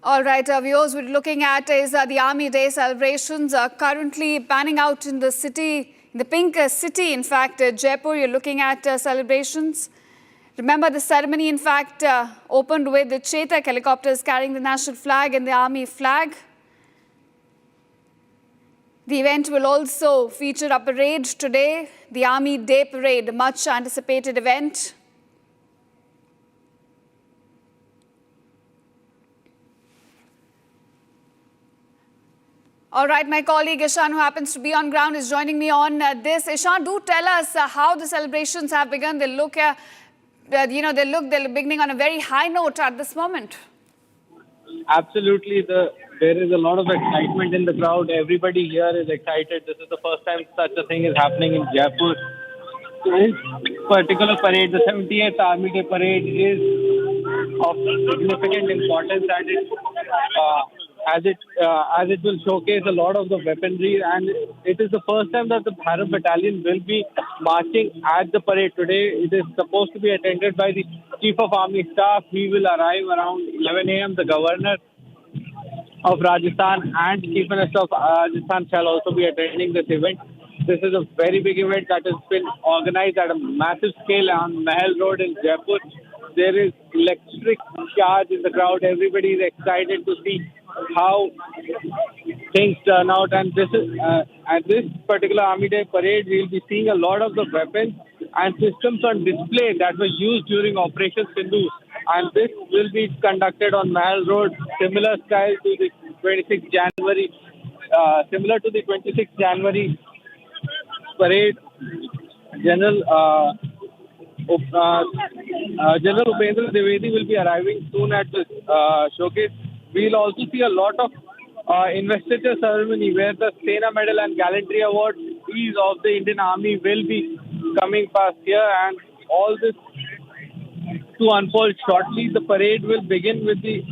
All right, viewers, we're looking at is the Army Day celebrations currently panning out in the city, in the pink city, in fact, Jaipur. You're looking at celebrations. Remember, the ceremony, in fact, opened with the Chetak helicopters carrying the national flag and the army flag. The event will also feature a parade today, the Army Day Parade, a much anticipated event. All right, my colleague Ishan, who happens to be on ground, is joining me on this. Ishan, do tell us how the celebrations have begun. They look, they're beginning on a very high note at this moment. Absolutely, there is a lot of excitement in the crowd. Everybody here is excited. This is the first time such a thing is happening in Jaipur. This particular parade, the 78th Army Day Parade, is of significant importance, and as it will showcase a lot of the weaponry, and it is the first time that the Bharat Battalion will be marching at the parade today. It is supposed to be attended by the Chief of Army Staff. He will arrive around 11 a.m. The Governor of Rajasthan and Chief Minister of Rajasthan shall also be attending this event. This is a very big event that has been organized at a massive scale on Mahal Road in Jaipur. There is electric charge in the crowd. Everybody is excited to see how things turn out. And this is at this particular Army Day parade, we'll be seeing a lot of the weapons and systems on display that were used during Operation Sindhu. And this will be conducted on Mahal Road, similar style to the 26th January, similar to the 26th January parade. General Upendra Dwivedi will be arriving soon at this showcase. We'll also see a lot of investiture ceremony where the Sena Medal and Gallantry Award of the Indian Army will be coming past here, and all this to unfold shortly. The parade will begin with the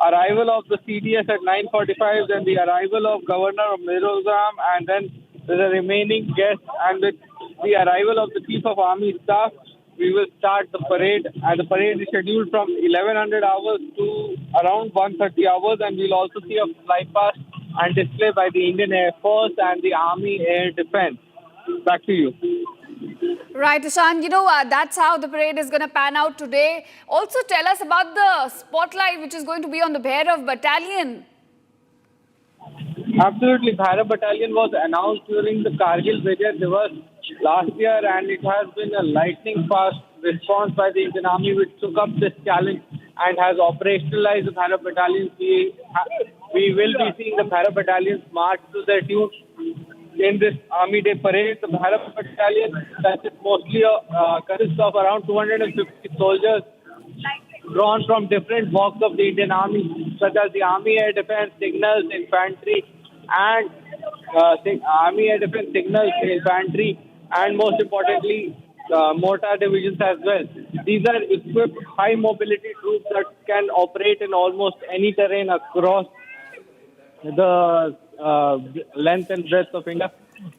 arrival of the CDS at 9:45, then the arrival of Governor of Mizoram, and then the remaining guests, and with the arrival of the Chief of Army Staff, we will start the parade. And the parade is scheduled from 1100 hours to around 1:30 hours, and we'll also see a flypast and display by the Indian Air Force and the Army Air Defense. Back to you. Right, Ishan, that's how the parade is going to pan out today. Also tell us about the spotlight which is going to be on the Bhairav Battalion. Absolutely. Bhairav Battalion was announced during the Kargil Vijay Divas last year, and it has been a lightning fast response by the Indian Army, which took up this challenge and has operationalized the Bhairav Battalion. We will be seeing the Bhairav Battalions march to their tune in this Army Day parade. The Bhairav Battalion, that is mostly consists of around 250 soldiers drawn from different walks of the Indian Army, such as the Army Air Defense, Signals, Infantry, and Army Air Defense, Signals, Infantry, and most importantly, mortar divisions as well. These are equipped high mobility troops that can operate in almost any terrain across the length and breadth of India.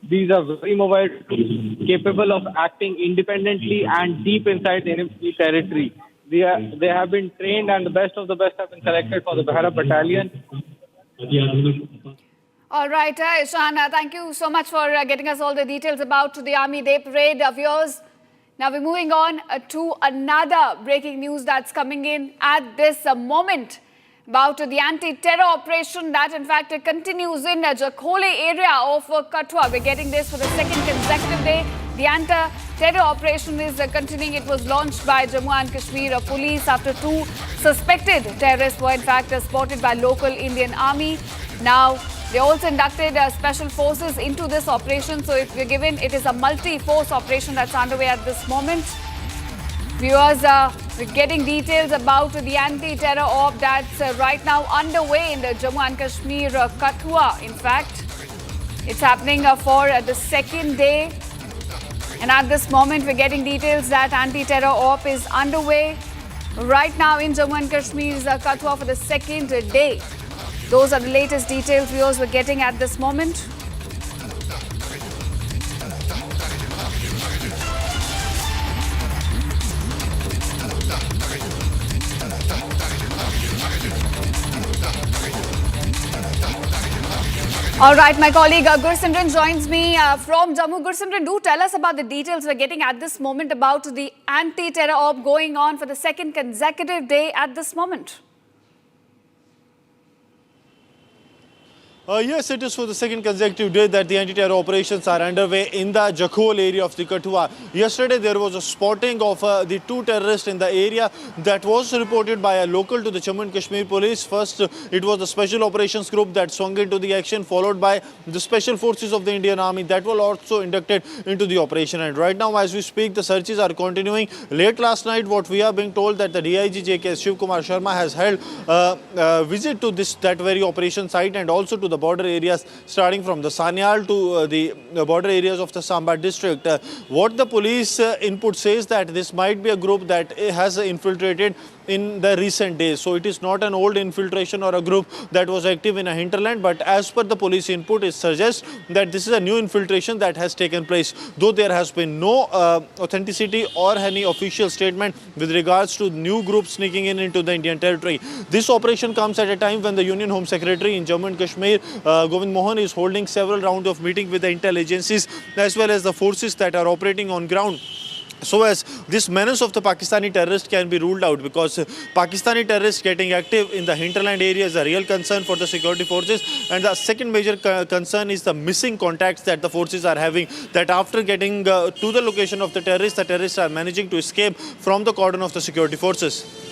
These are very mobile troops capable of acting independently and deep inside enemy territory. They have been trained, and the best of the best have been selected for the Bhairav Battalion. All right, Ishan, thank you so much for getting us all the details about the Army Day Parade. Viewers, now we're moving on to another breaking news that's coming in at this moment about the anti-terror operation that in fact continues in the Jakhole area of Kathua. We're getting this for the second consecutive day. The anti-terror operation is continuing. It was launched by Jammu and Kashmir police after two suspected terrorists were in fact spotted by local Indian Army. Now, they also inducted special forces into this operation. So if you're given, it is a multi-force operation that's underway at this moment. Viewers, we're getting details about the anti-terror op that's right now underway in the Jammu and Kashmir Kathua. In fact, it's happening for the second day. And at this moment, we're getting details that anti-terror op is underway right now in Jammu and Kashmir's Kathua for the second day. Those are the latest details, viewers, we're getting at this moment. All right, my colleague Gursimran joins me from Jammu. Gursimran, do tell us about the details we're getting at this moment about the anti-terror op going on for the second consecutive day at this moment. Yes, it is for the second consecutive day that the anti-terror operations are underway in the Jakhol area of the Kathua. Yesterday, there was a spotting of the two terrorists in the area that was reported by a local to the Jammu and Kashmir police. First, it was the special operations group that swung into the action, followed by the special forces of the Indian Army that were also inducted into the operation. And right now, as we speak, the searches are continuing. Late last night, what we are being told that the DIG JK Shiv Kumar Sharma has held a visit to that very operation site and also to the border areas starting from the Sanyal to the border areas of the Samba district. What the police input says that this might be a group that has infiltrated in the recent days. So it is not an old infiltration or a group that was active in a hinterland, but as per the police input, it suggests that this is a new infiltration that has taken place. Though there has been no authenticity or any official statement with regards to new groups sneaking into the Indian territory. This operation comes at a time when the Union Home Secretary in Jammu and Kashmir, Govind Mohan, is holding several rounds of meeting with the intel agencies as well as the forces that are operating on ground, so as this menace of the Pakistani terrorists can be ruled out, because Pakistani terrorists getting active in the hinterland area is a real concern for the security forces. And the second major concern is the missing contacts that the forces are having, that after getting to the location of the terrorists are managing to escape from the cordon of the security forces.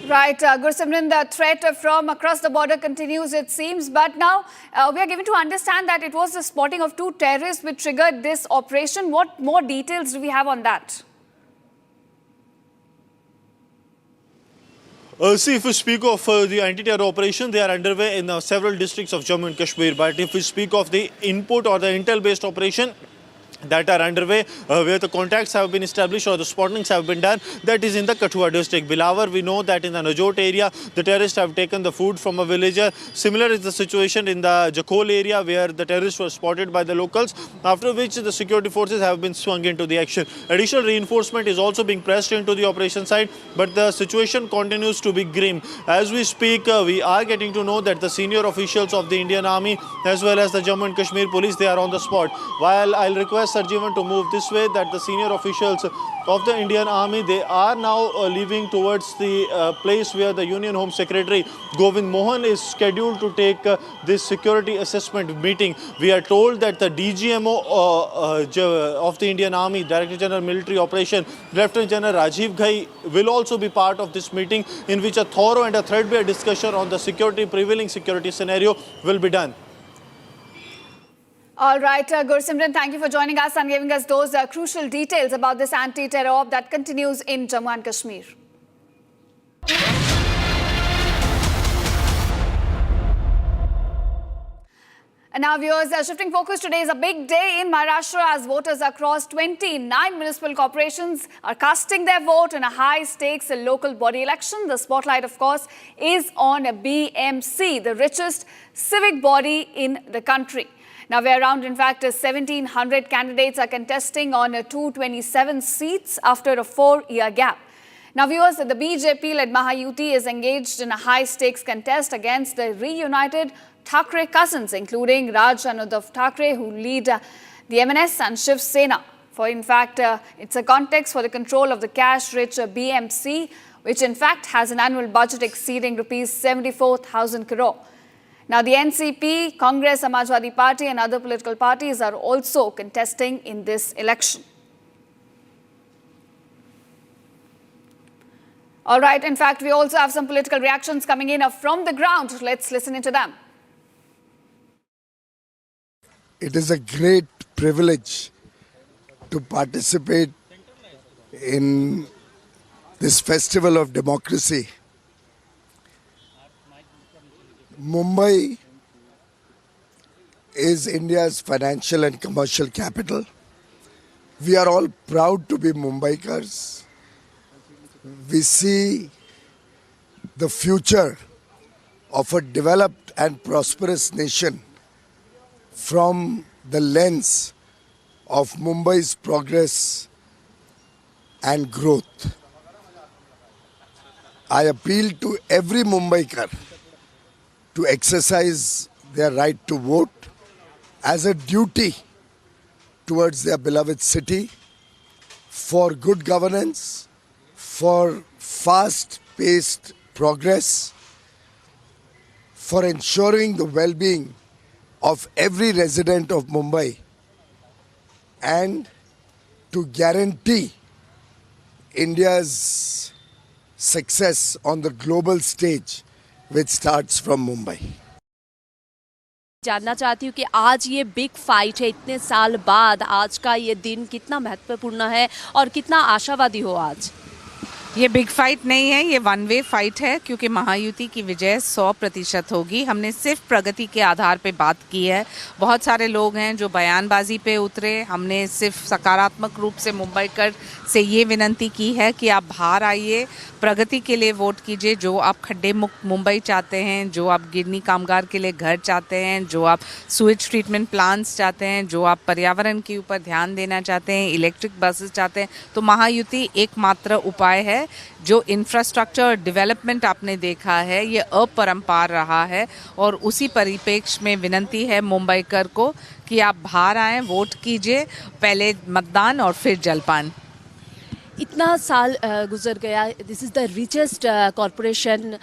Right, Gursimran, the threat from across the border continues, it seems. But now we are given to understand that it was the spotting of two terrorists which triggered this operation. What more details do we have on that? See, if we speak of the anti-terror operation, they are underway in several districts of Jammu and Kashmir. But if we speak of the input or the intel-based operation that are underway, where the contacts have been established or the spottings have been done, that is in the Kathua district. Bilawar, we know that in the Najot area, the terrorists have taken the food from a villager. Similar is the situation in the Jakhol area, where the terrorists were spotted by the locals, after which the security forces have been swung into the action. Additional reinforcement is also being pressed into the operation site, but the situation continues to be grim. As we speak, we are getting to know that the senior officials of the Indian Army as well as the Jammu and Kashmir police, they are on the spot. While I'll request Sarjeevan to move this way, that the senior officials of the Indian Army, they are now leaving towards the place where the Union Home Secretary Govind Mohan is scheduled to take this security assessment meeting. We are told that the DGMO of the Indian Army, Director General Military Operation, Lieutenant General Rajiv Ghai, will also be part of this meeting, in which a thorough and a threadbare discussion on the prevailing security scenario will be done. All right, Gursimran, thank you for joining us and giving us those crucial details about this anti-terror op that continues in Jammu and Kashmir. And now, viewers, shifting focus, today is a big day in Maharashtra as voters across 29 municipal corporations are casting their vote in a high-stakes local body election. The spotlight, of course, is on BMC, the richest civic body in the country. Now, we're around, in fact, 1,700 candidates are contesting on 227 seats after a 4-year gap. Now, viewers, the BJP-led Mahayuti is engaged in a high-stakes contest against the reunited Thackeray cousins, including Raj and Uddhav Thackeray, who lead the MNS and Shiv Sena. For, in fact, it's a context for the control of the cash-rich BMC, which, in fact, has an annual budget exceeding rupees 74,000 crore. Now, the NCP, Congress, Samajwadi Party and other political parties are also contesting in this election. All right, in fact, we also have some political reactions coming in from the ground. Let's listen into them. It is a great privilege to participate in this festival of democracy. Mumbai is India's financial and commercial capital. We are all proud to be Mumbaikars. We see the future of a developed and prosperous nation from the lens of Mumbai's progress and growth. I appeal to every Mumbaikar to exercise their right to vote as a duty towards their beloved city for good governance, for fast-paced progress, for ensuring the well-being of every resident of Mumbai, and to guarantee India's success on the global stage, which starts from Mumbai. जानना चाहती हूँ कि आज ये big fight है, इतने साल बाद आज का ये दिन कितना महत्वपूर्ण है और कितना आशावादी हो आज? ये बिग फाइट नहीं है, ये वन वे फाइट है, क्योंकि महायुति की विजय 100% होगी। हमने सिर्फ प्रगति के आधार पे बात की है। बहुत सारे लोग हैं जो बयानबाजी पे उतरे। हमने सिर्फ सकारात्मक रूप से मुंबईकर से ये विनंती की है कि आप बाहर आइए, प्रगति के लिए वोट कीजिए। जो आप खड्डे मुक्त मुंबई चाहते हैं, जो आप गिरनी कामगार के लिए घर चाहते हैं, जो आप सुएज ट्रीटमेंट प्लांट्स चाहते हैं, जो आप पर्यावरण के ऊपर ध्यान देना चाहते हैं, इलेक्ट्रिक बसेस चाहते हैं, तो महायुति एकमात्र उपाय है। जो इंफ्रास्ट्रक्चर डेवलपमेंट आपने देखा है ये अपरंपार रहा है, और उसी परिप्रेक्ष्य में विनंती है मुंबईकर को कि आप बाहर आएँ, वोट कीजिए, पहले मतदान और फिर जलपान। इतना साल गुजर गया, this is the richest corporation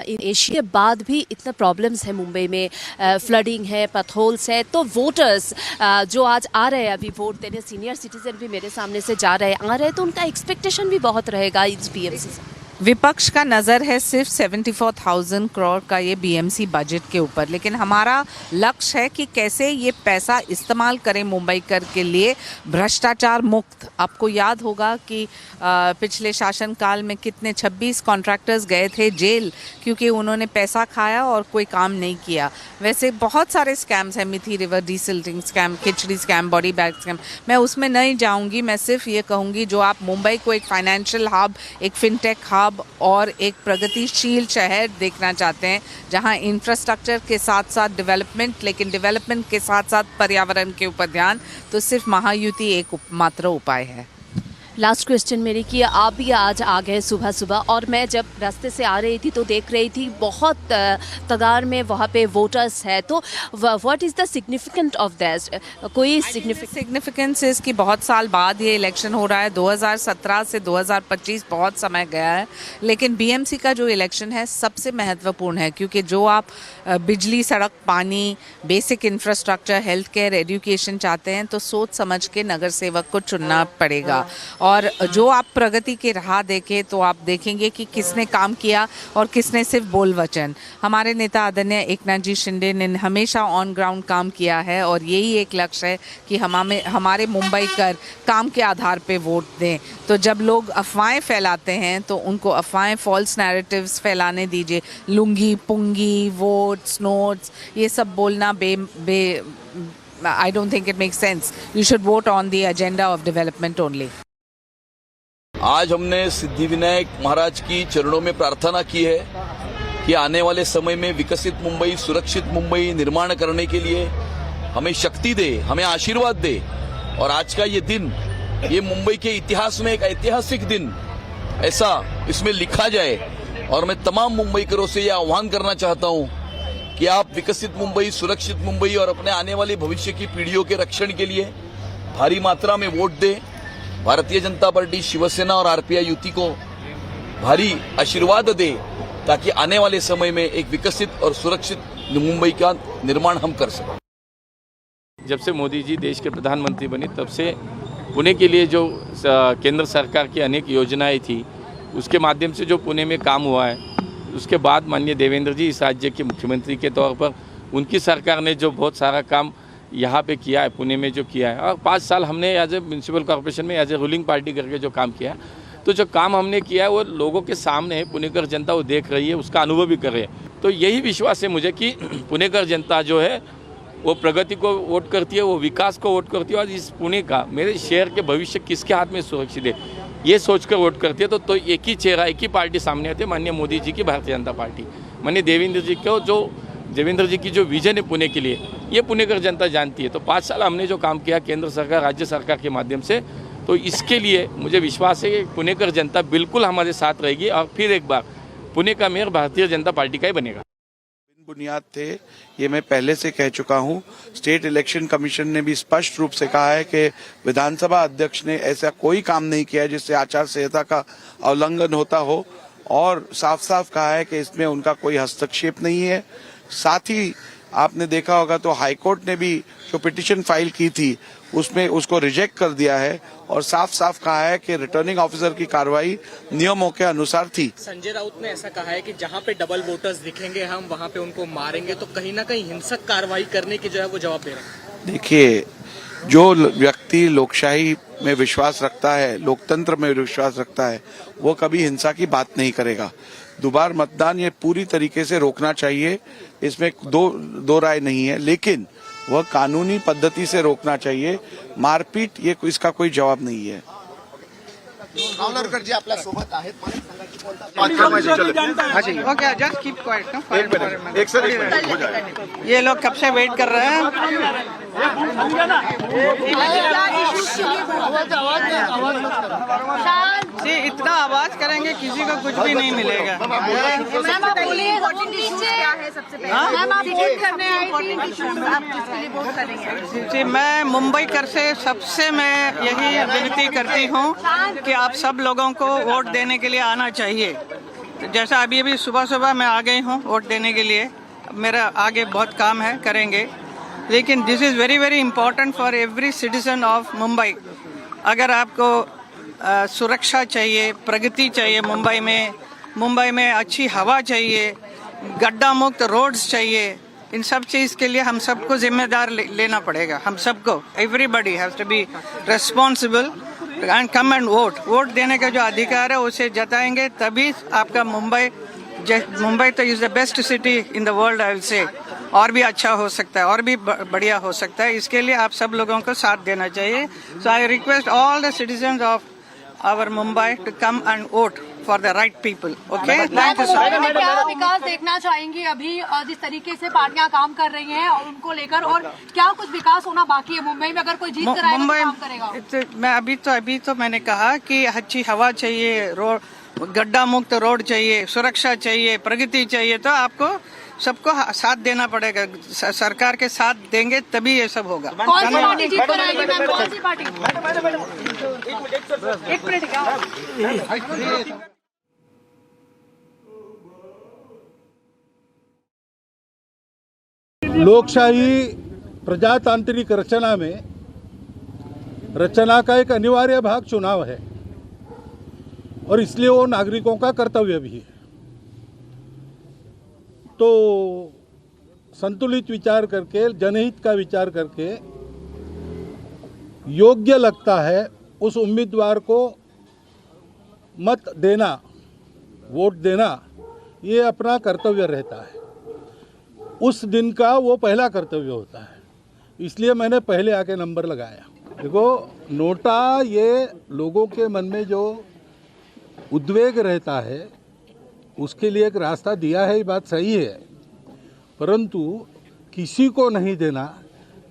in Asia, बाद भी इतना प्रॉब्लम्स है मुंबई में, फ्लडिंग है, पथहोल्स है। तो वोटर्स जो आज आ रहे हैं अभी वोट देने, सीनियर सिटीजन भी मेरे सामने से जा रहे हैं, आ रहे हैं, तो उनका एक्सपेक्टेशन भी बहुत रहेगा इस बीएमसी से। विपक्ष का नज़र है सिर्फ 74,000 करोड़ का ये बीएमसी बजट के ऊपर, लेकिन हमारा लक्ष्य है कि कैसे ये पैसा इस्तेमाल करें मुंबईकर के लिए भ्रष्टाचार मुक्त। आपको याद होगा कि पिछले शासनकाल में कितने 26 कॉन्ट्रैक्टर्स गए थे जेल, क्योंकि उन्होंने पैसा खाया और कोई काम नहीं किया। वैसे बहुत सारे स्कैम्स हैं, मिथी रिवर डीसिल्टिंग स्कैम, खिचड़ी स्कैम, बॉडी बैग स्कैम, मैं उसमें नहीं जाऊंगी। मैं सिर्फ ये कहूँगी जो आप मुंबई को एक फाइनेंशियल हब, एक फिनटेक हब और एक प्रगतिशील शहर देखना चाहते हैं, जहां इंफ्रास्ट्रक्चर के साथ साथ डेवलपमेंट, लेकिन डेवलपमेंट के साथ साथ पर्यावरण के ऊपर ध्यान, तो सिर्फ महायुति एक मात्र उपाय है। लास्ट क्वेश्चन मेरी कि आप भी आज आ गए सुबह सुबह, और मैं जब रास्ते से आ रही थी तो देख रही थी बहुत तादाद में वहाँ पे वोटर्स है, तो what is the significant of that? कोई सिग्निफिकेंस इसकी बहुत साल बाद ये इलेक्शन हो रहा है। 2017 से 2025 बहुत समय गया है, लेकिन बीएमसी का जो इलेक्शन है सबसे महत्वपूर्ण है, क्योंकि जो आप बिजली, सड़क, पानी, basic infrastructure, health care, education चाहते हैं, तो सोच समझ के नगर सेवक को चुनना पड़ेगा। और जो आप प्रगति की राह देखें तो आप देखेंगे कि किसने काम किया और किसने सिर्फ बोल वचन। हमारे नेता आदरणीय एकनाथ जी शिंदे ने हमेशा ऑन ग्राउंड काम किया है, और यही एक लक्ष्य है कि हमारे मुंबईकर काम के आधार पे वोट दें। तो जब लोग अफवाहें फैलाते हैं तो उनको अफवाहें, फॉल्स नैरेटिव्स फैलाने दीजिए। लुंगी, पुंगी, वोट्स, नोट्स, ये सब बोलना I don't think it makes sense. You should vote on the agenda of development only. आज हमने सिद्धिविनायक महाराज की चरणों में प्रार्थना की है कि आने वाले समय में विकसित मुंबई, सुरक्षित मुंबई निर्माण करने के लिए हमें शक्ति दे, हमें आशीर्वाद दे। और आज का ये दिन, ये मुंबई के इतिहास में एक ऐतिहासिक दिन ऐसा इसमें लिखा जाए। और मैं तमाम मुंबईकरों से यह आह्वान करना चाहता हूं कि आप विकसित मुंबई, सुरक्षित मुंबई और अपने आने वाले भविष्य की पीढ़ियों के रक्षण के लिए भारी मात्रा में वोट दें। भारतीय जनता पार्टी, शिवसेना और आरपीआई युति को भारी आशीर्वाद दे, ताकि आने वाले समय में एक विकसित और सुरक्षित मुंबई का निर्माण हम कर सकें। जब से मोदी जी देश के प्रधानमंत्री बने तब से पुणे के लिए जो केंद्र सरकार की अनेक योजनाएं थी, उसके माध्यम से जो पुणे में काम हुआ है, उसके बाद माननीय देवेंद्र जी इस राज्य के मुख्यमंत्री के तौर पर उनकी सरकार ने जो बहुत सारा काम यहाँ पे किया है, पुणे में जो किया है, और 5 साल हमने एज ए म्यूनसिपल कॉर्पोरेशन में एज ए रूलिंग पार्टी करके जो काम किया है, तो जो काम हमने किया है वो लोगों के सामने है, पुणेकर जनता वो देख रही है, उसका अनुभव भी कर रही है। तो यही विश्वास है मुझे कि पुणेकर जनता जो है वो प्रगति को वोट करती है, वो विकास को वोट करती है, और इस पुणे का, मेरे शहर के भविष्य किसके हाथ में सुरक्षित है, ये सोचकर वोट करती है। तो एक ही चेहरा, एक ही पार्टी सामने आती है, माननीय मोदी जी की भारतीय जनता पार्टी। माननीय देवेंद्र जी की जो विजन है पुणे के लिए, ये पुणेकर जनता जानती है। तो 5 साल हमने जो काम किया केंद्र सरकार, राज्य सरकार के माध्यम से, तो इसके लिए मुझे विश्वास है कि पुणेकर जनता बिल्कुल हमारे साथ रहेगी, और फिर एक बार पुणे का मेयर भारतीय जनता पार्टी का ही बनेगा। बुनियाद थे, ये मैं पहले से कह चुका हूँ। स्टेट इलेक्शन कमीशन ने भी स्पष्ट रूप से कहा है कि विधानसभा अध्यक्ष ने ऐसा कोई काम नहीं किया है जिससे आचार संहिता का उल्लंघन होता हो, और साफ साफ कहा है कि इसमें उनका कोई हस्तक्षेप नहीं है। साथ ही आपने देखा होगा तो हाईकोर्ट ने भी जो पिटीशन फाइल की थी उसमें उसको रिजेक्ट कर दिया है और साफ साफ कहा है कि रिटर्निंग ऑफिसर की कार्रवाई नियमों के अनुसार थी। संजय राउत ने ऐसा कहा है कि जहां पे डबल वोटर्स दिखेंगे हम वहां पे उनको मारेंगे, तो कहीं ना कहीं हिंसक कार्रवाई करने की जो है वो जवाब दे रहे हैं। देखिए, जो व्यक्ति लोकशाही में विश्वास रखता है, लोकतंत्र में विश्वास रखता है, वो कभी हिंसा की बात नहीं करेगा। दोबारा मतदान ये पूरी तरीके से रोकना चाहिए, इसमें दो राय नहीं है, लेकिन वह कानूनी पद्धति से रोकना चाहिए। मारपीट ये इसका कोई जवाब नहीं है। जी आपल्या सोबत आहेत, ओके, जस्ट कीप क्वाइट। ये लोग कब से वेट कर रहे हैं। जी इतना आवाज करेंगे किसी को कुछ भी नहीं मिलेगा। जी मैं मुंबई कर से सबसे मैं यही विनती करती हूँ कि आप सब लोगों को वोट देने के लिए आना चाहिए। जैसा अभी सुबह सुबह मैं आ गई हूँ वोट देने के लिए, मेरा आगे बहुत काम है, करेंगे, लेकिन this is very very important for every citizen of Mumbai. अगर आपको सुरक्षा चाहिए, प्रगति चाहिए मुंबई में अच्छी हवा चाहिए, गड्ढा मुक्त रोड्स चाहिए, इन सब चीज़ के लिए हम सबको जिम्मेदार लेना पड़ेगा। हम सबको, everybody has to be responsible and come and vote देने का जो अधिकार है उसे जताएंगे, तभी आपका मुंबई तो is the best city in the world, I will say, और भी अच्छा हो सकता है, और भी बढ़िया हो सकता है। इसके लिए आप सब लोगों को साथ देना चाहिए। So I request all the citizens of our Mumbai to come and vote for the right people. Okay, thank you so much. क्या विकास देखना चाहेंगी अभी जिस तरीके से पार्टियां काम कर रही हैं और उनको लेकर, और क्या कुछ विकास होना बाकी है मुंबई में? अगर कोई जीत कर आएगा तो काम करेगा। मैं अभी तो मैंने कहा कि अच्छी हवा चाहिए, रोड, गड्ढा मुक्त रोड चाहिए, सुरक्षा चाहिए, प्रगति चाहिए, तो आपको सबको साथ देना पड़ेगा। सरकार के साथ देंगे तभी ये सब होगा। कौन सी पार्टी जीत कर आएगी मैम? कौन सी पार्टी? एक मिनट। लोकशाही प्रजातांत्रिक रचना का एक अनिवार्य भाग चुनाव है, और इसलिए वो नागरिकों का कर्तव्य भी है। तो संतुलित विचार करके, जनहित का विचार करके योग्य लगता है उस उम्मीदवार को मत देना, वोट देना, ये अपना कर्तव्य रहता है। उस दिन का वो पहला कर्तव्य होता है, इसलिए मैंने पहले आके नंबर लगाया। देखो, नोटा ये लोगों के मन में जो उद्वेग रहता है उसके लिए एक रास्ता दिया है, ये बात सही है, परंतु किसी को नहीं देना,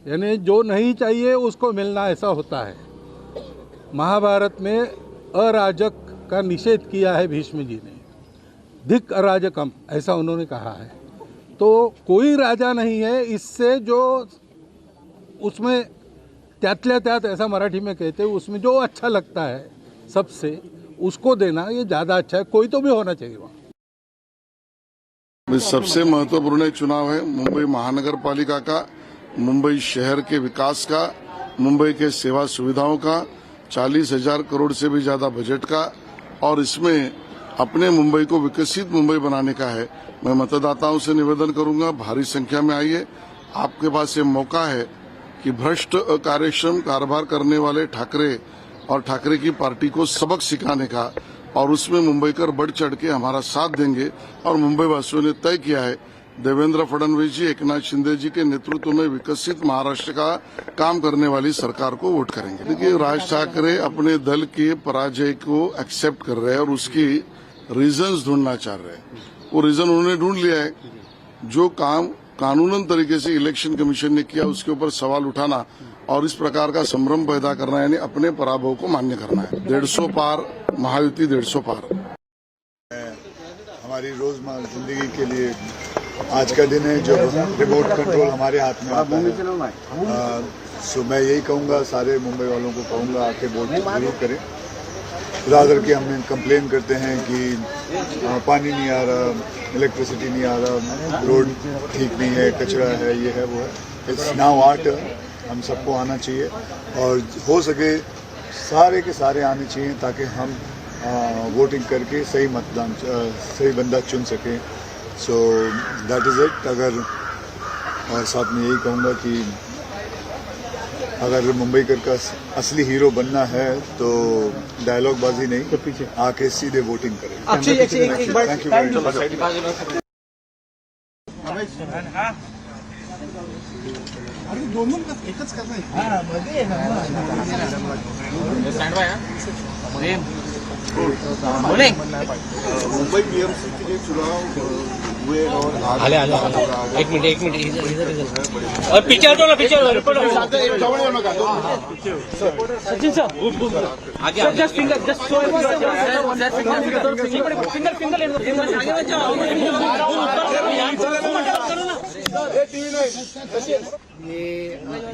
यानी जो नहीं चाहिए उसको मिलना, ऐसा होता है। महाभारत में अराजक का निषेध किया है भीष्म जी ने, धिक अराजकम, ऐसा उन्होंने कहा है। तो कोई राजा नहीं है इससे जो उसमें त्यातल्या त्यात, ऐसा मराठी में कहते हैं, उसमें जो अच्छा लगता है सबसे उसको देना, ये ज़्यादा अच्छा है। कोई तो भी होना चाहिए वहाँ। सबसे महत्वपूर्ण चुनाव है मुंबई महानगर पालिका का, मुंबई शहर के विकास का, मुंबई के सेवा सुविधाओं का, 40,000 करोड़ से भी ज्यादा बजट का, और इसमें अपने मुंबई को विकसित मुंबई बनाने का है। मैं मतदाताओं से निवेदन करूंगा, भारी संख्या में आइए। आपके पास ये मौका है कि भ्रष्ट कार्यक्षम कारोबार करने वाले ठाकरे और ठाकरे की पार्टी को सबक सिखाने का, और उसमें मुंबईकर बढ़ चढ़ के हमारा साथ देंगे। और मुंबई वासियों ने तय किया है, देवेंद्र फडणवीस जी, एकनाथ शिंदे जी के नेतृत्व में विकसित महाराष्ट्र का काम करने वाली सरकार को वोट करेंगे। देखिए, राज ठाकरे अपने दल के पराजय को एक्सेप्ट कर रहे हैं और उसकी रीजंस ढूंढना चाह रहे हैं। वो रीजन उन्होंने ढूंढ लिया है। जो काम कानूनन तरीके से इलेक्शन कमीशन ने किया उसके ऊपर सवाल उठाना और इस प्रकार का संभ्रम पैदा करना, यानी अपने पराभव को मान्य करना है। 150 पार, महायुति 150 पार। हमारी रोजमर्रा जिंदगी के लिए आज का दिन है जब रिमोट कंट्रोल हमारे हाथ में आता है। सो मैं यही कहूँगा, सारे मुंबई वालों को कहूँगा आके वोट जरूर करें। रादर कि हम कंप्लेन करते हैं कि पानी नहीं आ रहा, इलेक्ट्रिसिटी नहीं आ रहा, रोड ठीक नहीं है, कचरा है, ये है वो है। इट्स नाउ आर्ट, हम सबको आना चाहिए और हो सके सारे के सारे आने चाहिए ताकि हम वोटिंग करके सही मतदान सही बंदा चुन सकें। So that is it. अगर और साथ में यही कहूँगा कि अगर मुंबई का असली हीरो बनना है तो डायलॉग बाजी नहीं, तो पीछे आके सीधे वोटिंग करें। Thank you very much. दोनों का एकच करना है। मध्ये मुंबई बीएमसी के लिए चुनाव हुए और एक मिनट इधर और पीछे हटो ना, पीछे सचिन सर आगे जस्ट फिंगर जस्ट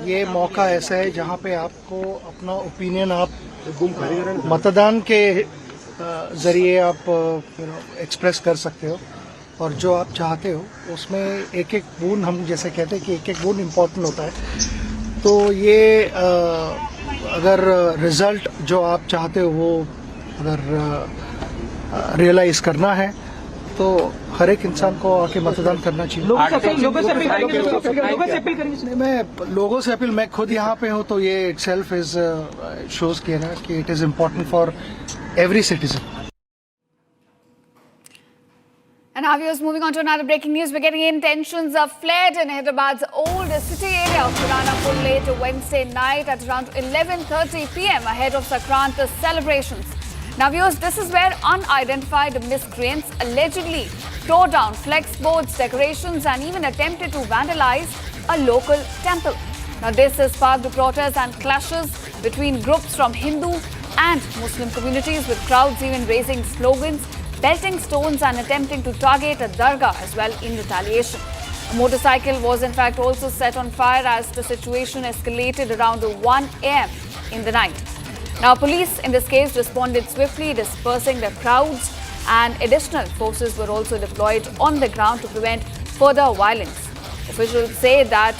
ये मौका ऐसा है जहाँ पे आपको अपना ओपिनियन आप मतदान के जरिए आप एक्सप्रेस कर सकते हो और जो आप चाहते हो उसमें एक एक बूंद, हम जैसे कहते हैं कि एक एक बूंद इम्पोर्टेंट होता है। तो ये अगर रिजल्ट जो आप चाहते हो वो अगर रियलाइज करना है तो हर एक इंसान को आके मतदान करना चाहिए। लोगों से अपील मैं खुद यहाँ पे हूँ तो ये इटसेल्फ इज शोज किया ना कि it is important for every citizen. And now viewers, moving on to another breaking news. We're getting in. Tensions are flared in Hyderabad's old city area of Pul late Wednesday night at around 11:30 p.m. ahead of Sankrant celebrations. Now viewers, this is where unidentified miscreants allegedly tore down flex boards, decorations and even attempted to vandalize a local temple. Now this has sparked protests and clashes between groups from Hindu and Muslim communities, with crowds even raising slogans, belting stones and attempting to target a dargah as well in retaliation. A motorcycle was in fact also set on fire as the situation escalated around 1 a.m. in the night. Now police in this case responded swiftly, dispersing the crowds, and additional forces were also deployed on the ground to prevent further violence. Officials say that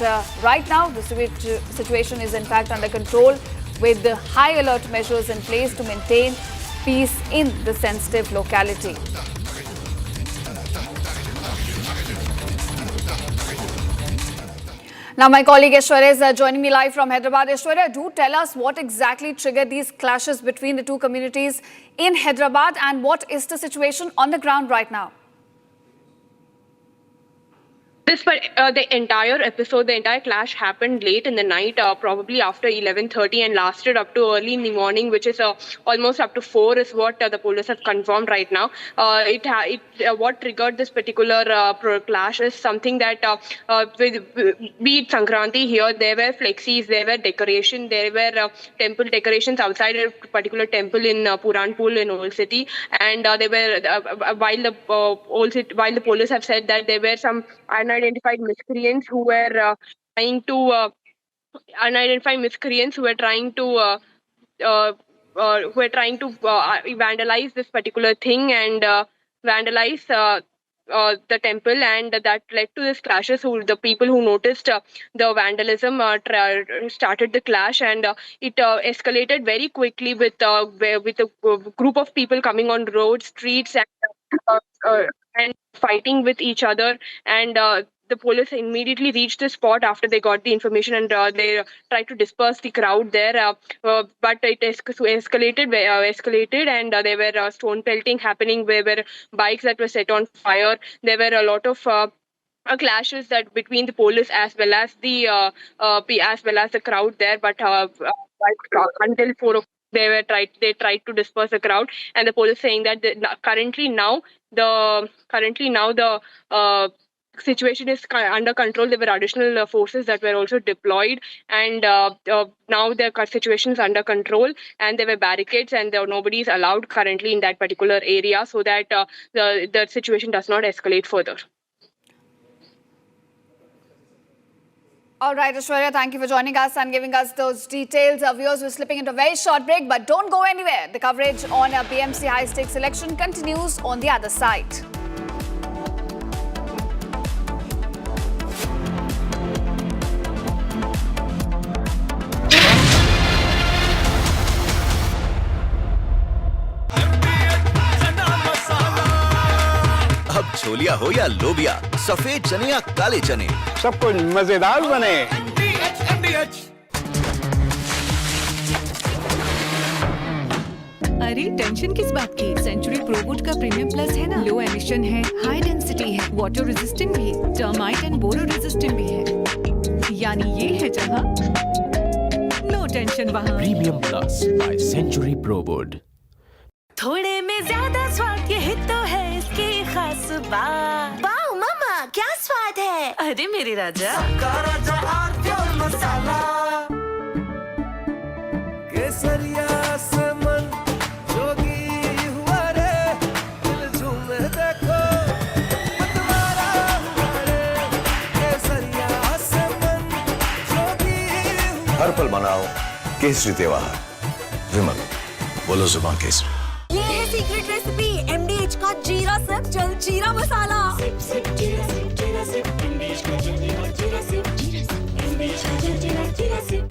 right now the situation is in fact under control, with the high alert measures in place to maintain peace in the sensitive locality. Now my colleague Aishwarya is joining me live from Hyderabad. Aishwarya, do tell us what exactly triggered these clashes between the two communities in Hyderabad and what is the situation on the ground right now? The entire episode, the entire clash happened late in the night, probably after 11:30, and lasted up to early in the morning, which is almost up to 4 is what the police have confirmed right now. What triggered this particular clash is something that be it Sankranti here, there were flexis, there were decoration, there were temple decorations outside a particular temple in Puranpul in Old City, and they were while the police have said that there were some unidentified miscreants who were trying to vandalize this particular thing and vandalize the temple, and that led to this clashes. The people who noticed the vandalism started the clash, and it escalated very quickly with a group of people coming on roads, streets, and fighting with each other. And the police immediately reached the spot after they got the information, and they tried to disperse the crowd there. But it escalated, and there were stone pelting happening. There were bikes that were set on fire. There were a lot of clashes that between the police as well as the crowd there. But until 4 o'clock, they tried to disperse the crowd, and the police saying that currently now the situation is under control. There were additional forces that were also deployed, and now the situation is under control, and there were barricades, and nobody is allowed currently in that particular area, so that the situation does not escalate further. All right, Aishwarya, thank you for joining us and giving us those details. Our viewers, we're slipping into a very short break, but don't go anywhere. The coverage on a BMC high-stakes election continues on the other side. अब छोलिया हो या लोबिया, सफेद चने या काले चने, सब कुछ मजेदार बने। अरे टेंशन किस बात की? सेंचुरी प्रोवुड का प्रीमियम प्लस है ना, लो एमिशन है, हाई डेंसिटी है, वाटर रेजिस्टेंट भी, टर्माइट एंड बोरो रेजिस्टेंट भी है। यानी ये है जहाँ नो टेंशन वहाँ। Premium plus by Century Prowood. थोड़े में ज्यादा स्वाद, यही तो है इसकी खास बात। वाओ मामा, क्या स्वाद है? अरे मेरे राजा, राजा और मसाला, केसरिया से मन जोगी हुआ रे, दिल झूमे देखो मतवारा हुआ रे, केसरिया से मन जोगी हुआ। हर पल मनाओ केसरी त्योहार। विमल, बोलो जुबान केसरी। ये है सीक्रेट रेसिपी MDH का जीरा सिप जल जीरा मसाला। सिप सिप जीरा सिप जीरा सिप MDH का जल जीरा सिप MDH का जल जीरा SIP.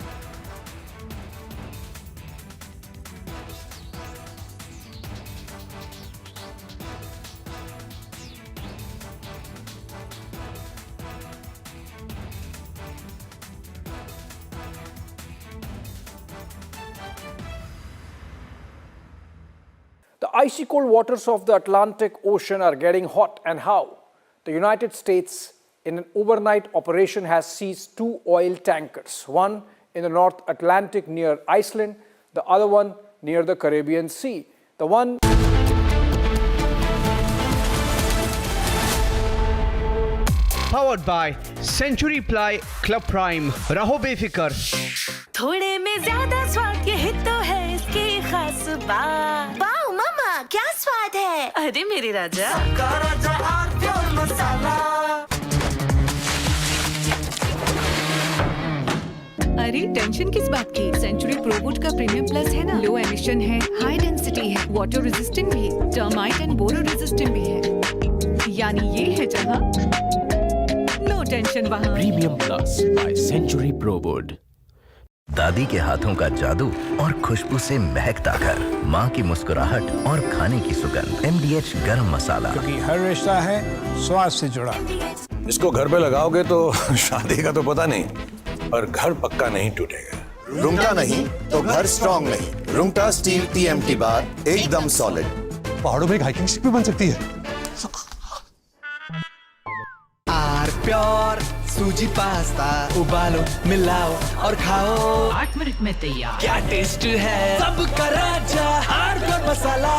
The icy cold waters of the Atlantic Ocean are getting hot, and how? The United States, in an overnight operation, has seized 2 oil tankers, one in the North Atlantic near Iceland, the other one near the Caribbean Sea. The one Powered by Century Ply Club Prime, रहो बेफिकर। थोड़े में ज्यादा स्वाद, यही तो है इसकी खास बात। वाओ मामा, क्या स्वाद है? अरे मेरे राजा, राजा और मसाला। अरे टेंशन किस बात की? सेंचुरी प्रोवुड का प्रीमियम प्लस है ना, लो एमिशन है, हाई डेंसिटी है, वाटर रेजिस्टेंट भी, टर्माइट एंड बोरो रेजिस्टेंट भी है। यानी ये है जहाँ नो टेंशन वहाँ। Premium plus by Century Prowood. दादी के हाथों का जादू और खुशबू से महकता घर, माँ की मुस्कुराहट और खाने की सुगंध। MDH गरम मसाला, क्योंकि हर रिश्ता है स्वाद से जुड़ा। इसको घर पे लगाओगे तो शादी का तो पता नहीं, पर घर पक्का नहीं टूटेगा। रुंगटा नहीं तो घर स्ट्रॉन्ग नहीं। रुंगटा स्टील TMT बार एकदम सॉलिड। पहाड़ों में एक हाइकिंग स्टिक भी बन सकती है। प्योर सूजी पास्ता उबालो, मिलाओ और खाओ, 8 मिनट में तैयार। क्या टेस्ट है सबका राजा हार्डकोर मसाला।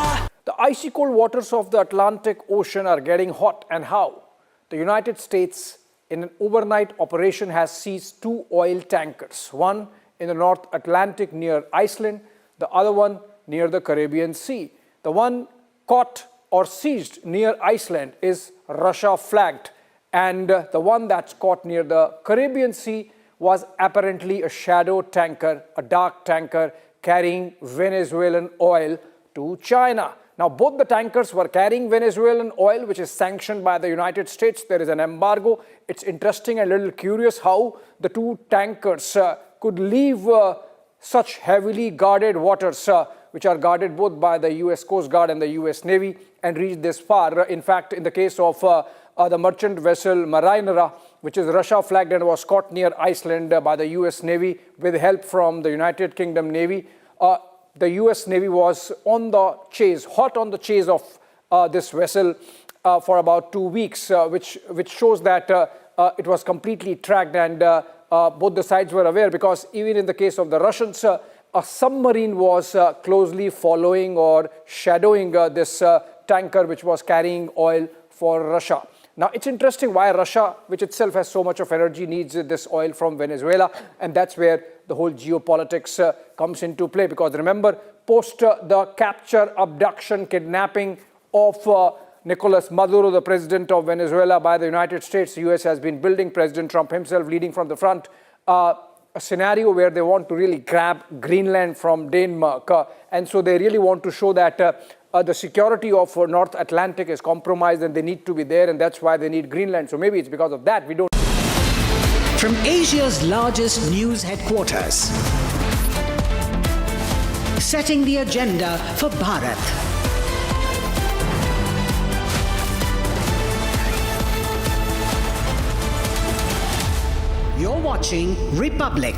The icy cold waters of the Atlantic Ocean are getting hot, and how? The United States, in an overnight operation, has seized 2 oil tankers, one in the North Atlantic near Iceland, the other one near the Caribbean Sea. The one caught or seized near Iceland is Russia flagged, and the one that's caught near the Caribbean Sea was apparently a shadow tanker, a dark tanker carrying Venezuelan oil to China. Now, both the tankers were carrying Venezuelan oil, which is sanctioned by the United States. There is an embargo. It's interesting and a little curious how the 2 tankers could leave such heavily guarded waters, which are guarded both by the US Coast Guard and the US Navy, and reach this far. In fact, in the case of the merchant vessel Marinera, which is Russia flagged and was caught near Iceland by the US Navy with help from the United Kingdom Navy, the US Navy was on the chase, hot on the chase of this vessel for about 2 weeks, which shows that it was completely tracked, and both the sides were aware, because even in the case of the Russians, a submarine was closely following or shadowing this tanker which was carrying oil for Russia. Now, it's interesting why Russia, which itself has so much of energy, needs this oil from Venezuela, and that's where the whole geopolitics comes into play. Because remember, post the capture, abduction, kidnapping of Nicolas Maduro, the president of Venezuela, by the United States. The US has been building, President Trump himself leading from the front, a scenario where they want to really grab Greenland from Denmark. And so they really want to show that the security of North Atlantic is compromised and they need to be there, and that's why they need Greenland. So maybe it's because of that we don't. From Asia's largest news headquarters, setting the agenda for Bharat. You're watching Republic.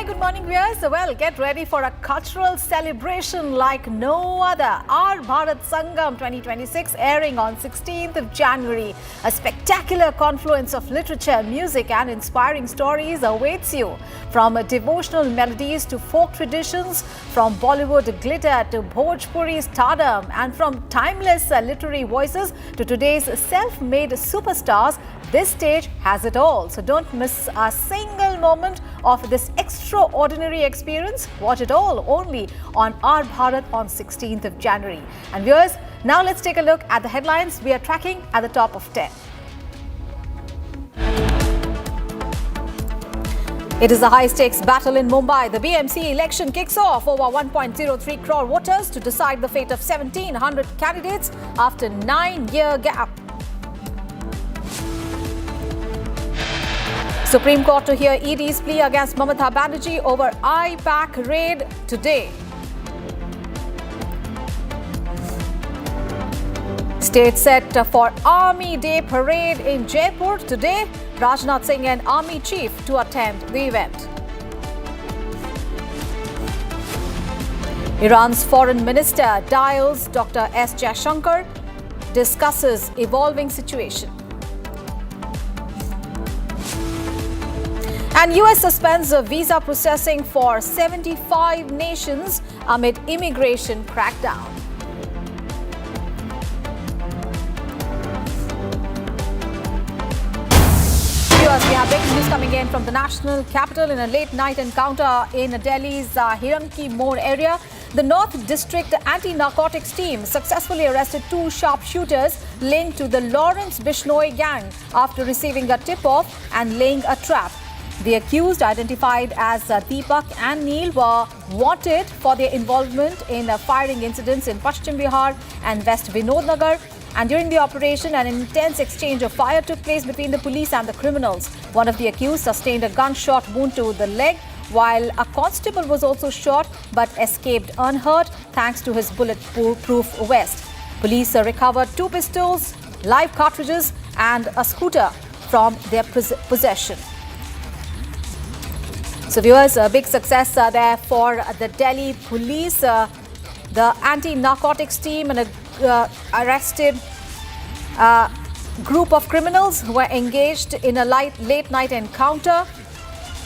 Good morning, viewers. Well, get ready for a cultural celebration like no other. Our Bharat Sangam 2026 airing on 16th of January. A spectacular confluence of literature, music and inspiring stories awaits you. From devotional melodies to folk traditions, from Bollywood glitter to Bhojpuri stardom, and from timeless literary voices to today's self-made superstars, this stage has it all. So don't miss a single moment of this extraordinary experience. Watch it all only on Our Bharat on 16th of January. And viewers, now let's take a look at the headlines we are tracking at the top of 10. It is a high-stakes battle in Mumbai. The BMC election kicks off. Over 1.03 crore voters to decide the fate of 1,700 candidates after 9-year gap. Supreme Court to hear ED's plea against Mamata Banerjee over IPAC raid today. State set for Army Day parade in Jaipur today. Rajnath Singh and Army Chief to attend the event. Iran's foreign minister dials Dr. S. Jaishankar, discusses evolving situation. And US suspends visa processing for 75 nations amid immigration crackdown. We have breaking news coming in from the national capital. In a late-night encounter in Delhi's Hiranki More area, the North District Anti-Narcotics team successfully arrested 2 sharpshooters linked to the Lawrence Bishnoi gang after receiving a tip-off and laying a trap. The accused, identified as Deepak and Neil, were wanted for their involvement in firing incidents in Paschim Bihar and West Vinod Nagar. And during the operation, an intense exchange of fire took place between the police and the criminals. One of the accused sustained a gunshot wound to the leg, while a constable was also shot but escaped unhurt thanks to his bulletproof vest. Police recovered 2 pistols, live cartridges and a scooter from their possession. So viewers, a big success there for the Delhi police. The anti-narcotics team and arrested group of criminals who were engaged in a late-night encounter.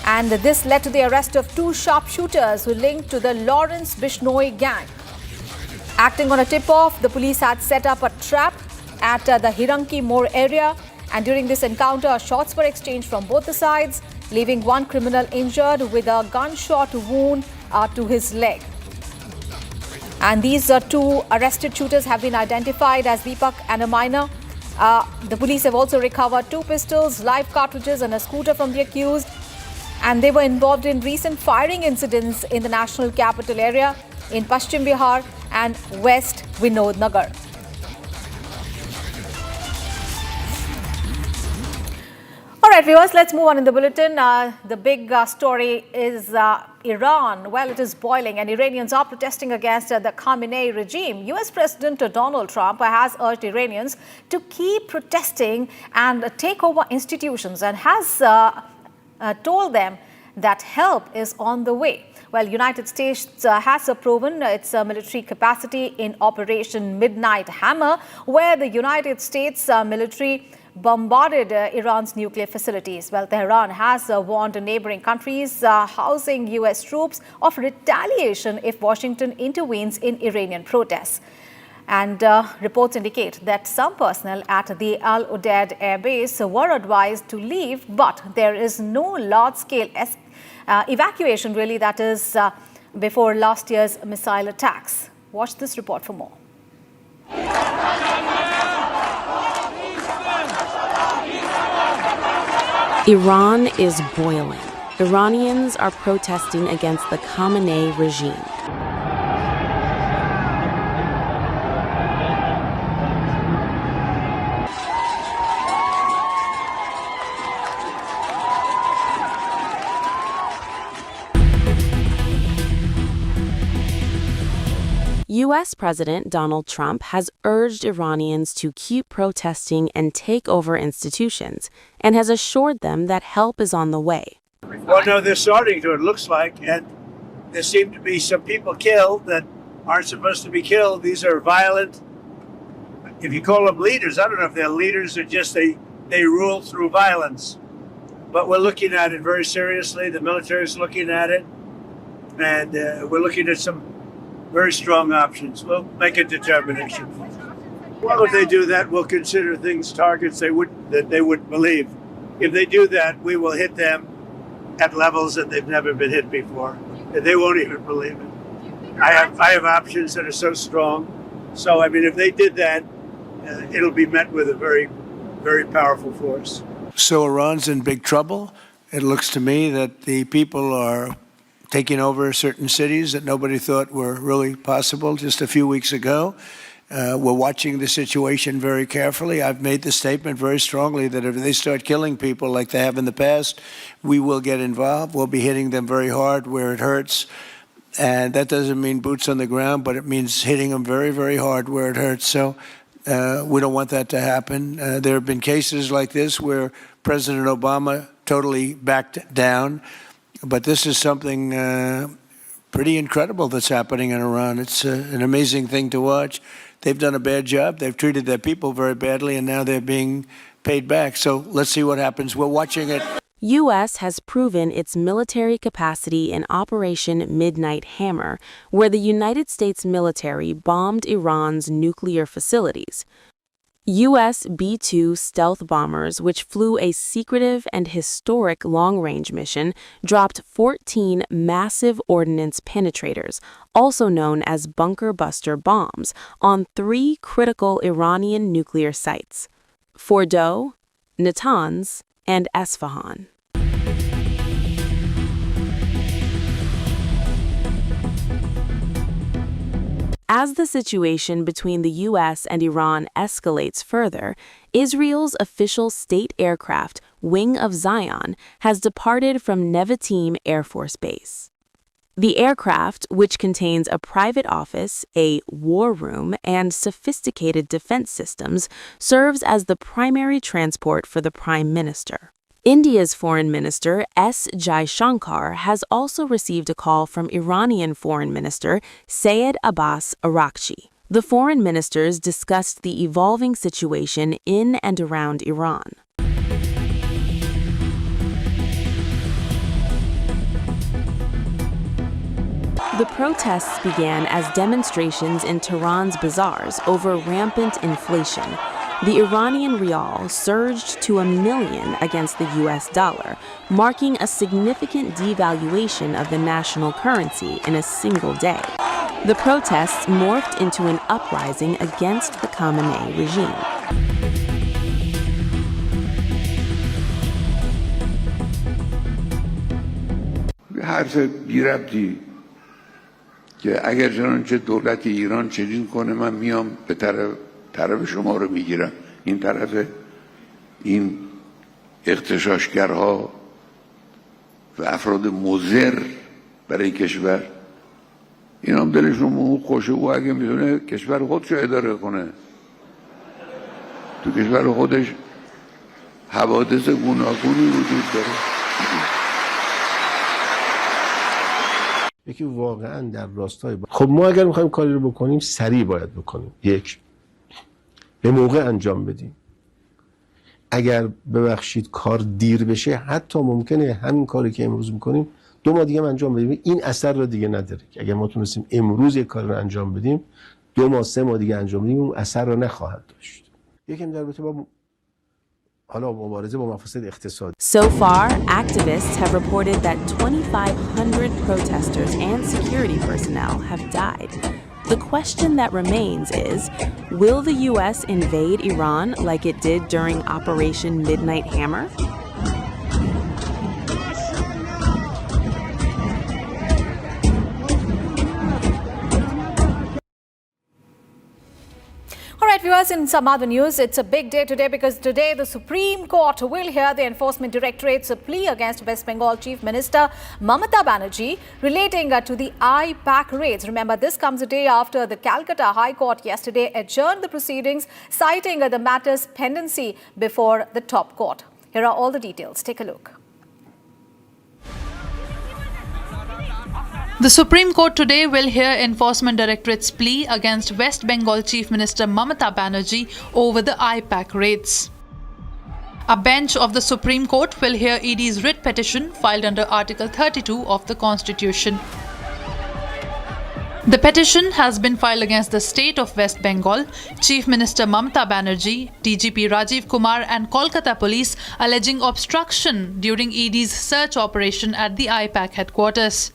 And this led to the arrest of 2 sharpshooters who linked to the Lawrence Bishnoi gang. Acting on a tip-off, the police had set up a trap at the Hiranki More area. And during this encounter, shots were exchanged from both the sides, leaving one criminal injured with a gunshot wound to his leg. And these 2 arrested shooters have been identified as Deepak and a minor. The police have also recovered 2 pistols, live cartridges and a scooter from the accused. And they were involved in recent firing incidents in the national capital area, in Paschim Bihar and West Vinod Nagar. All right, viewers, let's move on in the bulletin. The big story is Iran. Well, it is boiling and Iranians are protesting against the Khamenei regime. US President Donald Trump has urged Iranians to keep protesting and take over institutions and has told them that help is on the way. Well, United States has proven its military capacity in Operation Midnight Hammer, where the United States military bombarded Iran's nuclear facilities. Well, Tehran has warned neighboring countries housing US troops of retaliation if Washington intervenes in Iranian protests. And reports indicate that some personnel at the Al Udeid Air Base were advised to leave, but there is no large-scale evacuation, really, that is before last year's missile attacks. Watch this report for more. Iran is boiling. Iranians are protesting against the Khamenei regime. U.S. President Donald Trump has urged Iranians to keep protesting and take over institutions, and has assured them that help is on the way. Well, no, they're starting to, it looks like, and there seem to be some people killed that aren't supposed to be killed. These are violent, if you call them leaders, I don't know if they're leaders or just they rule through violence. But we're looking at it very seriously. The military is looking at it, and we're looking at some very strong options. We'll make a determination. Well, if they do that, we'll consider things targets that they wouldn't believe. If they do that, we will hit them at levels that they've never been hit before. They won't even believe it. I have options that are so strong. So, I mean, if they did that, it'll be met with a very, very powerful force. So Iran's in big trouble. It looks to me that the people are taking over certain cities that nobody thought were really possible just a few weeks ago. We're watching the situation very carefully. I've made the statement very strongly that if they start killing people like they have in the past, we will get involved. We'll be hitting them very hard where it hurts. And that doesn't mean boots on the ground, but it means hitting them very, very hard where it hurts. So we don't want that to happen. There have been cases like this where President Obama totally backed down. But this is something pretty incredible that's happening in Iran. It's an amazing thing to watch. They've done a bad job. They've treated their people very badly, and now they're being paid back. So let's see what happens. We're watching it. U.S. has proven its military capacity in Operation Midnight Hammer, where the United States military bombed Iran's nuclear facilities. U.S. B-2 stealth bombers, which flew a secretive and historic long-range mission, dropped 14 massive ordnance penetrators, also known as bunker buster bombs, on 3 critical Iranian nuclear sites: Fordow, Natanz, and Esfahan. As the situation between the U.S. and Iran escalates further, Israel's official state aircraft, Wing of Zion, has departed from Nevatim Air Force Base. The aircraft, which contains a private office, a war room, and sophisticated defense systems, serves as the primary transport for the Prime Minister. India's Foreign Minister S. Jaishankar has also received a call from Iranian Foreign Minister Sayed Abbas Araghchi. The foreign ministers discussed the evolving situation in and around Iran. The protests began as demonstrations in Tehran's bazaars over rampant inflation. The Iranian rial surged to $1 million against the U.S. dollar, marking a significant devaluation of the national currency in a single day. The protests morphed into an uprising against the Khamenei regime. حرف بی ربطی که اگر چنانچه دولت ایران چنین کنه من میام به طرف شما رو میگیرم. این طرف این اغتشاشگرها و افراد مضر برای کشور، این هم دلشون خوشه و اگه میتونه کشور خودشو اداره کنه، تو کشور خودش حوادث گوناگونی وجود داره. یکی واقعا در راستای خب ما اگر میخوایم کاری رو بکنیم سریع باید بکنیم. یک، به موقع انجام بدیم. اگر ببخشید کار دیر بشه حتی ممکنه همین کاری که امروز میکنیم 2 ماه دیگه انجام بدیم، این اثر رو دیگه نداره. اگر ما تونستیم امروز یک کار رو انجام بدیم 2 ماه 3 ماه دیگه انجام بدیم اون اثر رو نخواهد داشت. یکم در رابطه با حالا مبارزه با مفاسد اقتصادی. So far, activists have reported that 2,500 protesters and security personnel have died. The question that remains is, will the U.S. invade Iran like it did during Operation Midnight Hammer? All right, viewers, in some other news, it's a big day today because today the Supreme Court will hear the Enforcement Directorate's plea against West Bengal Chief Minister Mamata Banerjee relating to the IPAC raids. Remember, this comes a day after the Calcutta High Court yesterday adjourned the proceedings, citing the matter's pendency before the top court. Here are all the details. Take a look. The Supreme Court today will hear Enforcement Directorate's plea against West Bengal Chief Minister Mamata Banerjee over the IPAC raids. A bench of the Supreme Court will hear ED's writ petition filed under Article 32 of the Constitution. The petition has been filed against the state of West Bengal, Chief Minister Mamata Banerjee, DGP Rajiv Kumar and Kolkata Police alleging obstruction during ED's search operation at the IPAC headquarters.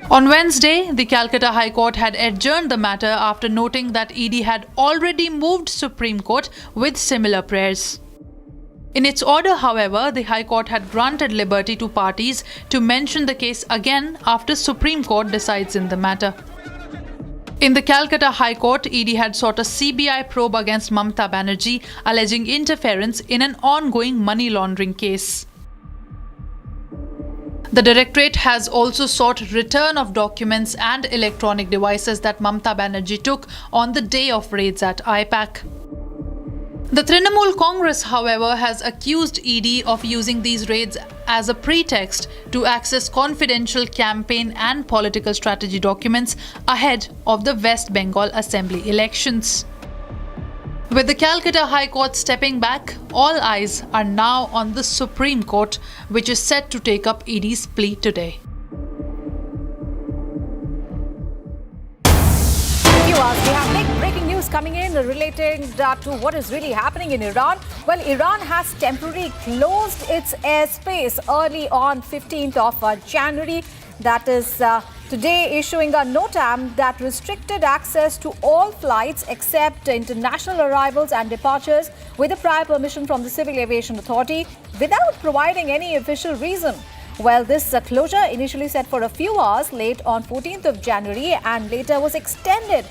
On Wednesday, the Calcutta High Court had adjourned the matter after noting that ED had already moved Supreme Court with similar prayers. In its order, however, the High Court had granted liberty to parties to mention the case again after Supreme Court decides in the matter. In the Calcutta High Court, ED had sought a CBI probe against Mamata Banerjee, alleging interference in an ongoing money laundering case. The Directorate has also sought return of documents and electronic devices that Mamata Banerjee took on the day of raids at IPAC. The Trinamool Congress, however, has accused ED of using these raids as a pretext to access confidential campaign and political strategy documents ahead of the West Bengal Assembly elections. With the Calcutta High Court stepping back, all eyes are now on the Supreme Court, which is set to take up ED's plea today. Viewers, we have big breaking news coming in relating to what is really happening in Iran. Well, Iran has temporarily closed its airspace early on 15th of January. That is today issuing a NOTAM that restricted access to all flights except international arrivals and departures with a prior permission from the Civil Aviation Authority without providing any official reason. Well, this closure initially set for a few hours late on 14th of January and later was extended.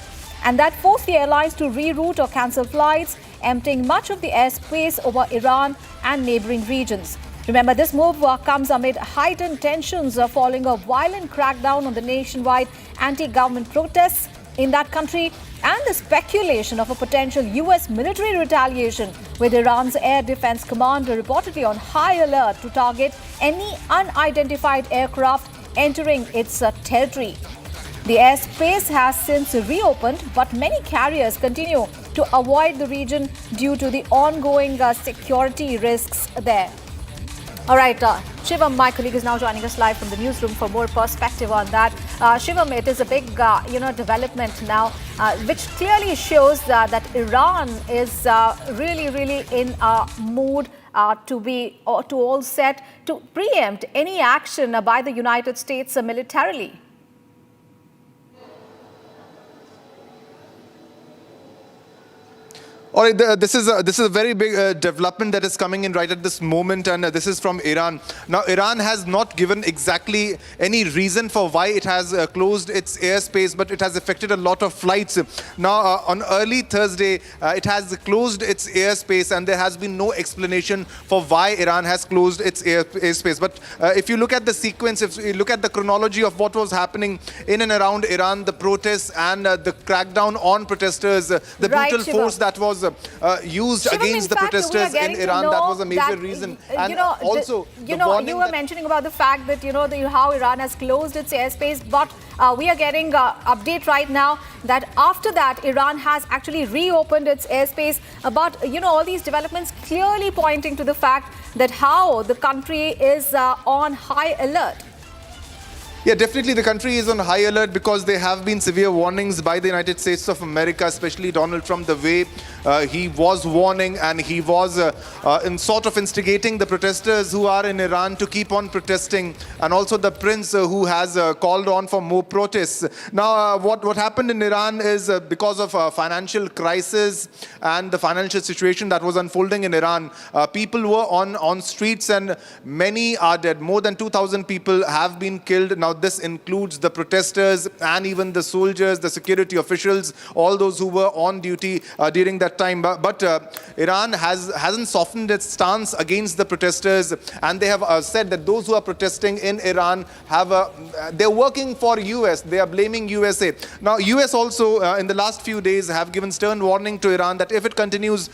And that forced the airlines to reroute or cancel flights, emptying much of the airspace over Iran and neighboring regions. Remember, this move comes amid heightened tensions following a violent crackdown on the nationwide anti-government protests in that country and the speculation of a potential U.S. military retaliation, with Iran's Air Defense Command reportedly on high alert to target any unidentified aircraft entering its territory. The airspace has since reopened, but many carriers continue to avoid the region due to the ongoing security risks there. All right, Shivam, my colleague, is now joining us live from the newsroom for more perspective on that. Shivam, it is a big, development now, which clearly shows that Iran is really in a mood to all set to preempt any action by the United States militarily. All right, this is a very big development that is coming in right at this moment, and this is from Iran. Now, Iran has not given exactly any reason for why it has closed its airspace, but it has affected a lot of flights. Now, on early Thursday, it has closed its airspace, and there has been no explanation for why Iran has closed its airspace. But if you look at the sequence, if you look at the chronology of what was happening in and around Iran, the protests and the crackdown on protesters, the brutal force that was used against the protesters in Iran, that was a major reason. And also, you were mentioning about the fact that, how Iran has closed its airspace, but we are getting an update right now that after that, Iran has actually reopened its airspace. But, all these developments clearly pointing to the fact that how the country is on high alert. Yeah, definitely the country is on high alert because there have been severe warnings by the United States of America, especially Donald Trump, the way he was warning and he was in sort of instigating the protesters who are in Iran to keep on protesting, and also the prince who has called on for more protests. Now, what happened in Iran is because of financial crisis and the financial situation that was unfolding in Iran, people were on streets and many are dead. More than 2,000 people have been killed. Now, this includes the protesters and even the soldiers, the security officials, all those who were on duty during that time. But Iran hasn't softened its stance against the protesters, and they have said that those who are protesting in Iran they're working for US. They are blaming USA. Now, US also in the last few days have given stern warning to Iran that if it continues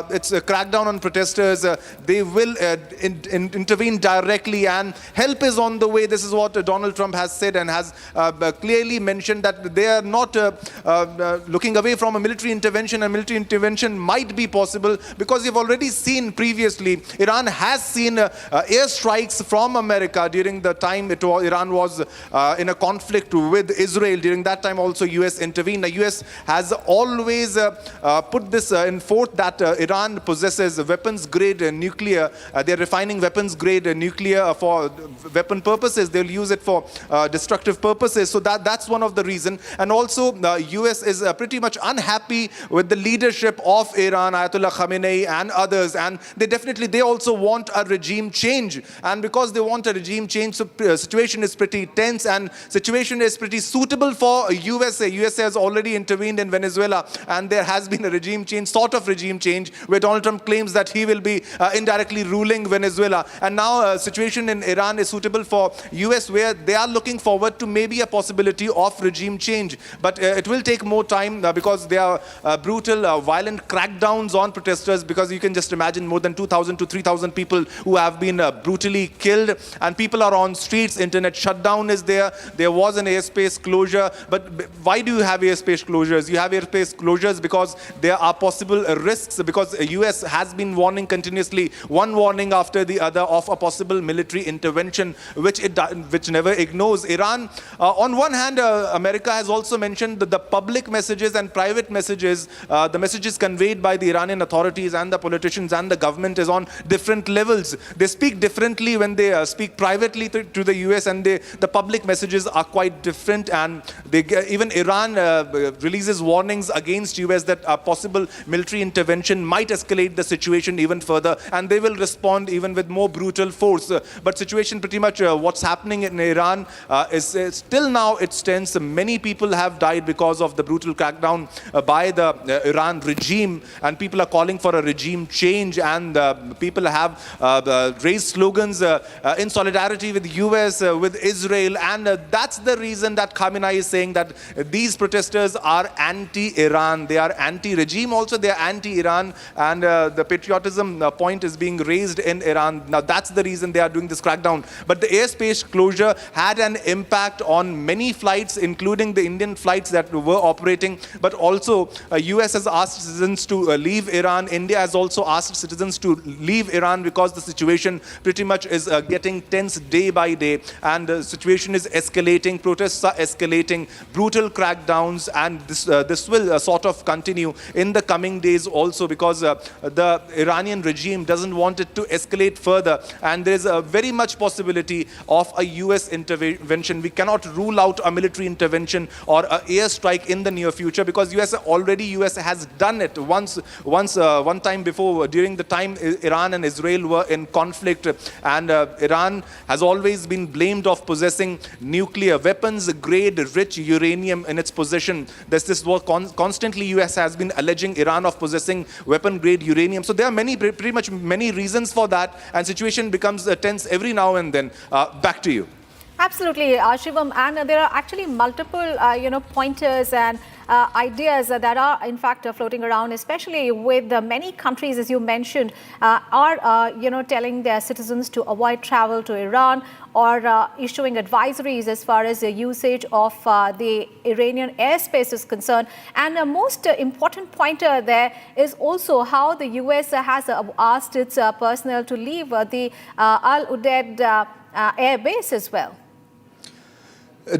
its crackdown on protesters, they will intervene directly, and help is on the way. This is what Donald Trump has said and has clearly mentioned that they are not looking away from a military intervention, and military intervention might be possible because you've already seen previously Iran has seen airstrikes from America during the time Iran was in a conflict with Israel. During that time also US intervened. The US has always put this in forth that Iran possesses weapons grade nuclear. They're refining weapons grade nuclear for weapon purposes. They'll use it for destructive purposes. So that's one of the reasons. And also the US is pretty much unhappy with the leadership of Iran, Ayatollah Khamenei and others, and they also want a regime change. And because they want a regime change, so situation is pretty tense and situation is pretty suitable for USA. USA has already intervened in Venezuela, and there has been a regime change, sort of regime change, where Donald Trump claims that he will be indirectly ruling Venezuela. And now situation in Iran is suitable for US, where they are looking forward to maybe a possibility of regime change. But it will take more time because there are brutal, violent crackdowns on protesters, because you can just imagine more than 2,000 to 3,000 people who have been brutally killed, and people are on streets. Internet shutdown is there. There was an airspace closure. But why do you have airspace closures? You have airspace closures because there are possible risks, because US has been warning continuously, one warning after the other, of a possible military intervention, which never ignores Iran. On one hand, America has also mentioned that the public messages and private messages, the messages conveyed by the Iranian authorities and the politicians and the government is on different levels. They speak differently when they speak privately to the US, and the public messages are quite different. And even Iran releases warnings against US that a possible military intervention might escalate the situation even further, and they will respond even with more brutal force. But situation pretty much what's happening in Iran is still now it's tense. Many people have died because of the brutal crackdown by the Iran regime, and people are calling for a regime change, and people have raised slogans in solidarity with US, with Israel, and that's the reason that Khamenei is saying that these protesters are anti-Iran. They are anti-regime also, they are anti-Iran, and the patriotism point is being raised in Iran. Now that's the reason they are doing this crackdown. But the airspace closure had an impact on many flights, including the Indian flights that were operating, but also US has asked citizens to leave Iran. India has also asked citizens to leave Iran because the situation pretty much is getting tense day by day, and the situation is escalating. Protests are escalating, brutal crackdowns, and this will sort of continue in the coming days also, because the Iranian regime doesn't want it to escalate further, and there is a very much possibility of a US intervention. We cannot rule out a military intervention or an airstrike in the near future, because US has done it one time before, during the time Iran and Israel were in conflict, and Iran has always been blamed of possessing nuclear weapons grade rich uranium in its possession. This is what constantly US has been alleging Iran of possessing weapon grade uranium. So there are pretty much many reasons for that, and situation becomes tense every now and then. Back to you. Absolutely, Shivam, and there are actually multiple, pointers and ideas that are in fact floating around, especially with many countries, as you mentioned, are telling their citizens to avoid travel to Iran, or issuing advisories as far as the usage of the Iranian airspace is concerned. And the most important pointer there is also how the US has asked its personnel to leave the Al Udeid air base as well.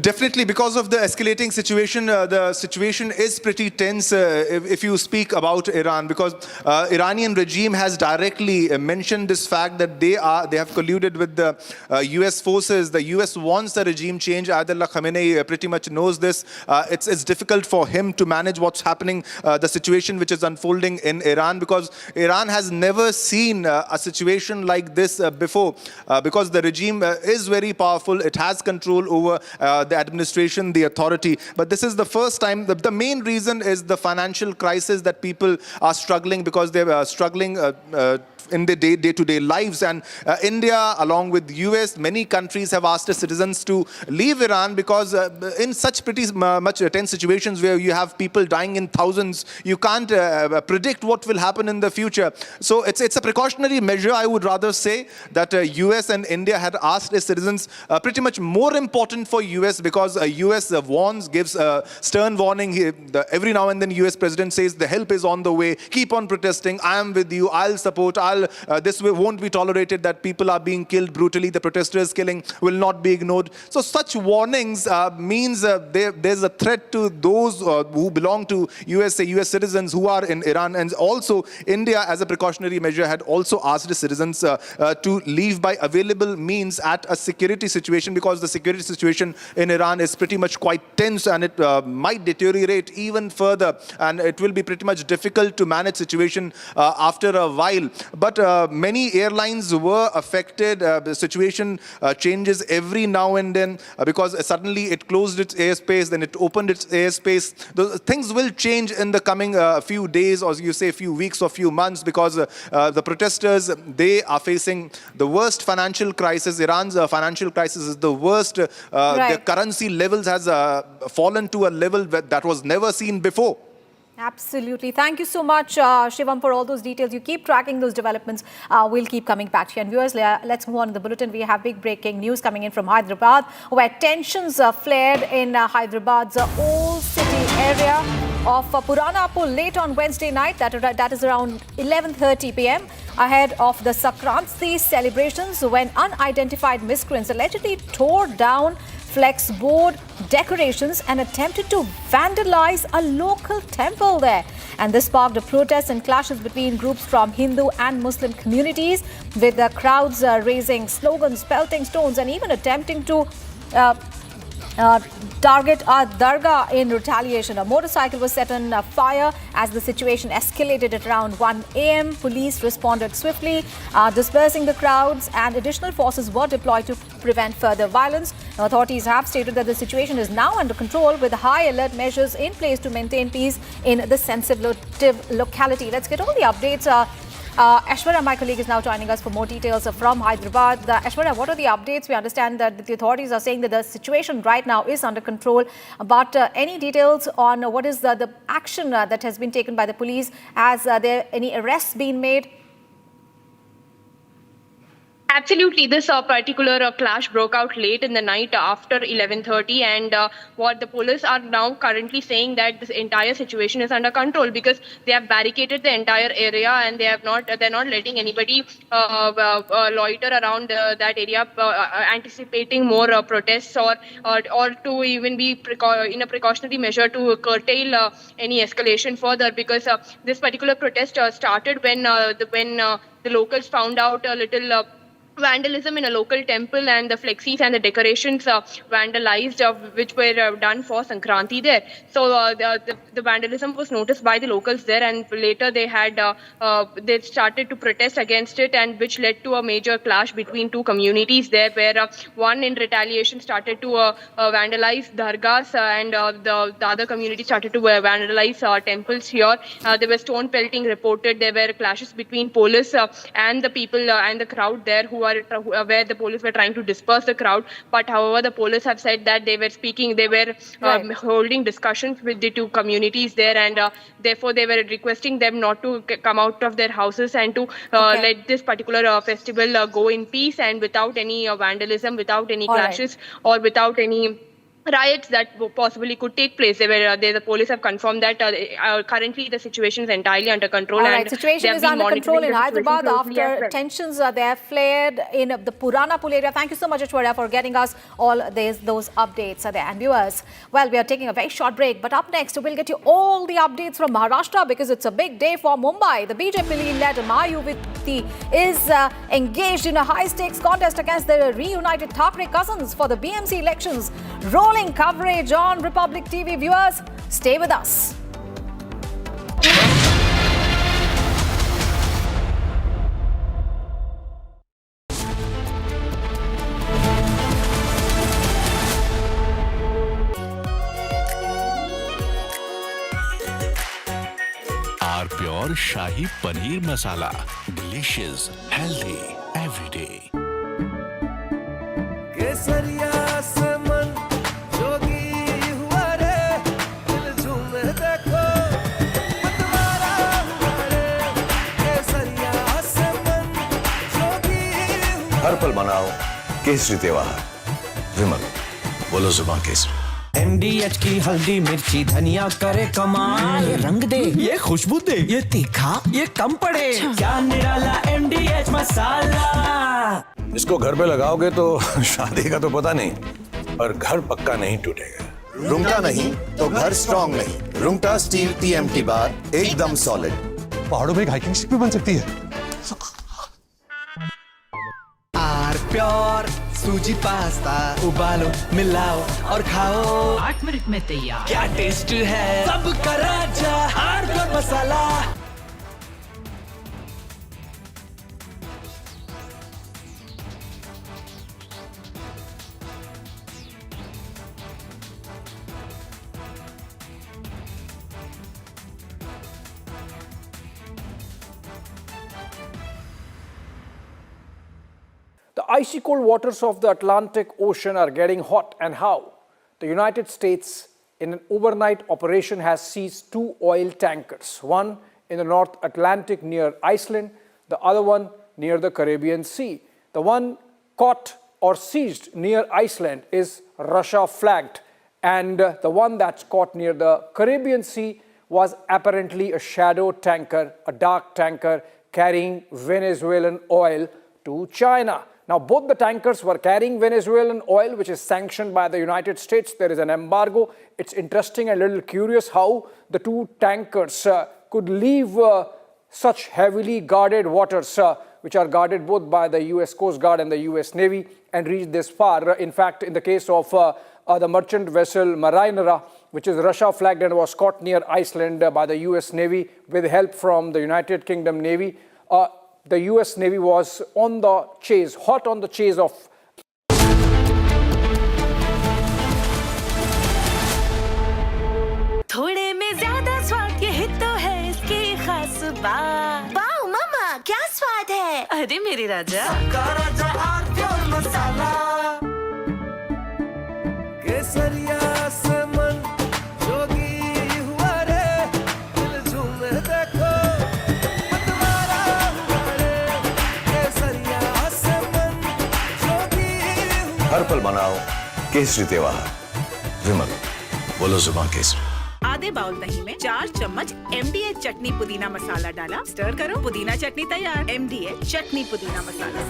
Definitely, because of the escalating situation, the situation is pretty tense if you speak about Iran, because Iranian regime has directly mentioned this fact that they have colluded with the US forces. The US wants the regime change. Ayatollah Khamenei pretty much knows this. It's difficult for him to manage what's happening, the situation which is unfolding in Iran, because Iran has never seen a situation like this before, because the regime is very powerful. It has control over the administration, the authority. But this is the first time. The main reason is the financial crisis that people are struggling, because they are struggling in their day-to-day lives. And India, along with US, many countries have asked their citizens to leave Iran, because in such pretty much tense situations where you have people dying in thousands, you can't predict what will happen in the future. So it's a precautionary measure, I would rather say, that US and India had asked their citizens. Pretty much more important for US, because US warns, gives a stern warning. Every now and then US president says the help is on the way, keep on protesting, I am with you, I'll support, this won't be tolerated, that people are being killed brutally, the protesters killing will not be ignored. So such warnings means there's a threat to those who belong to US citizens who are in Iran. And also India, as a precautionary measure, had also asked the citizens to leave by available means at a security situation, because the security situation in Iran is pretty much quite tense, and it might deteriorate even further, and it will be pretty much difficult to manage situation after a while. But many airlines were affected. The situation changes every now and then, because suddenly it closed its airspace, then it opened its airspace. Things will change in the coming few days, or you say few weeks or few months, because the protesters, they are facing the worst financial crisis. Iran's financial crisis is the worst. Their currency levels has fallen to a level that was never seen before. Absolutely. Thank you so much, Shivam, for all those details. You keep tracking those developments. We'll keep coming back to you. And viewers, let's move on to the bulletin. We have big breaking news coming in from Hyderabad, where tensions flared in Hyderabad's old city area of Purana Pul late on Wednesday night. That is around 11:30 p.m. ahead of the Sankranti celebrations, when unidentified miscreants allegedly tore down flex board decorations and attempted to vandalize a local temple there. And this sparked protests and clashes between groups from Hindu and Muslim communities, with the crowds raising slogans, pelting stones, and even attempting to target a dargah in retaliation. A motorcycle was set on fire as the situation escalated at around 1 a.m. Police responded swiftly, dispersing the crowds, and additional forces were deployed to prevent further violence. Now, authorities have stated that the situation is now under control, with high alert measures in place to maintain peace in the sensitive locality. Let's get all the updates. Aishwarya, my colleague, is now joining us for more details from Hyderabad. Aishwarya, what are the updates? We understand that the authorities are saying that the situation right now is under control, but any details on what is the action that has been taken by the police? Has there any arrests been made? Absolutely. This particular clash broke out late in the night after 11:30, and what the police are now currently saying that this entire situation is under control, because they have barricaded the entire area, and they're not letting anybody loiter around that area, anticipating more protests or to even be in a precautionary measure to curtail any escalation further, because this particular protest started when the locals found out a little vandalism in a local temple, and the flexis and the decorations vandalized, which were done for Sankranti there. So the vandalism was noticed by the locals there, and later they started to protest against it, and which led to a major clash between two communities there, where one in retaliation started to vandalize dargahs, and the other community started to vandalize temples here. There were stone pelting reported. There were clashes between police and the people and the crowd there, where the police were trying to disperse the crowd. But however, the police have said that they were holding discussions with the two communities there, and therefore they were requesting them not to come out of their houses, and to let this particular festival go in peace and without any vandalism, without any clashes, or without any riots that possibly could take place. The police have confirmed that currently the situation is entirely under control. All right, and situation they have is been under control monitoring in the situation Hyderabad closely as after well. tensions they have flared in the Purana Pul area. Thank you so much, Aishwarya, for getting us all those updates there. And viewers, well, we are taking a very short break, but up next we'll get you all the updates from Maharashtra because it's a big day for Mumbai. The BJP-led Mahayuvati is engaged in a high-stakes contest against the reunited Thackeray cousins for the BMC elections. Rolling coverage on Republic TV. Viewers, stay with us. Our pure Shahi Paneer Masala. Delicious, healthy, every day. हर पल मनाओ केसरी त्योहार। विमल, बोलो जुबान Kesari. MDH की हल्दी मिर्ची धनिया करे कमाल, ये रंग दे, ये खुशबू दे, ये तीखा, ये कम पड़े, क्या निराला MDH मसाला। इसको घर पे लगाओगे तो शादी का तो पता नहीं, पर घर पक्का नहीं टूटेगा। रुंगटा नहीं तो घर स्ट्रॉन्ग नहीं। रुंगटा स्टील TMT बार एकदम सॉलिड। पहाड़ों में एक हाइकिंग स्टिक भी बन सकती है। प्योर सूजी पास्ता उबालो मिलाओ और खाओ, 8 मिनट में तैयार। क्या टेस्ट है सबका राजा आर प्योर मसाला। The icy cold waters of the Atlantic Ocean are getting hot, and how? The United States, in an overnight operation, has seized 2 oil tankers, one in the North Atlantic near Iceland, the other one near the Caribbean Sea. The one caught or seized near Iceland is Russia flagged, and the one that's caught near the Caribbean Sea was apparently a shadow tanker, a dark tanker carrying Venezuelan oil to China. Now, both the tankers were carrying Venezuelan oil, which is sanctioned by the United States. There is an embargo. It's interesting and a little curious how the 2 tankers could leave such heavily guarded waters, which are guarded both by the US Coast Guard and the US Navy, and reach this far. In fact, in the case of the merchant vessel Marinera, which is Russia flagged and was caught near Iceland by the US Navy with help from the United Kingdom Navy, the US Navy was on the chase, hot on the chase of थोड़े में ज्यादा स्वाद, यही तो है इसकी खास बात। वाओ मामा, क्या स्वाद है। अरे मेरे राजा, सबका राजा आर प्योर मसाला। केसरिया से मन जोगी हुआ रे, दिल झूमे देखो मतवारा हुआ रे। केसरिया से मन जोगी हुआ। हर पल मनाओ केसरी त्योहार। विमल, बोलो जुबान केसरी। आधे बाउल दही में 4 चम्मच MDH चटनी पुदीना मसाला डाला, स्टर करो, पुदीना चटनी तैयार। MDH चटनी पुदीना मसाला।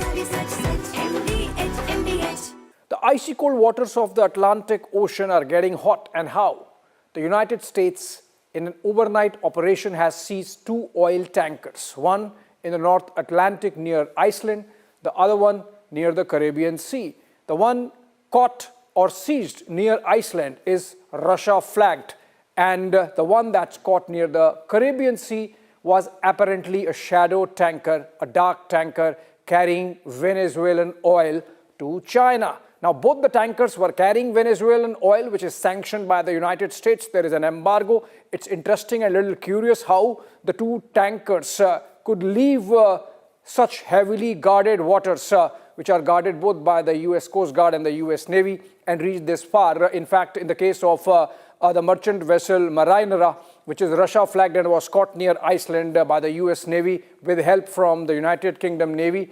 The icy cold waters of the Atlantic Ocean are getting hot, and how? The United States, in an overnight operation, has seized 2 oil tankers, one in the North Atlantic near Iceland, the other one near the Caribbean Sea. The one caught or seized near Iceland is Russia flagged, and the one that's caught near the Caribbean Sea was apparently a shadow tanker, a dark tanker carrying Venezuelan oil to China. Now, both the tankers were carrying Venezuelan oil, which is sanctioned by the United States. There is an embargo. It's interesting and a little curious how the 2 tankers could leave such heavily guarded waters, which are guarded both by the US Coast Guard and the US Navy, and reach this far. In fact, in the case of the merchant vessel Marinera, which is Russia flagged and was caught near Iceland by the US Navy with help from the United Kingdom Navy,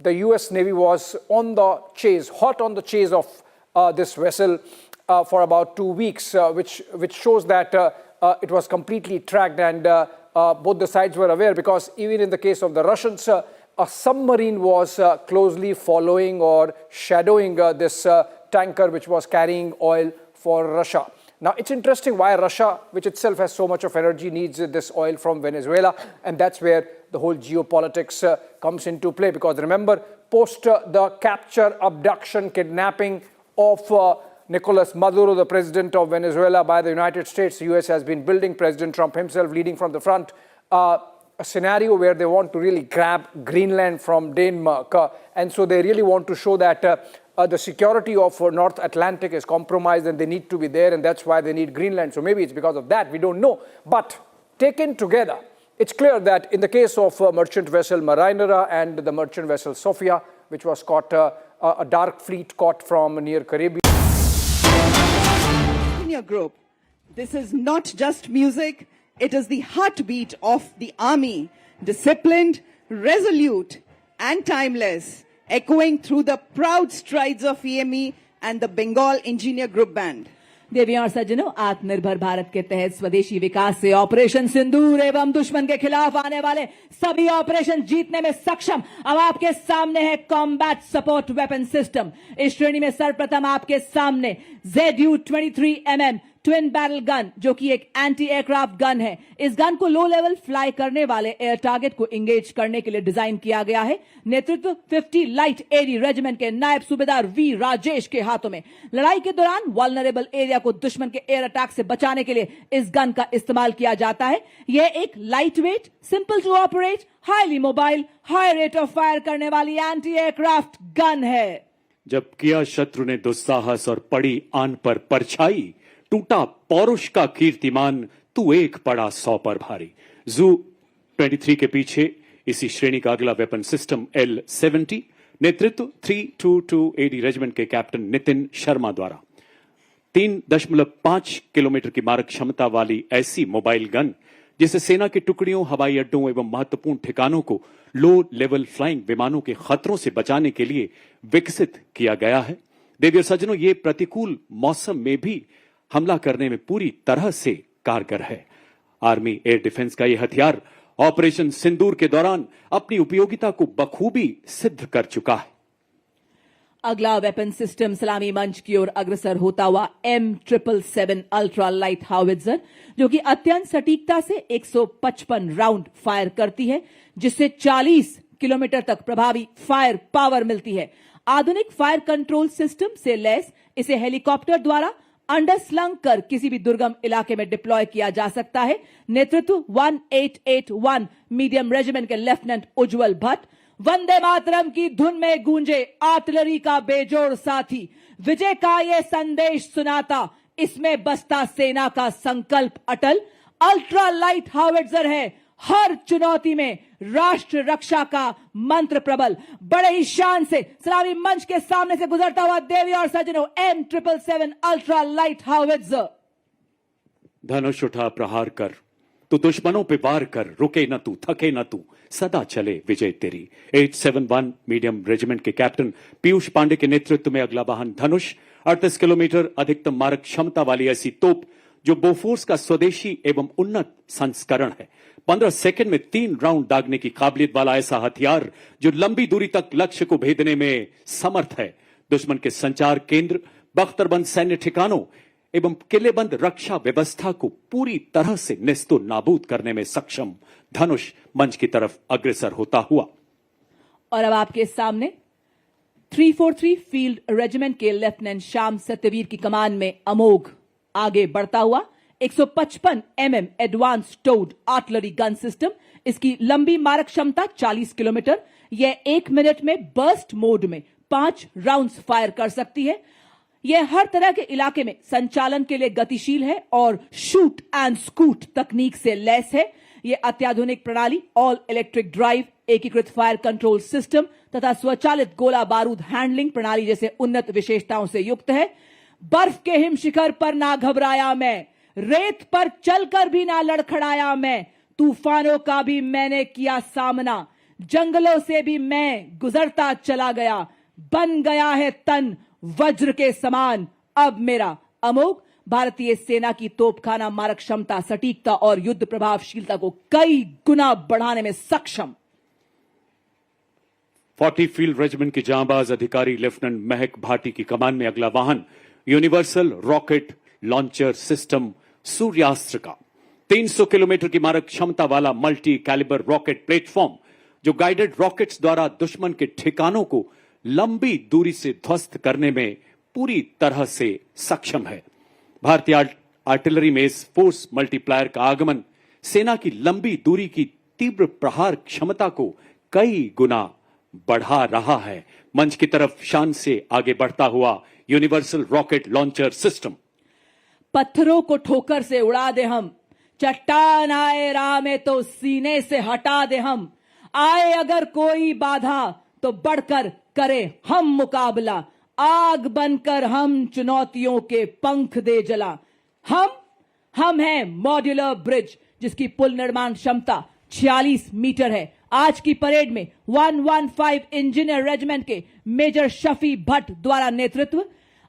the US Navy was on the chase, hot on the chase of this vessel, for about 2 weeks, which shows that it was completely tracked, and both the sides were aware, because even in the case of the Russians, a submarine was closely following or shadowing this tanker which was carrying oil for Russia. Now, it's interesting why Russia, which itself has so much of energy, needs this oil from Venezuela, and that's where the whole geopolitics comes into play. Because remember, post the capture, abduction, kidnapping of Nicolas Maduro, the president of Venezuela, by the United States, the US has been building, President Trump himself leading from the front, a scenario where they want to really grab Greenland from Denmark. And so they really want to show that the security of North Atlantic is compromised and they need to be there, and that's why they need Greenland. So maybe it's because of that, we don't know. But taken together, it's clear that in the case of merchant vessel Marinera and the merchant vessel Sofia, which was caught, a dark fleet caught from near Caribbean. Group, this is not just music, it is the heartbeat of the army, disciplined, resolute and timeless, echoing through the proud strides of EME and the Bengal Engineer Group Band. देवियों और सज्जनों, आत्मनिर्भर भारत के तहत स्वदेशी विकास से operation सिंदूर एवं दुश्मन के खिलाफ आने वाले सभी ऑपरेशन जीतने में सक्षम अब आपके सामने है कॉम्बैट सपोर्ट वेपन सिस्टम। इस श्रेणी में सर्वप्रथम आपके सामने ZU-23mm ट्विन बैरल गन, जो कि एक एंटी एयरक्राफ्ट गन है। इस गन को लो लेवल फ्लाई करने वाले एयर टारगेट को इंगेज करने के लिए डिजाइन किया गया है। नेतृत्व 50 लाइट एरी रेजिमेंट के नायब सूबेदार वी राजेश के हाथों में। लड़ाई के दौरान वल्नरेबल एरिया को दुश्मन के एयर अटैक से बचाने के लिए इस गन का इस्तेमाल किया जाता है। यह एक light weight, simple to operate, highly mobile, high rate of fire करने वाली एंटी एयरक्राफ्ट गन है। जब किया शत्रु ने दुस्साहस और पड़ी आन पर परछाई, टूटा पौरुष का कीर्तिमान, तू एक पड़ा 100 पर भारी। ZU-23 के पीछे इसी श्रेणी का अगला वेपन सिस्टम L-70, नेतृत्व 322 AD रेजिमेंट के कैप्टन नितिन शर्मा द्वारा। 3.5 किलोमीटर की मारक क्षमता वाली ऐसी मोबाइल गन, जिसे सेना की टुकड़ियों, हवाई अड्डों एवं महत्वपूर्ण ठिकानों को लो लेवल फ्लाइंग विमानों के खतरों से बचाने के लिए विकसित किया गया है। देवी और सज्जनों, ये प्रतिकूल मौसम में भी हमला करने में पूरी तरह से कारगर है। आर्मी एयर डिफेंस का यह हथियार ऑपरेशन सिंदूर के दौरान अपनी उपयोगिता को बखूबी सिद्ध कर चुका है। अगला वेपन सिस्टम सलामी मंच की ओर अग्रसर होता हुआ M777 अल्ट्रा लाइट हाउवित्जर, जो कि अत्यंत सटीकता से 155 राउंड फायर करती है, जिससे 40 किलोमीटर तक प्रभावी फायर पावर मिलती है। आधुनिक फायर कंट्रोल सिस्टम से लैस इसे हेलीकॉप्टर द्वारा अंडरस्लंग कर किसी भी दुर्गम इलाके में डिप्लॉय किया जा सकता है। नेतृत्व 1881 मीडियम रेजिमेंट के लेफ्टिनेंट उज्जवल भट्ट। वंदे मातरम की धुन में गूंजे आर्टिलरी का बेजोड़ साथी, विजय का ये संदेश सुनाता, इसमें बसता सेना का संकल्प अटल। अल्ट्रा लाइट हाउवित्जर है हर चुनौती में राष्ट्र रक्षा का मंत्र प्रबल। बड़े ही शान से सलामी मंच के सामने से गुजरता हुआ देवी और सज्जनों, M777 अल्ट्रा लाइट हाउवित्जर। धनुष उठा प्रहार कर, तू दुश्मनों पे वार कर, रुके न तू, थके न तू, सदा चले विजय तेरी। 871 मीडियम रेजिमेंट के कैप्टन पीयूष पांडे के नेतृत्व में अगला वाहन धनुष 38 किलोमीटर अधिकतम मारक क्षमता वाली ऐसी तोप, जो बोफोर्स का स्वदेशी एवं उन्नत संस्करण है। 15 सेकंड में 3 राउंड दागने की काबिलियत वाला ऐसा हथियार, जो लंबी दूरी तक लक्ष्य को भेदने में समर्थ है। दुश्मन के संचार केंद्र, बख्तरबंद सैन्य ठिकानों एवं किलेबंद रक्षा व्यवस्था को पूरी तरह से नेस्तो नाबूद करने में सक्षम धनुष मंच की तरफ अग्रसर होता हुआ। और अब आपके सामने 343 फील्ड रेजिमेंट के लेफ्टिनेंट श्याम सत्यवीर की कमान में अमोघ आगे बढ़ता हुआ 155 mm advance toad artillery gun system. इसकी लंबी मारक क्षमता 40 किलोमीटर। यह 1 मिनट में बर्स्ट मोड में 5 राउंड्स फायर कर सकती है। यह हर तरह के इलाके में संचालन के लिए गतिशील है और शूट एंड स्कूट तकनीक से लैस है। यह अत्याधुनिक प्रणाली, ऑल इलेक्ट्रिक ड्राइव, एकीकृत फायर कंट्रोल सिस्टम तथा स्वचालित गोला बारूद हैंडलिंग प्रणाली जैसे उन्नत विशेषताओं से युक्त है। बर्फ के हिम शिखर पर ना घबराया मैं, रेत पर चलकर भी ना लड़खड़ाया मैं, तूफानों का भी मैंने किया सामना, जंगलों से भी मैं गुजरता चला गया, बन गया है तन वज्र के समान अब मेरा अमोघ भारतीय सेना की तोपखाना मारक क्षमता, सटीकता और युद्ध प्रभावशीलता को कई गुना बढ़ाने में सक्षम। 40 फील्ड रेजिमेंट के जांबाज अधिकारी लेफ्टिनेंट महक भाटी की कमान में अगला वाहन यूनिवर्सल रॉकेट लॉन्चर सिस्टम सूर्यास्त्र का 300 किलोमीटर की मारक क्षमता वाला मल्टी कैलिबर रॉकेट प्लेटफॉर्म, जो गाइडेड रॉकेट्स द्वारा दुश्मन के ठिकानों को लंबी दूरी से ध्वस्त करने में पूरी तरह से सक्षम है। भारतीय आर्टिलरी में इस फोर्स मल्टीप्लायर का आगमन सेना की लंबी दूरी की तीव्र प्रहार क्षमता को कई गुना बढ़ा रहा है। मंच की तरफ शान से आगे बढ़ता हुआ यूनिवर्सल रॉकेट लॉन्चर सिस्टम। पत्थरों को ठोकर से उड़ा दे हम, चट्टान आए राह में तो सीने से हटा दे हम, आए अगर कोई बाधा तो बढ़कर करे हम मुकाबला, आग बनकर हम चुनौतियों के पंख दे जला। हम हैं मॉड्यूलर ब्रिज, जिसकी पुल निर्माण क्षमता 46 मीटर है। आज की परेड में 115 इंजीनियर रेजिमेंट के मेजर शफी भट्ट द्वारा नेतृत्व,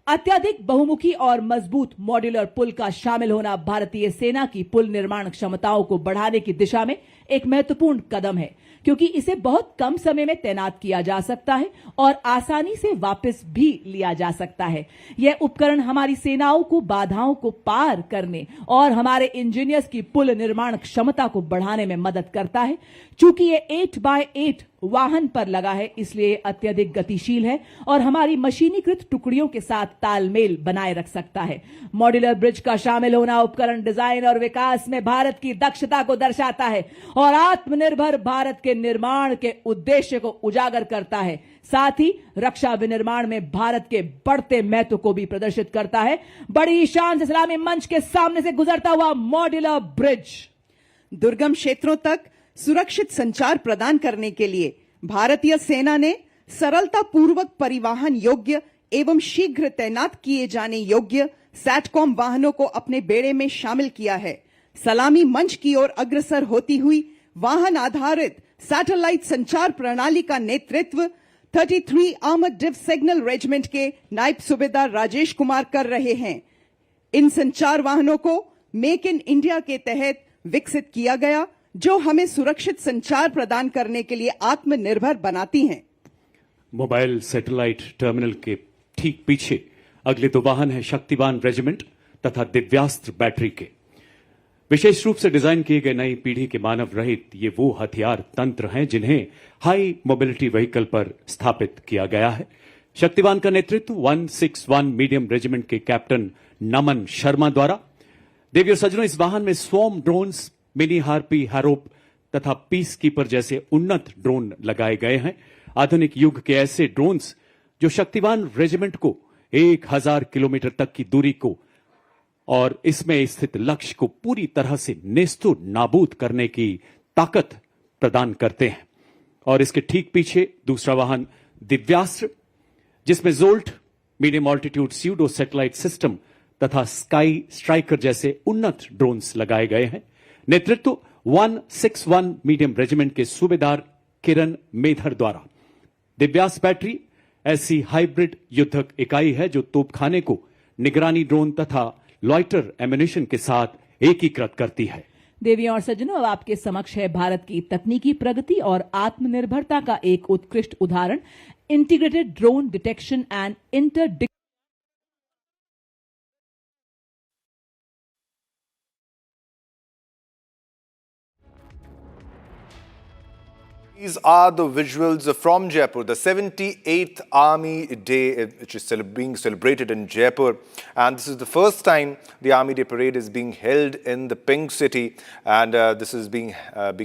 अत्यधिक बहुमुखी और मजबूत मॉड्यूलर पुल का शामिल होना भारतीय सेना की पुल निर्माण क्षमताओं को बढ़ाने की दिशा में एक महत्वपूर्ण कदम है, क्योंकि इसे बहुत कम समय में तैनात किया जा सकता है और आसानी से वापस भी लिया जा सकता है। यह उपकरण हमारी सेनाओं को बाधाओं को पार करने और हमारे इंजीनियर्स की पुल निर्माण क्षमता को बढ़ाने में मदद करता है। चूंकि यह 8x8 वाहन पर लगा है, इसलिए अत्यधिक गतिशील है और हमारी मशीनीकृत टुकड़ियों के साथ तालमेल बनाए रख सकता है। मॉड्यूलर ब्रिज का शामिल होना उपकरण डिजाइन और विकास में भारत की दक्षता को दर्शाता है और आत्मनिर्भर भारत के निर्माण के उद्देश्य को उजागर करता है। साथ ही रक्षा विनिर्माण में भारत के बढ़ते महत्व को भी प्रदर्शित करता है। बड़ी शान से सलामी मंच के सामने से गुजरता हुआ मॉड्यूलर ब्रिज दुर्गम क्षेत्रों तक सुरक्षित संचार प्रदान करने के लिए भारतीय सेना ने सरलता पूर्वक परिवहन योग्य एवं शीघ्र तैनात किए जाने योग्य सैटकॉम वाहनों को अपने बेड़े में शामिल किया है। सलामी मंच की ओर अग्रसर होती हुई वाहन आधारित सैटेलाइट संचार प्रणाली का नेतृत्व 33 आर्मर्ड डिव सिग्नल रेजिमेंट के नायब सूबेदार राजेश कुमार कर रहे हैं। इन संचार वाहनों को मेक इन इंडिया के तहत विकसित किया गया, जो हमें सुरक्षित संचार प्रदान करने के लिए आत्मनिर्भर बनाती हैं। मोबाइल सैटेलाइट टर्मिनल के ठीक पीछे अगले दो वाहन है शक्तिवान रेजिमेंट तथा दिव्यास्त्र बैटरी के। विशेष रूप से डिजाइन किए गए नई पीढ़ी के मानव रहित ये वो हथियार तंत्र हैं जिन्हें हाई मोबिलिटी व्हीकल पर स्थापित किया गया है। शक्तिवान का नेतृत्व 161 मीडियम रेजिमेंट के कैप्टन नमन शर्मा द्वारा। देवियों सज्जनों, इस वाहन में स्वॉर्म ड्रोन्स, मिनी हार्पी, हैरोप तथा पीस कीपर जैसे उन्नत ड्रोन लगाए गए हैं। आधुनिक युग के ऐसे ड्रोन्स जो शक्तिवान रेजिमेंट को 1000 किलोमीटर तक की दूरी को और इसमें स्थित लक्ष्य को पूरी तरह से नेस्तो नाबूद करने की ताकत प्रदान करते हैं। और इसके ठीक पीछे दूसरा वाहन दिव्यास्त्र, जिसमें jolt, medium altitude pseudo satellite system तथा स्काई स्ट्राइकर जैसे उन्नत ड्रोन्स लगाए गए हैं। नेतृत्व 161 मीडियम रेजिमेंट के सूबेदार किरण मेधर द्वारा। दिव्यास्त्र बैटरी ऐसी हाइब्रिड युद्धक इकाई है जो तोपखाने को निगरानी ड्रोन तथा लॉइटर एम्यूनिशन के साथ एकीकृत करती है। देवियों और सज्जनों, अब आपके समक्ष है भारत की तकनीकी प्रगति और आत्मनिर्भरता का एक उत्कृष्ट उदाहरण, integrated drone detection and inter These are the visuals from Jaipur, the 78th Army Day, which is being celebrated in Jaipur. And this is the first time the Army Day Parade is being held in the Pink City. And this is being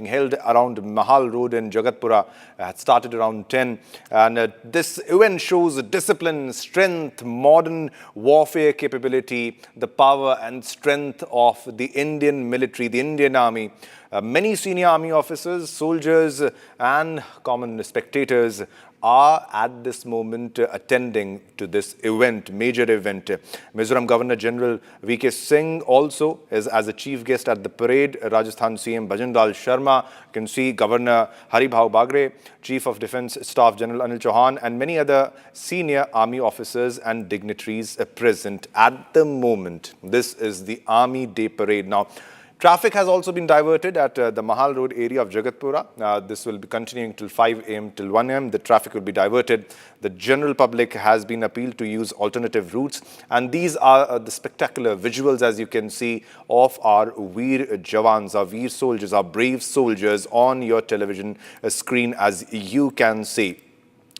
held around Mahal Road in Jagatpura. It started around 10. And this event shows discipline, strength, modern warfare capability, the power and strength of the Indian military, the Indian Army. Many senior army officers, soldiers and common spectators are at this moment attending to this event, major event. Mizoram Governor General V.K. Singh also is as a chief guest at the parade. Rajasthan CM Bhajanlal Sharma, you can see Governor Haribhau Bagre, Chief of Defence Staff General Anil Chauhan, and many other senior army officers and dignitaries present at the moment. This is the Army Day Parade. Now, traffic has also been diverted at the Mahal Road area of Jagatpura. This will be continuing till 5 a.m. till 1 a.m. The traffic will be diverted. The general public has been appealed to use alternative routes. And these are the spectacular visuals, as you can see, of our Veer Jawans, our Veer soldiers, our brave soldiers on your television screen, as you can see.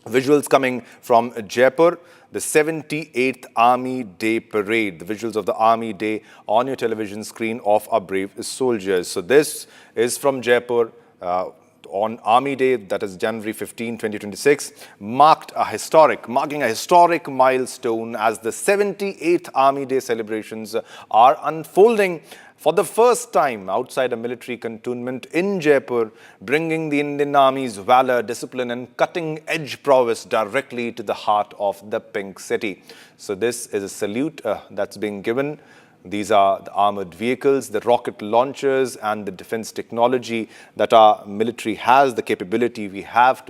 Visuals coming from Jaipur, the 78th Army Day Parade, the visuals of the Army Day on your television screen of our brave soldiers. So this is from Jaipur on Army Day, that is January 15, 2026, marking a historic milestone as the 78th Army Day celebrations are unfolding for the first time outside a military cantonment in Jaipur, bringing the Indian Army's valor, discipline and cutting-edge prowess directly to the heart of the Pink City. So this is a salute that's being given. These are the armored vehicles, the rocket launchers and the defense technology that our military has, the capability we have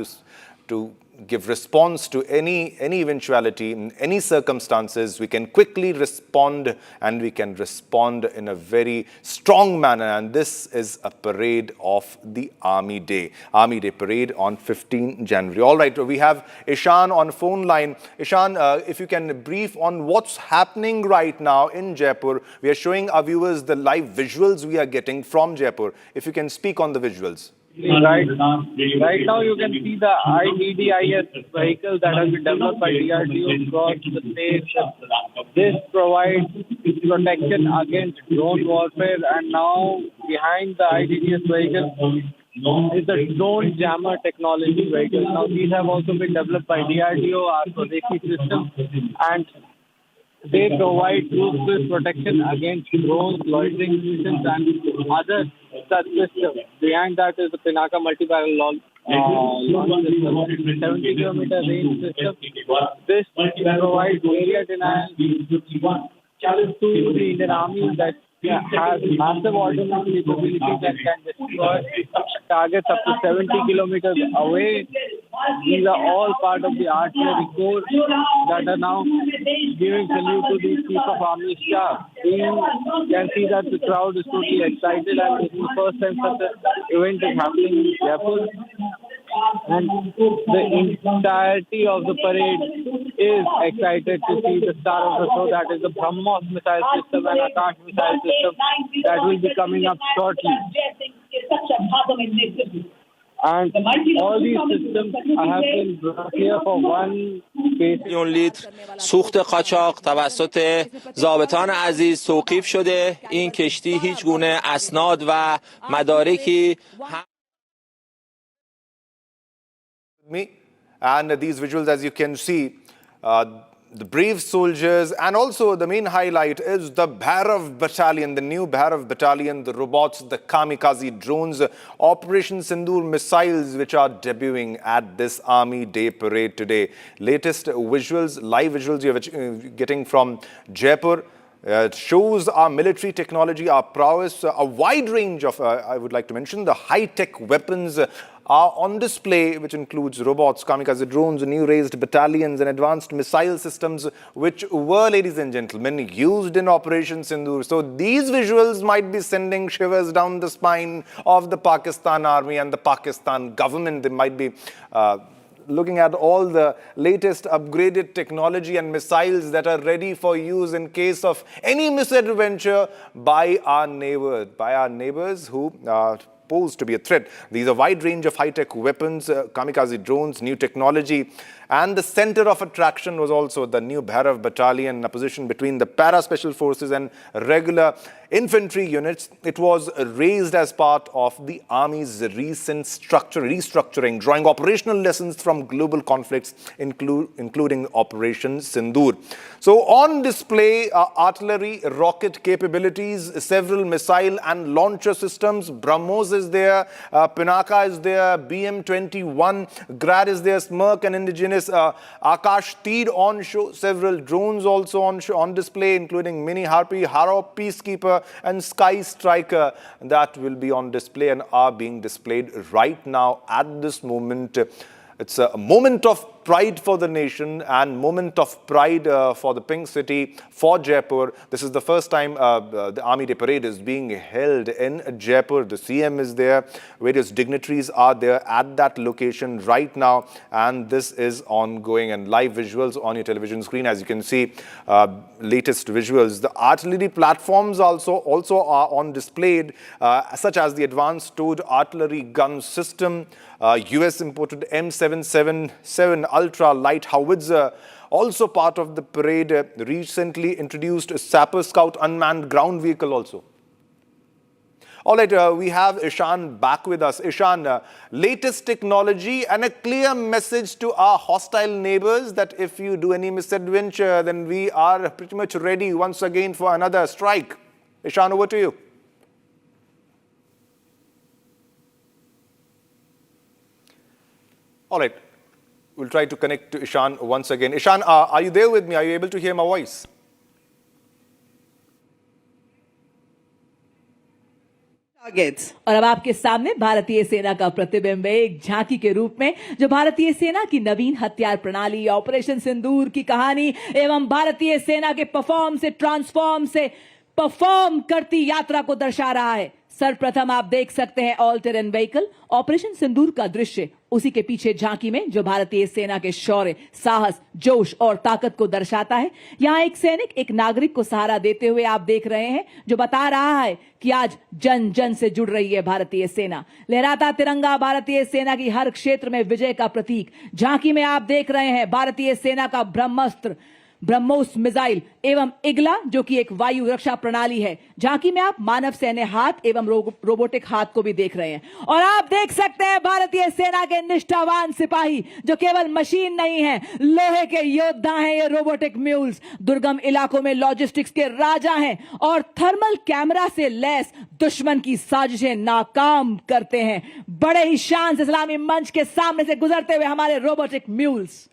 to give response to any eventuality, in any circumstances. We can quickly respond, and we can respond in a very strong manner. And this is a parade of the Army Day Parade on 15 January. All right, we have Ishan on phone line. Ishan, if you can brief on what's happening right now in Jaipur. We are showing our viewers the live visuals we are getting from Jaipur. If you can speak on the visuals. Right now you can see the IDDIS vehicle that has been developed by DRDO across the state. This provides protection against drone warfare, and now behind the IDDIS vehicle is the drone jammer technology vehicle. Now these have also been developed by DRDO, our Swadeshi system, and they provide ruthless protection against drones, loitering munitions, and other such systems. Behind that is the Pinaka multi-barrel launch system, 70-kilometer range system. This provides area denial to the Indian Army that has massive ordnance capability that can destroy targets up to 70 kilometers away. These are all part of the artillery corps that are now giving salute to the Chief of Army Staff. You can see that the crowd is totally excited, and this is the first time such an event is happening in Jaipur. And the entirety of the parade is excited to see the star of the show, that is the BrahMos missile system and Akash missile system that will be coming up shortly. And all these systems have been brought here for one میلیون لیتر سوخت قاچاق توسط ضابطان عزیز توقیف شده. این کشتی هیچ گونه اسناد و مدارکی And these visuals, as you can see, the brave soldiers, and also the main highlight is the Bhairav Battalion, the new Bhairav Battalion, the robots, the kamikaze drones, Operation Sindoor missiles, which are debuting at this Army Day Parade today. Latest visuals, live visuals you're getting from Jaipur. Shows our military technology, our prowess, a wide range of, I would like to mention, the high-tech weapons are on display, which includes robots, kamikaze drones, new raised battalions and advanced missile systems, which were, ladies and gentlemen, used in Operation Sindoor. So these visuals might be sending shivers down the spine of the Pakistan Army and the Pakistan government. They might be looking at all the latest upgraded technology and missiles that are ready for use in case of any misadventure by our neighbors who pose to be a threat. These are a wide range of high-tech weapons, kamikaze drones, new technology. And the center of attraction was also the new Bhairav Battalion, a position between the para-special forces and regular infantry units. It was raised as part of the Army's recent restructuring, drawing operational lessons from global conflicts, including Operation Sindoor. So on display are artillery, rocket capabilities, several missile and launcher systems. BrahMos is there, Pinaka is there, BM-21, Grad is there, Smirk and indigenous Akash Tir on show, several drones also on display, including Mini Harpy, Harop, Peacekeeper and Sky Striker that will be on display and are being displayed right now at this moment. It's a moment of pride for the nation and moment of pride for the Pink City, for Jaipur. This is the first time the Army Day Parade is being held in Jaipur. The CM is there. Various dignitaries are there at that location right now. And this is ongoing, and live visuals on your television screen. As you can see, latest visuals. The artillery platforms also are on display, such as the Advanced Towed Artillery Gun System, US imported M777 Ultra Light Howitzer, also part of the parade. Recently introduced Sapper Scout unmanned ground vehicle also. All right, we have Ishan back with us. Ishan, latest technology and a clear message to our hostile neighbors that if you do any misadventure, then we are pretty much ready once again for another strike. Ishan, over to you. All right. We'll try to connect to Ishan once again. Ishan, are you there with me? Are you able to hear my voice? और अब आपके सामने भारतीय सेना का प्रतिबिंब एक झांकी के रूप में, जो भारतीय सेना की नवीन हथियार प्रणाली, ऑपरेशन सिंदूर की कहानी एवं भारतीय सेना के परफॉर्म से ट्रांसफॉर्म से परफॉर्म करती यात्रा को दर्शा रहा है। सर्वप्रथम आप देख सकते हैं ऑल टेरेन व्हीकल, ऑपरेशन सिंदूर का दृश्य। उसी के पीछे झांकी में जो भारतीय सेना के शौर्य, साहस, जोश और ताकत को दर्शाता है। यहां एक सैनिक एक नागरिक को सहारा देते हुए आप देख रहे हैं, जो बता रहा है कि आज जन जन से जुड़ रही है भारतीय सेना। लहराता तिरंगा भारतीय सेना की हर क्षेत्र में विजय का प्रतीक। झांकी में आप देख रहे हैं भारतीय सेना का ब्रह्मास्त्र, ब्रह्मोस मिसाइल एवं इगला, जो कि एक वायु रक्षा प्रणाली है। झांकी में आप मानव सैन्य हाथ एवं रोबोटिक हाथ को भी देख रहे हैं। और आप देख सकते हैं भारतीय सेना के निष्ठावान सिपाही, जो केवल मशीन नहीं है, लोहे के योद्धा हैं। ये रोबोटिक म्यूल्स दुर्गम इलाकों में लॉजिस्टिक्स के राजा हैं और थर्मल कैमरा से लैस दुश्मन की साजिशें नाकाम करते हैं। बड़े ही शान से सलामी मंच के सामने से गुजरते हुए हमारे रोबोटिक म्यूल्स।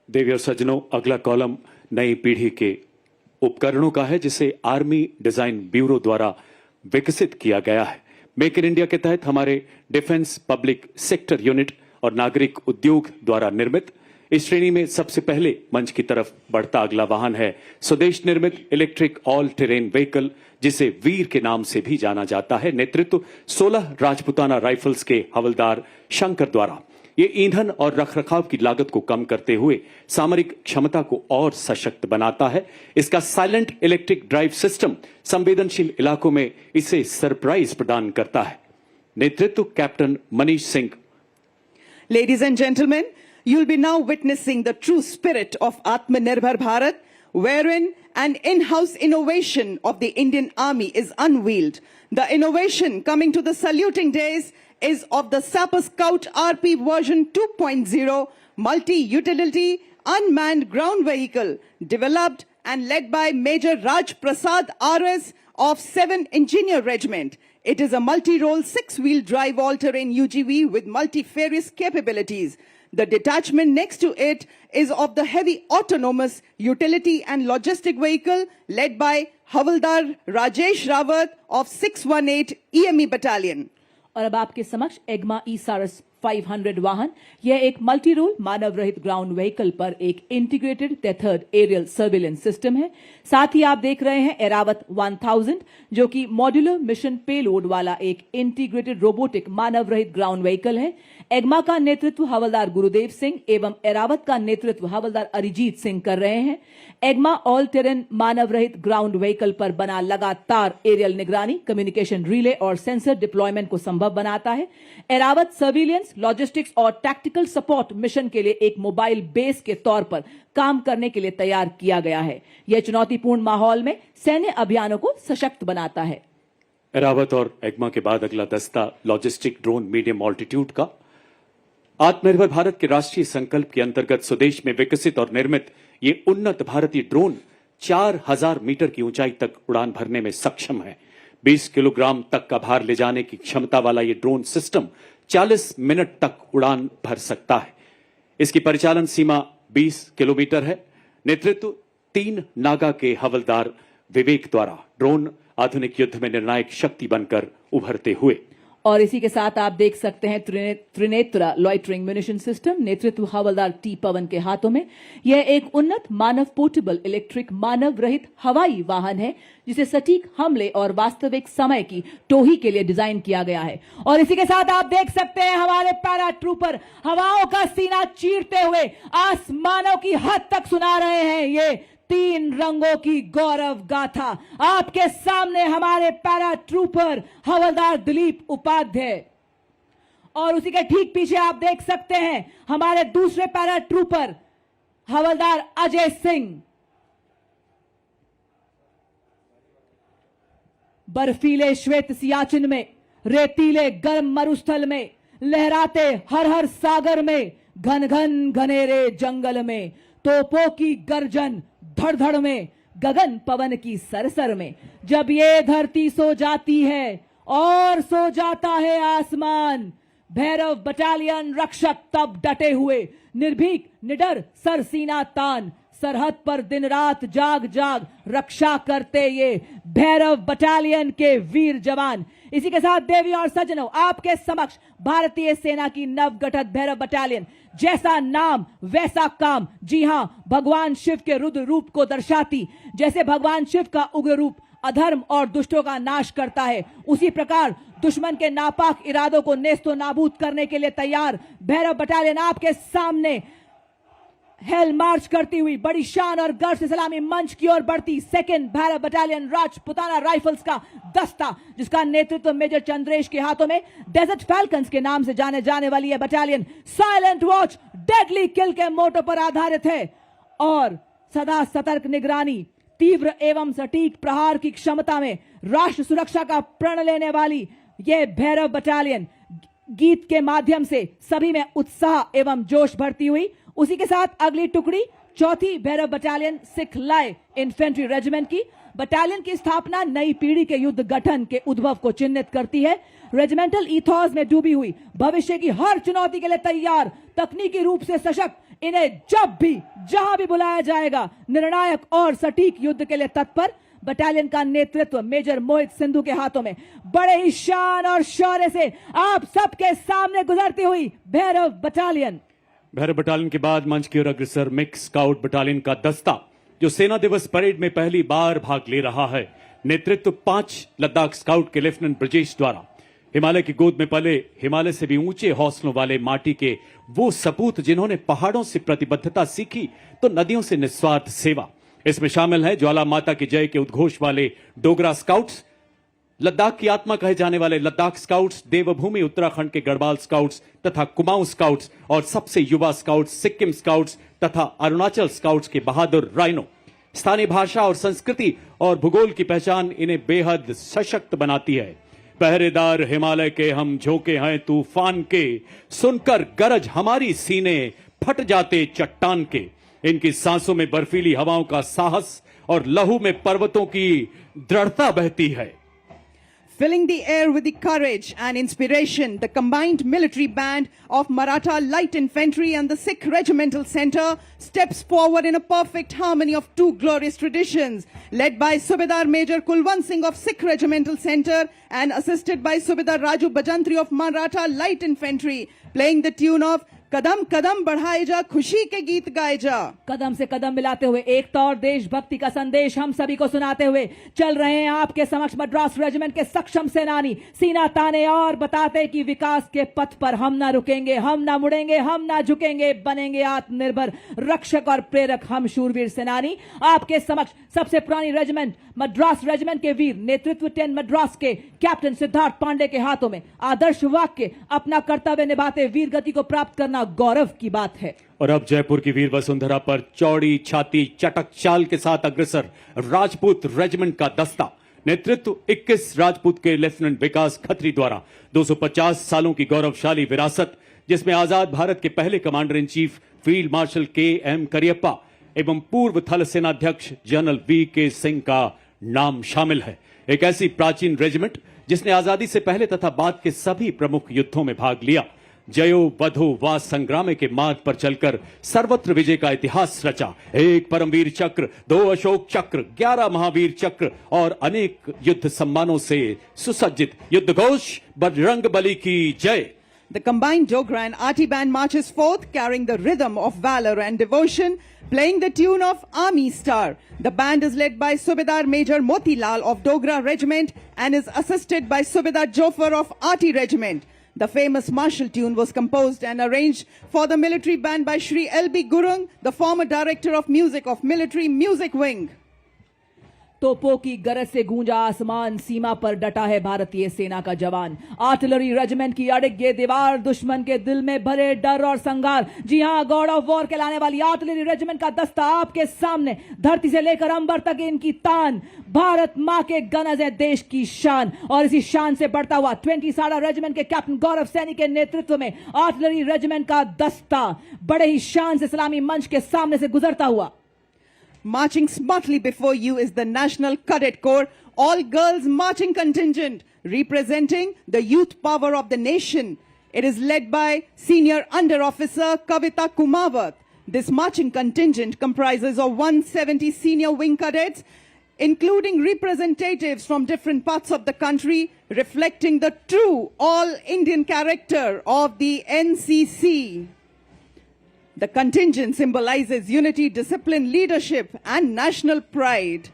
देवी और सज्जनों, अगला कॉलम नई पीढ़ी के उपकरणों का है, जिसे आर्मी डिजाइन ब्यूरो द्वारा विकसित किया गया है। मेक इन इंडिया के तहत हमारे डिफेंस पब्लिक सेक्टर यूनिट और नागरिक उद्योग द्वारा निर्मित इस श्रेणी में सबसे पहले मंच की तरफ बढ़ता अगला वाहन है स्वदेश निर्मित इलेक्ट्रिक ऑल टेरेन व्हीकल, जिसे वीर के नाम से भी जाना जाता है। नेतृत्व 16 राजपुताना राइफल्स के हवलदार शंकर द्वारा। ये ईंधन और रखरखाव की लागत को कम करते हुए सामरिक क्षमता को और सशक्त बनाता है। इसका साइलेंट इलेक्ट्रिक ड्राइव सिस्टम संवेदनशील इलाकों में इसे सरप्राइज प्रदान करता है। नेतृत्व captain Manish Singh. Ladies and gentlemen, you'll be now witnessing the true spirit of Atmanirbhar Bharat, wherein an in-house innovation of the Indian Army is unveiled. The innovation coming to the saluting days is of the Sapper Scout RP version 2.0 multi-utility unmanned ground vehicle, developed and led by Major Raj Prasad RS of 7 Engineer Regiment. It is a multi-role 6-wheel drive all-terrain UGV with multifarious capabilities. The detachment next to it is of the heavy autonomous utility and logistic vehicle led by Havaldar Rajesh Rawat of 618 EME Battalion. और अब आपके समक्ष एग्मा ई-सारस 500 वाहन। यह एक multi role मानव रहित ground vehicle पर एक integrated tethered aerial surveillance system है। साथ ही आप देख रहे हैं एरावत 1000, जो कि मॉड्यूलर मिशन पेलोड वाला एक इंटीग्रेटेड रोबोटिक मानव रहित ग्राउंड व्हीकल है। एग्मा का नेतृत्व हवलदार गुरुदेव सिंह एवं एरावत का नेतृत्व हवलदार अरिजीत सिंह कर रहे हैं। एग्मा ऑल टेरेन मानव रहित ग्राउंड व्हीकल पर बना लगातार एरियल निगरानी, कम्युनिकेशन रिले और सेंसर डिप्लॉयमेंट को संभव बनाता है। एरावत सर्विलियंस एयरस्पेस, लॉजिस्टिक्स और टैक्टिकल सपोर्ट मिशन के लिए एक मोबाइल बेस के तौर पर काम करने के लिए तैयार किया गया है। यह चुनौतीपूर्ण माहौल में सैन्य अभियानों को सशक्त बनाता है। एरावत और एग्मा के बाद अगला दस्ता लॉजिस्टिक ड्रोन मीडियम ऑल्टीट्यूड का। आत्मनिर्भर भारत के राष्ट्रीय संकल्प के अंतर्गत स्वदेश में विकसित और निर्मित ये उन्नत भारतीय ड्रोन 4000 मीटर की ऊंचाई तक उड़ान भरने में सक्षम है। 20 किलोग्राम तक का भार ले जाने की क्षमता वाला ये ड्रोन सिस्टम 40 मिनट तक उड़ान भर सकता है। इसकी परिचालन सीमा 20 किलोमीटर है। नेतृत्व 3 नागा के हवलदार विवेक द्वारा ड्रोन आधुनिक युद्ध में निर्णायक शक्ति बनकर उभरते हुए। और इसी के साथ आप देख सकते हैं त्रिनेत्र लॉइटरिंग म्यूनिशन सिस्टम, नेतृत्व हवलदार टी पवन के हाथों में। यह एक उन्नत मानव पोर्टेबल इलेक्ट्रिक मानव रहित हवाई वाहन है जिसे सटीक हमले और वास्तविक समय की टोही के लिए डिजाइन किया गया है। और इसी के साथ आप देख सकते हैं हमारे पैरा ट्रूपर हवाओं का सीना चीरते हुए आसमानों की हद तक सुना रहे हैं ये 3 रंगों की गौरव गाथा। आपके सामने हमारे पैरा ट्रूपर हवलदार दिलीप उपाध्याय और उसी के ठीक पीछे आप देख सकते हैं हमारे दूसरे पैरा ट्रूपर हवलदार अजय सिंह। बर्फीले श्वेत सियाचिन में, रेतीले गर्म मरुस्थल में, लहराते हर हर सागर में, घन घन घनेरे जंगल में, तोपों की गर्जन धड़-धड़ में, गगन पवन की सरसर में, जब ये धरती सो जाती है और सो जाता है आसमान, भैरव बटालियन रक्षक तब डटे हुए, निर्भीक निडर सरसीना तान, सरहद पर दिन रात जाग जाग रक्षा करते ये भैरव बटालियन के वीर जवान। इसी के साथ देवी और सज्जनों, आपके समक्ष भारतीय सेना की नवगठित भैरव बटालियन, जैसा नाम वैसा काम। जी हां, भगवान शिव के रुद्र रूप को दर्शाती, जैसे भगवान शिव का उग्र रूप अधर्म और दुष्टों का नाश करता है, उसी प्रकार दुश्मन के नापाक इरादों को नेस्तो नाबूद करने के लिए तैयार भैरव बटालियन आपके सामने हेल मार्च करती हुई बड़ी शान और गर्व से सलामी मंच की ओर बढ़ती second Bhairav battalion Rajputana rifles का दस्ता, जिसका नेतृत्व मेजर चंद्रेश के हाथों में डेजर्ट फैल्कन्स के नाम से जाने जाने वाली यह बटालियन साइलेंट वॉच डेडली किल के मोटो पर आधारित है और सदा सतर्क निगरानी, तीव्र एवं सटीक प्रहार की क्षमता में राष्ट्र सुरक्षा का प्रण लेने वाली यह भैरव बटालियन गीत के माध्यम से सभी में उत्साह एवं जोश भरती हुई। उसी के साथ अगली टुकड़ी चौथी भैरव बटालियन सिख लाए इन्फेंट्री रेजिमेंट की। बटालियन की स्थापना नई पीढ़ी के युद्ध गठन के उद्भव को चिन्हित करती है। रेजिमेंटल ईथॉस में डूबी हुई, भविष्य की हर चुनौती के लिए तैयार, तकनीकी रूप से सशक्त, इन्हें जब भी जहां भी बुलाया जाएगा निर्णायक और सटीक युद्ध के लिए तत्पर। बटालियन का नेतृत्व मेजर मोहित सिंधु के हाथों में बड़े ही शान और शौर्य से आप सबके सामने गुजरती हुई भैरव बटालियन। भैरव बटालियन के बाद मंच की ओर अग्रसर मिक्स स्काउट बटालियन का दस्ता, जो सेना दिवस परेड में पहली बार भाग ले रहा है। नेतृत्व 5 लद्दाख स्काउट के लेफ्टिनेंट ब्रजेश द्वारा। हिमालय की गोद में पले, हिमालय से भी ऊंचे हौसलों वाले माटी के वो सपूत जिन्होंने पहाड़ों से प्रतिबद्धता सीखी तो नदियों से निस्वार्थ सेवा। इसमें शामिल है ज्वाला माता की जय के उद्घोष वाले डोगरा स्काउट्स, लद्दाख की आत्मा कहे जाने वाले लद्दाख स्काउट्स, देवभूमि उत्तराखंड के गढ़वाल स्काउट्स तथा कुमाऊं स्काउट्स और सबसे युवा स्काउट्स सिक्किम स्काउट्स तथा अरुणाचल स्काउट्स के बहादुर राइनो। स्थानीय भाषा और संस्कृति और भूगोल की पहचान इन्हें बेहद सशक्त बनाती है। पहरेदार हिमालय के हम झोंके हैं तूफान के, सुनकर गरज हमारी सीने फट जाते चट्टान के। इनकी सांसों में बर्फीली हवाओं का साहस और लहू में पर्वतों की दृढ़ता बहती है। Filling the air with the courage and inspiration, the combined military band of Maratha Light Infantry and the Sikh Regimental Center steps forward in a perfect harmony of two glorious traditions, led by Subedar Major Kulwant Singh of Sikh Regimental Center and assisted by Subedar Raju Bajantri of Maratha Light Infantry, playing the tune of कदम कदम बढ़ाए जा, खुशी के गीत गाए जा। कदम से कदम मिलाते हुए एकता और देशभक्ति का संदेश हम सभी को सुनाते हुए चल रहे हैं आपके समक्ष मद्रास रेजिमेंट के सक्षम सेनानी, सीना ताने और बताते कि विकास के पथ पर हम ना रुकेंगे, हम ना मुड़ेंगे, हम ना झुकेंगे, बनेंगे आत्मनिर्भर रक्षक और प्रेरक हम शूरवीर सेनानी। आपके समक्ष सबसे पुरानी रेजिमेंट मद्रास रेजिमेंट के वीर नेतृत्व 10 मद्रास के कैप्टन सिद्धार्थ पांडे के हाथों में आदर्श वाक्य, अपना कर्तव्य निभाते वीर गति को प्राप्त करना गौरव की बात है। और अब जयपुर की वीर वसुंधरा पर चौड़ी छाती चटक चाल के साथ अग्रसर राजपूत रेजिमेंट का दस्ता, नेतृत्व 21 राजपूत के लेफ्टिनेंट विकास खत्री द्वारा 250 सालों की गौरवशाली विरासत, जिसमें आजाद भारत के पहले commander in chief field marshal KM. Cariappa एवं पूर्व थल सेनाध्यक्ष जनरल वी.के. सिंह का नाम शामिल है। एक ऐसी प्राचीन रेजिमेंट जिसने आजादी से पहले तथा बाद के सभी प्रमुख युद्धों में भाग लिया, जयो वधो वा संग्राम के मार्ग पर चलकर सर्वत्र विजय का इतिहास रचा। एक परमवीर चक्र, 2 अशोक चक्र, 11 महावीर चक्र और अनेक युद्ध सम्मानों से सुसज्जित युद्ध घोष बजरंगबली की जय। The combined Dogra and Arti band marches forth carrying the rhythm of valor and devotion, playing the tune of Army Star. The band is led by Subedar Major Motilal of Dogra Regiment and is assisted by Subedar Jofar of Arti Regiment. The famous martial tune was composed and arranged for the military band by Shri L.B. Gurung, the former director of music of Military Music Wing. तोपों की गरज से गूंजा आसमान, सीमा पर डटा है भारतीय सेना का जवान। आर्टिलरी रेजिमेंट की अड़िग ये दीवार, दुश्मन के दिल में भरे डर और संगार। जी हां, गॉड ऑफ वॉर कहलाने वाली आर्टिलरी रेजिमेंट का दस्ता आपके सामने, धरती से लेकर अंबर तक इनकी तान। भारत मां के गनज है देश की शान, और इसी शान से बढ़ता हुआ 20 साड़ा रेजिमेंट के कैप्टन गौरव सैनी के नेतृत्व में आर्टिलरी रेजिमेंट का दस्ता बड़े ही शान से सलामी मंच के सामने से गुजरता हुआ। Marching smartly before you is the National Cadet Corps, all-girls marching contingent representing the youth power of the nation. It is led by Senior Under Officer Kavita Kumawat. This marching contingent comprises of 170 senior wing cadets, including representatives from different parts of the country, reflecting the true all-Indian character of the NCC. The contingent symbolizes unity, discipline, leadership, and national pride.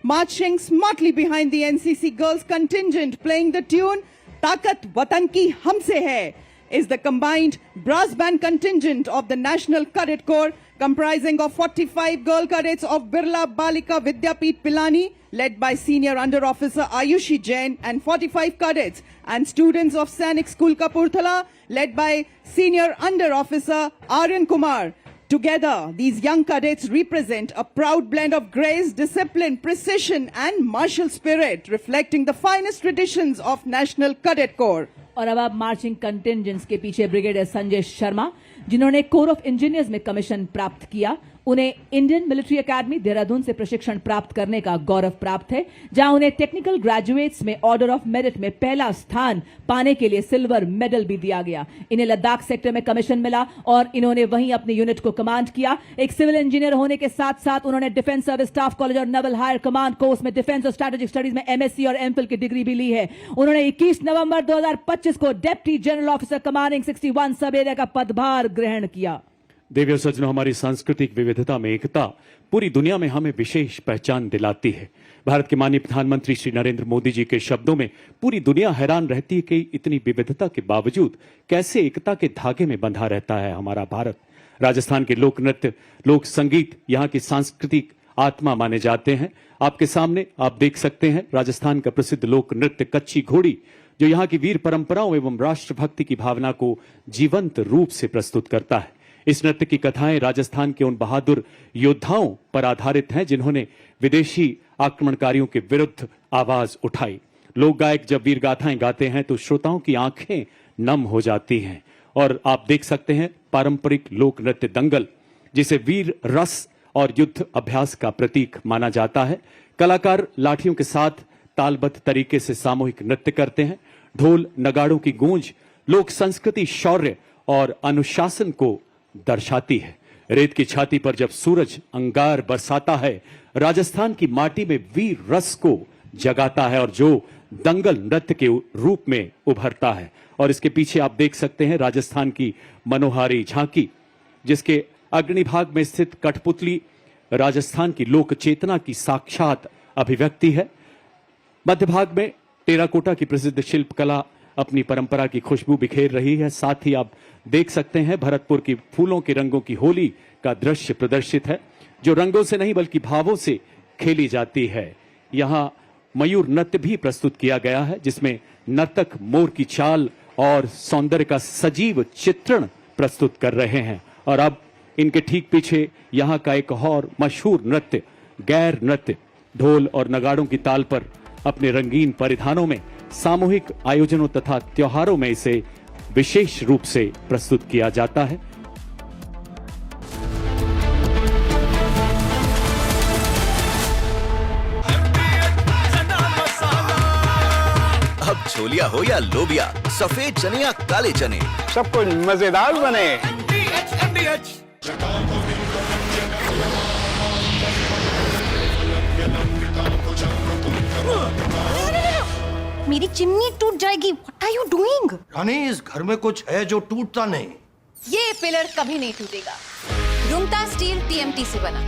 Marching smartly behind the NCC girls contingent, playing the tune "Taakat Watan Ki Humse Hai," is the combined brass band contingent of the National Cadet Corps, comprising of 45 girl cadets of Birla Balika Vidyapeeth Pilani, led by Senior Under Officer Ayushi Jain, and 45 cadets and students of Sainik School Kapurthala, led by Senior Under Officer Aryan Kumar. Together, these young cadets represent a proud blend of grace, discipline, precision, and martial spirit, reflecting the finest traditions of National Cadet Corps. और अब आप marching कंटिंजेंट्स के पीछे brigadier Sanjay Sharma, जिन्होंने core of engineers में commission प्राप्त किया, उन्हें इंडियन मिलिट्री एकेडमी देहरादून से प्रशिक्षण प्राप्त करने का गौरव प्राप्त है, जहां उन्हें टेक्निकल ग्रेजुएट्स में ऑर्डर ऑफ मेरिट में पहला स्थान पाने के लिए सिल्वर मेडल भी दिया गया। इन्हें लद्दाख सेक्टर में कमीशन मिला और इन्होंने वहीं अपने यूनिट को कमांड किया। एक सिविल इंजीनियर होने के साथ साथ उन्होंने डिफेंस सर्विस स्टाफ कॉलेज और नेवल हायर कमांड कोर्स में डिफेंस और स्ट्रेटेजिक स्टडीज में एमएससी और एमफिल की डिग्री भी ली है। उन्होंने 21 नवंबर 2025 को डेप्टी जनरल ऑफिसर कमांडिंग 61 सब एरिया का पदभार ग्रहण किया। देवियों सज्जनों, हमारी सांस्कृतिक विविधता में एकता पूरी दुनिया में हमें विशेष पहचान दिलाती है। भारत के माननीय प्रधानमंत्री श्री नरेंद्र मोदी जी के शब्दों में पूरी दुनिया हैरान रहती है कि इतनी विविधता के बावजूद कैसे एकता के धागे में बंधा रहता है हमारा भारत। राजस्थान के लोक नृत्य, लोक संगीत यहाँ की सांस्कृतिक आत्मा माने जाते हैं। आपके सामने आप देख सकते हैं राजस्थान का प्रसिद्ध लोक नृत्य कच्ची घोड़ी, जो यहाँ की वीर परंपराओं एवं राष्ट्रभक्ति की भावना को जीवंत रूप से प्रस्तुत करता है। इस नृत्य की कथाएं राजस्थान के उन बहादुर योद्धाओं पर आधारित हैं जिन्होंने विदेशी आक्रमणकारियों के विरुद्ध आवाज उठाई। लोक गायक जब वीर गाथाएं गाते हैं तो श्रोताओं की आंखें नम हो जाती हैं। और आप देख सकते हैं पारंपरिक लोक नृत्य दंगल, जिसे वीर रस और युद्ध अभ्यास का प्रतीक माना जाता है। कलाकार लाठियों के साथ तालबद्ध तरीके से सामूहिक नृत्य करते हैं। ढोल नगाड़ों की गूंज लोक संस्कृति, शौर्य और अनुशासन को दर्शाती है। रेत की छाती पर जब सूरज अंगार बरसाता है, राजस्थान की माटी में वीर रस को जगाता है, और जो दंगल नृत्य के रूप में उभरता है। और इसके पीछे आप देख सकते हैं राजस्थान की मनोहारी झांकी, जिसके अग्रणी भाग में स्थित कठपुतली राजस्थान की लोक चेतना की साक्षात अभिव्यक्ति है। मध्य भाग में टेराकोटा की प्रसिद्ध शिल्पकला अपनी परंपरा की खुशबू बिखेर रही है। साथ ही आप देख सकते हैं भरतपुर की फूलों के रंगों की होली का दृश्य प्रदर्शित है, जो रंगों से नहीं बल्कि भावों से खेली जाती है। यहाँ मयूर नृत्य भी प्रस्तुत किया गया है, जिसमें नर्तक मोर की चाल और सौंदर्य का सजीव चित्रण प्रस्तुत कर रहे हैं। और अब इनके ठीक पीछे यहाँ का एक और मशहूर नृत्य गैर नृत्य, ढोल और नगाड़ों की ताल पर अपने रंगीन परिधानों में सामूहिक आयोजनों तथा त्योहारों में इसे विशेष रूप से प्रस्तुत किया जाता है। अब छोलिया हो या लोबिया, सफेद चने या काले चने, सब कुछ मजेदार बने। मेरी चिमनी टूट जाएगी। What are you doing? रानी, इस घर में कुछ है जो टूटता नहीं। ये पिलर कभी नहीं टूटेगा। रुंगटा स्टील TMT से बना।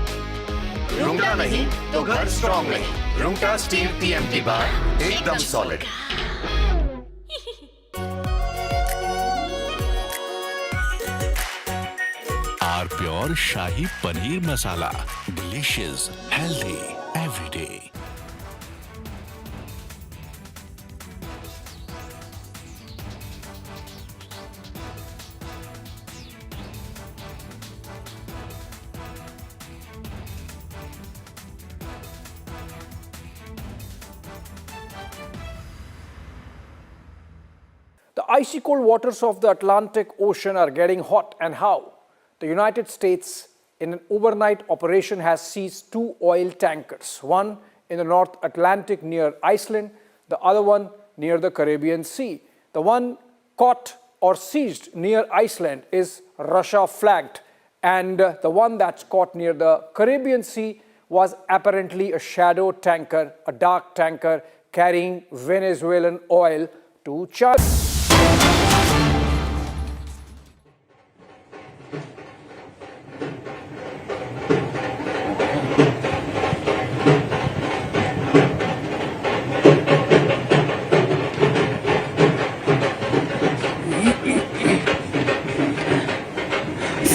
रुंगटा नहीं तो घर स्ट्रॉन्ग नहीं। रुंगटा स्टील TMT बार एकदम solid. Our pure shahi paneer masala, delicious, healthy everyday. The icy cold waters of the Atlantic Ocean are getting hot, and how? The United States, in an overnight operation, has seized 2 oil tankers, one in the North Atlantic near Iceland, the other one near the Caribbean Sea. The one caught or seized near Iceland is Russia flagged, and the one that's caught near the Caribbean Sea was apparently a shadow tanker, a dark tanker carrying Venezuelan oil to China.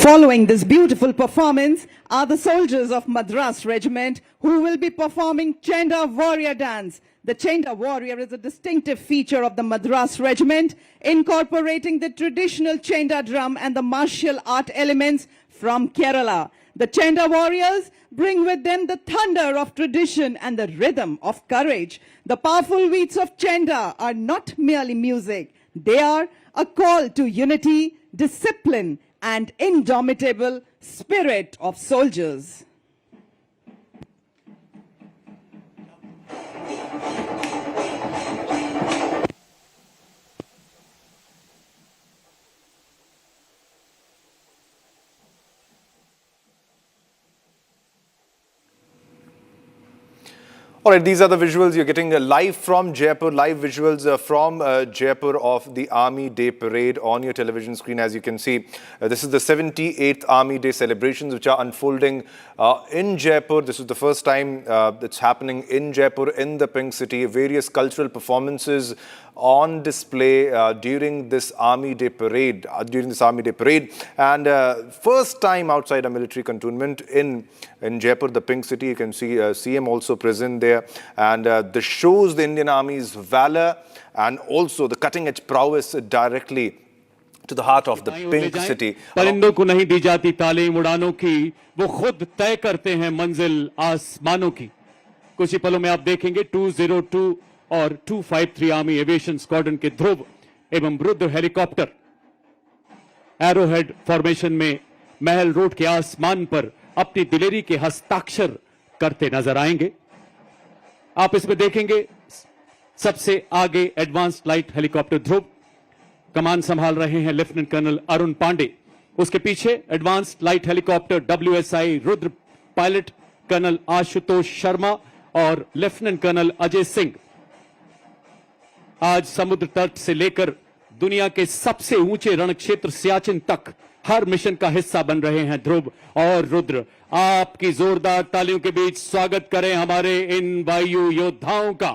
Following this beautiful performance are the soldiers of Madras Regiment who will be performing Chenda Warrior Dance. The Chenda Warrior is a distinctive feature of the Madras Regiment, incorporating the traditional Chenda drum and the martial art elements from Kerala. The Chenda Warriors bring with them the thunder of tradition and the rhythm of courage. The powerful beats of Chenda are not merely music. They are a call to unity, discipline, and indomitable spirit of soldiers. All right, these are the visuals you're getting live from Jaipur, live visuals from Jaipur of the Army Day Parade on your television screen. As you can see, this is the 78th Army Day celebrations which are unfolding in Jaipur. This is the first time that's happening in Jaipur, in the Pink City. Various cultural performances on display during this Army Day Parade, and first time outside a military cantonment in Jaipur, the Pink City. You can see CM also present there, and this shows the Indian Army's valor and also the cutting-edge prowess directly to the heart of the Pink City. परिंदों को नहीं दी जाती तालीम उड़ानों की, वो खुद तय करते हैं मंजिल आसमानों की। कुछ ही पलों में आप देखेंगे 202 और 253 आर्मी एविएशन स्क्वाड्रन के ध्रुव एवं रुद्र हेलीकॉप्टर एरोहेड फॉर्मेशन में महल रोड के आसमान पर अपनी दिलेरी के हस्ताक्षर करते नजर आएंगे। आप इसमें देखेंगे सबसे आगे एडवांस्ड लाइट हेलीकॉप्टर ध्रुव, कमान संभाल रहे हैं लेफ्टिनेंट कर्नल अरुण पांडे। उसके पीछे advanced light helicopter WSI Rudra pilot colonel Ashutosh Sharma और लेफ्टिनेंट कर्नल अजय सिंह। आज समुद्र तट से लेकर दुनिया के सबसे ऊंचे रण क्षेत्र सियाचिन तक हर मिशन का हिस्सा बन रहे हैं ध्रुव और रुद्र। आपकी जोरदार तालियों के बीच स्वागत करें हमारे इन वायु योद्धाओं का।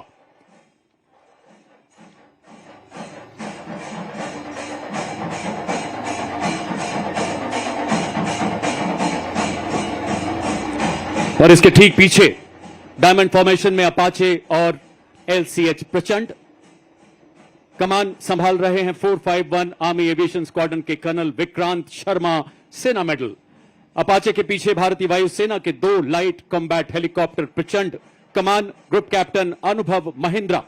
और इसके ठीक पीछे डायमंड फॉर्मेशन में अपाचे और LCH प्रचंड कमान संभाल रहे हैं 451 आर्मी एविएशन स्क्वाड्रन के कर्नल विक्रांत शर्मा, सेना मेडल। अपाचे के पीछे भारतीय वायुसेना के 2 लाइट कॉम्बैट हेलीकॉप्टर प्रचंड कमान ग्रुप कैप्टन अनुभव महिंद्रा।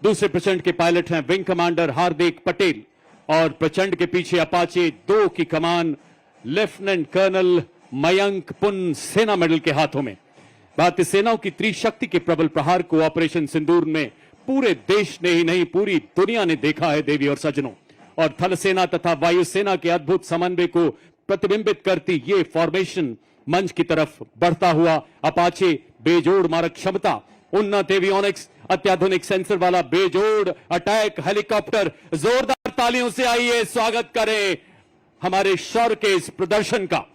दूसरे प्रचंड के पायलट हैं विंग कमांडर हार्दिक पटेल और प्रचंड के पीछे अपाचे 2 की कमान लेफ्टिनेंट कर्नल मयंक पुन, सेना मेडल के हाथों में। भारतीय सेनाओं की त्रिशक्ति के प्रबल प्रहार को ऑपरेशन सिंदूर में पूरे देश ने ही नहीं पूरी दुनिया ने देखा है देवी और सज्जनों। और थल सेना तथा वायुसेना के अद्भुत समन्वय को प्रतिबिंबित करती ये फॉर्मेशन मंच की तरफ बढ़ता हुआ अपाचे बेजोड़ मारक क्षमता, उन्नत एवियोनिक्स, अत्याधुनिक सेंसर वाला बेजोड़ अटैक हेलीकॉप्टर। जोरदार तालियों से आइए स्वागत करें हमारे शौर्य के इस प्रदर्शन का।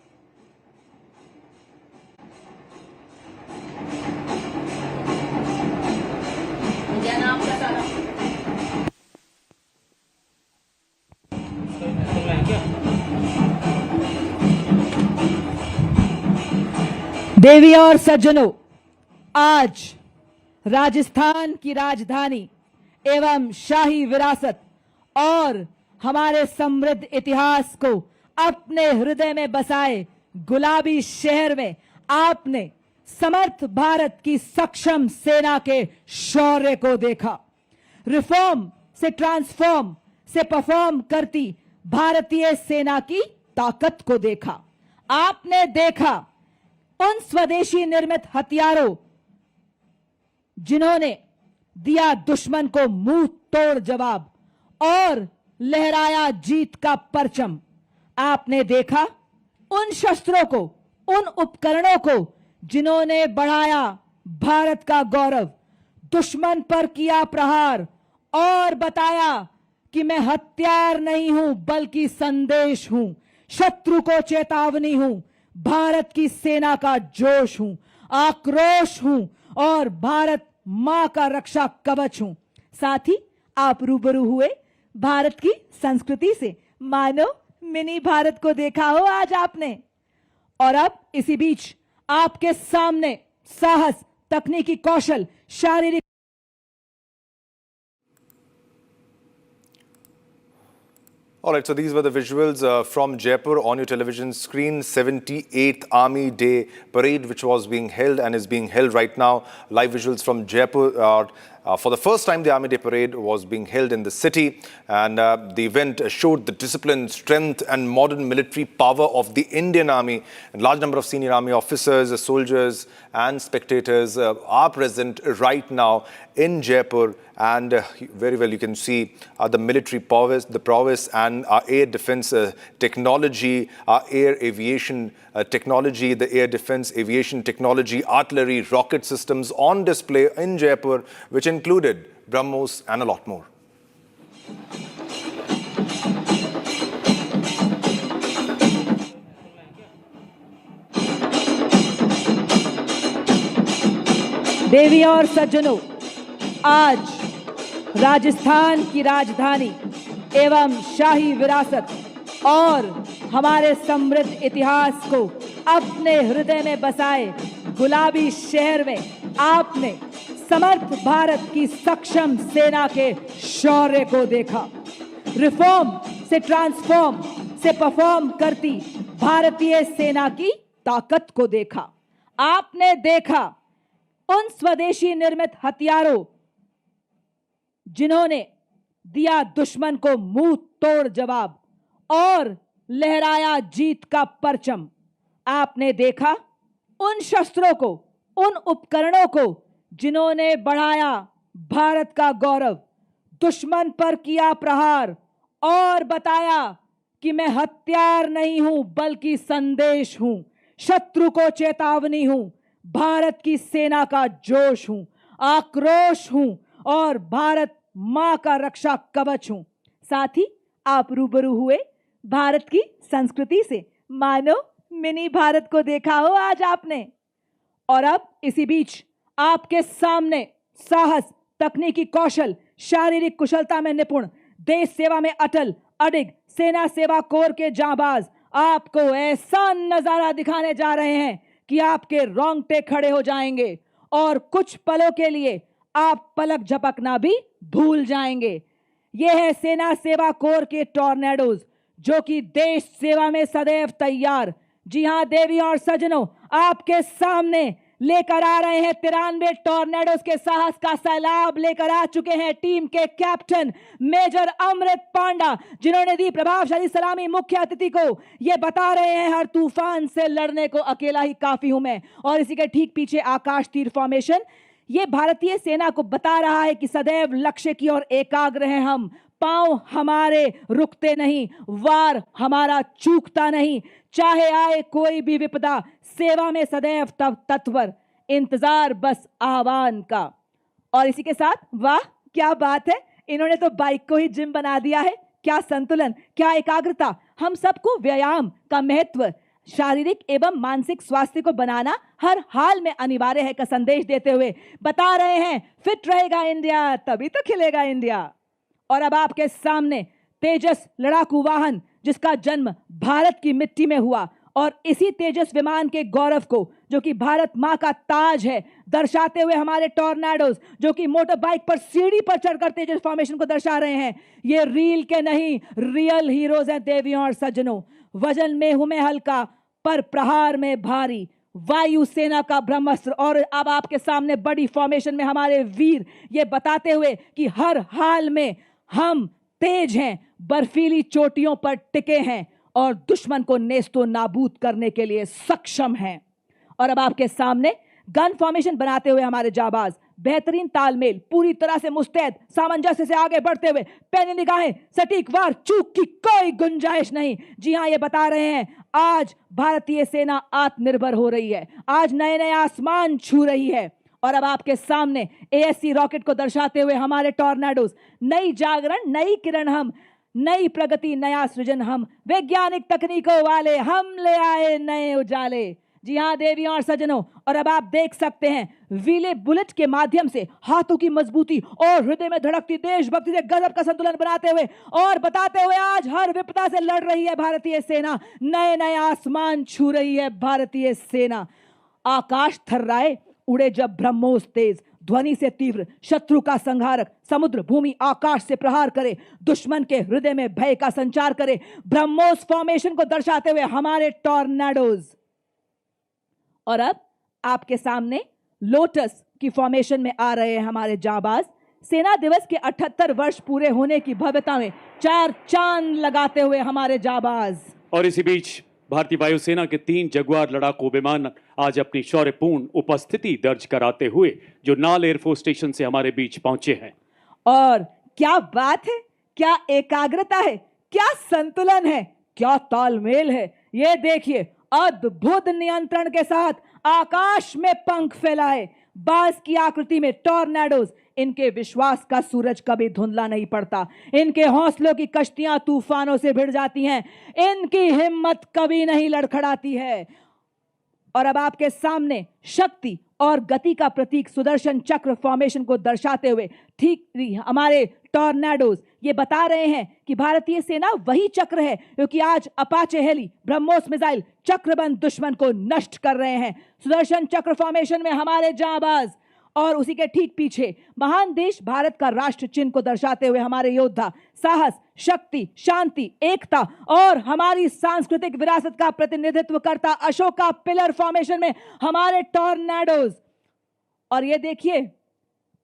देवी और सज्जनों, आज राजस्थान की राजधानी एवं शाही विरासत और हमारे समृद्ध इतिहास को अपने हृदय में बसाए गुलाबी शहर में आपने समर्थ भारत की सक्षम सेना के शौर्य को देखा। रिफॉर्म से ट्रांसफॉर्म से परफॉर्म करती भारतीय सेना की ताकत को देखा। आपने देखा उन स्वदेशी निर्मित हथियारों जिन्होंने दिया दुश्मन को मुंह तोड़ जवाब और लहराया जीत का परचम। आपने देखा उन शस्त्रों को, उन उपकरणों को जिन्होंने बढ़ाया भारत का गौरव, दुश्मन पर किया प्रहार और बताया कि मैं हथियार नहीं हूं बल्कि संदेश हूं, शत्रु को चेतावनी हूं, भारत की सेना का जोश हूं, आक्रोश हूं और भारत मां का रक्षा कवच हूं। साथ ही आप रूबरू हुए भारत की संस्कृति से, मानो मिनी भारत को देखा हो आज आपने। और अब इसी बीच आपके सामने साहस, तकनीकी कौशल, शारीरिक All right, so these were the visuals from Jaipur on your television screen. 78th Army Day Parade, which was being held and is being held right now. Live visuals from Jaipur. For the first time, the Army Day Parade was being held in the city, and the event showed the discipline, strength and modern military power of the Indian Army. A large number of senior Army officers, soldiers and spectators are present right now in Jaipur, and very well you can see the military prowess and our air defense technology, our air aviation technology, the air defense aviation technology, artillery, rocket systems on display in Jaipur, which included BrahMos and a lot more. देवी और सज्जनों, आज राजस्थान की राजधानी एवं शाही विरासत और हमारे समृद्ध इतिहास को अपने हृदय में बसाए गुलाबी शहर में आपने समर्थ भारत की सक्षम सेना के शौर्य को देखा। रिफॉर्म से ट्रांसफॉर्म से परफॉर्म करती भारतीय सेना की ताकत को देखा। आपने देखा उन स्वदेशी निर्मित हथियारों जिन्होंने दिया दुश्मन को मुंह तोड़ जवाब और लहराया जीत का परचम। आपने देखा उन शस्त्रों को, उन उपकरणों को जिन्होंने बढ़ाया भारत का गौरव, दुश्मन पर किया प्रहार और बताया कि मैं हथियार नहीं हूं बल्कि संदेश हूं, शत्रु को चेतावनी हूं, भारत की सेना का जोश हूं, आक्रोश हूं और भारत मां का रक्षा कवच हूं। साथ ही आप रूबरू हुए भारत की संस्कृति से, मानो मिनी भारत को देखा हो आज आपने। और अब इसी बीच आपके सामने साहस, तकनीकी कौशल, शारीरिक कुशलता में निपुण, देश सेवा में अटल अडिग सेना सेवा कोर के जांबाज आपको ऐसा नजारा दिखाने जा रहे हैं कि आपके रोंगटे खड़े हो जाएंगे और कुछ पलों के लिए आप पलक झपकना भी भूल जाएंगे। यह है सेना सेवा कोर के टॉर्नेडोज, जो कि देश सेवा में सदैव तैयार। जी हां देवियों और सज्जनों, आपके सामने लेकर आ रहे हैं 93 टॉर्नेडोज के साहस का सैलाब लेकर आ चुके हैं टीम के कैप्टन मेजर अमृत पांडा, जिन्होंने दी प्रभावशाली सलामी मुख्य अतिथि को। ये बता रहे हैं हर तूफान से लड़ने को अकेला ही काफी हूं मैं। और इसी के ठीक पीछे आकाश तीर फॉर्मेशन, ये भारतीय सेना को बता रहा है कि सदैव लक्ष्य की ओर एकाग्र हैं हम। पांव हमारे रुकते नहीं, वार हमारा चूकता नहीं, चाहे आए कोई भी विपदा, सेवा में सदैव तत्पर, इंतजार बस आह्वान का। और इसी के साथ, वाह क्या बात है, इन्होंने तो बाइक को ही जिम बना दिया है। क्या संतुलन, क्या एकाग्रता। हम सबको व्यायाम का महत्व, शारीरिक एवं मानसिक स्वास्थ्य को बनाना हर हाल में अनिवार्य है का संदेश देते हुए बता रहे हैं फिट रहेगा इंडिया तभी तो खिलेगा इंडिया। और अब आपके सामने तेजस लड़ाकू वाहन, जिसका जन्म भारत की मिट्टी में हुआ, और इसी तेजस विमान के गौरव को, जो कि भारत मां का ताज है, दर्शाते हुए हमारे टॉर्नेडोज, जो कि मोटर बाइक पर सीढ़ी पर चढ़कर तेजस फॉर्मेशन को दर्शा रहे हैं। ये रील के नहीं, रियल हीरोज हैं देवियों और सज्जनों। वजन में हूं मैं हल्का, पर प्रहार में भारी, वायु सेना का ब्रह्मास्त्र। और अब आपके सामने बड़ी फॉर्मेशन में हमारे वीर, ये बताते हुए कि हर हाल में हम तेज हैं, बर्फीली चोटियों पर टिके हैं और दुश्मन को नेस्तो नाबूद करने के लिए सक्षम हैं। और अब आपके सामने गन फॉर्मेशन बनाते हुए हमारे जाबाज, बेहतरीन तालमेल, पूरी तरह से मुस्तैद, सामंजस्य से आगे बढ़ते हुए, पैनी निगाहें, सटीक वार, चूक की कोई गुंजाइश नहीं। जी हां, ये बता रहे हैं आज भारतीय सेना आत्मनिर्भर हो रही है, आज नए नए आसमान छू रही है। और अब आपके सामने एएससी रॉकेट को दर्शाते हुए हमारे टॉर्नेडोज, नई जागरण, नई किरण हम, नई प्रगति, नया सृजन हम, वैज्ञानिक तकनीकों वाले हम ले आए नए उजाले। जी हां देवियों और सज्जनों, और अब आप देख सकते हैं व्हीले बुलेट के माध्यम से हाथों की मजबूती और हृदय में धड़कती देशभक्ति से गजब का संतुलन बनाते हुए और बताते हुए आज हर विपदा से लड़ रही है भारतीय सेना, नए नए आसमान छू रही है भारतीय सेना। आकाश थर्राए, उड़े जब ब्रह्मोस तेज, ध्वनि से तीव्र, शत्रु का संहारक, समुद्र भूमि आकाश से प्रहार करे, दुश्मन के हृदय में भय का संचार करे, ब्रह्मोस फॉर्मेशन को दर्शाते हुए हमारे टॉर्नेडोज। और अब आपके सामने लोटस की फॉर्मेशन में आ रहे हैं हमारे जाबाज, सेना दिवस के 78 वर्ष पूरे होने की भव्यता में चार चांद लगाते हुए हमारे जाबाज। और इसी बीच भारतीय वायुसेना के 3 जगुआर लड़ाकू विमान आज अपनी शौर्यपूर्ण उपस्थिति दर्ज कराते हुए जो नाल एयरफोर्स स्टेशन से हमारे बीच पहुंचे हैं। और क्या बात है, क्या एकाग्रता है, क्या संतुलन है, क्या तालमेल है। ये देखिए, अद्भुत नियंत्रण के साथ आकाश में पंख फैलाए, बाज की आकृति में टॉर्नेडोज, इनके विश्वास का सूरज कभी धुंधला नहीं पड़ता, इनके हौसलों की कश्तियां तूफानों से भिड़ जाती हैं, इनकी हिम्मत कभी नहीं लड़खड़ाती है। और अब आपके सामने शक्ति और गति का प्रतीक सुदर्शन चक्र फॉर्मेशन को दर्शाते हुए ठीक हमारे टॉर्नेडोज ये बता रहे हैं कि भारतीय सेना वही चक्र है क्योंकि आज अपाचे हेली, ब्रह्मोस मिसाइल चक्रबंद दुश्मन को नष्ट कर रहे हैं। सुदर्शन चक्र फॉर्मेशन में हमारे जांबाज और उसी के ठीक पीछे महान देश भारत का राष्ट्र चिन्ह को दर्शाते हुए हमारे योद्धा, साहस, शक्ति, शांति, एकता और हमारी सांस्कृतिक विरासत का प्रतिनिधित्व करता अशोका पिलर फॉर्मेशन में हमारे टॉर्नेडोज। और ये देखिए,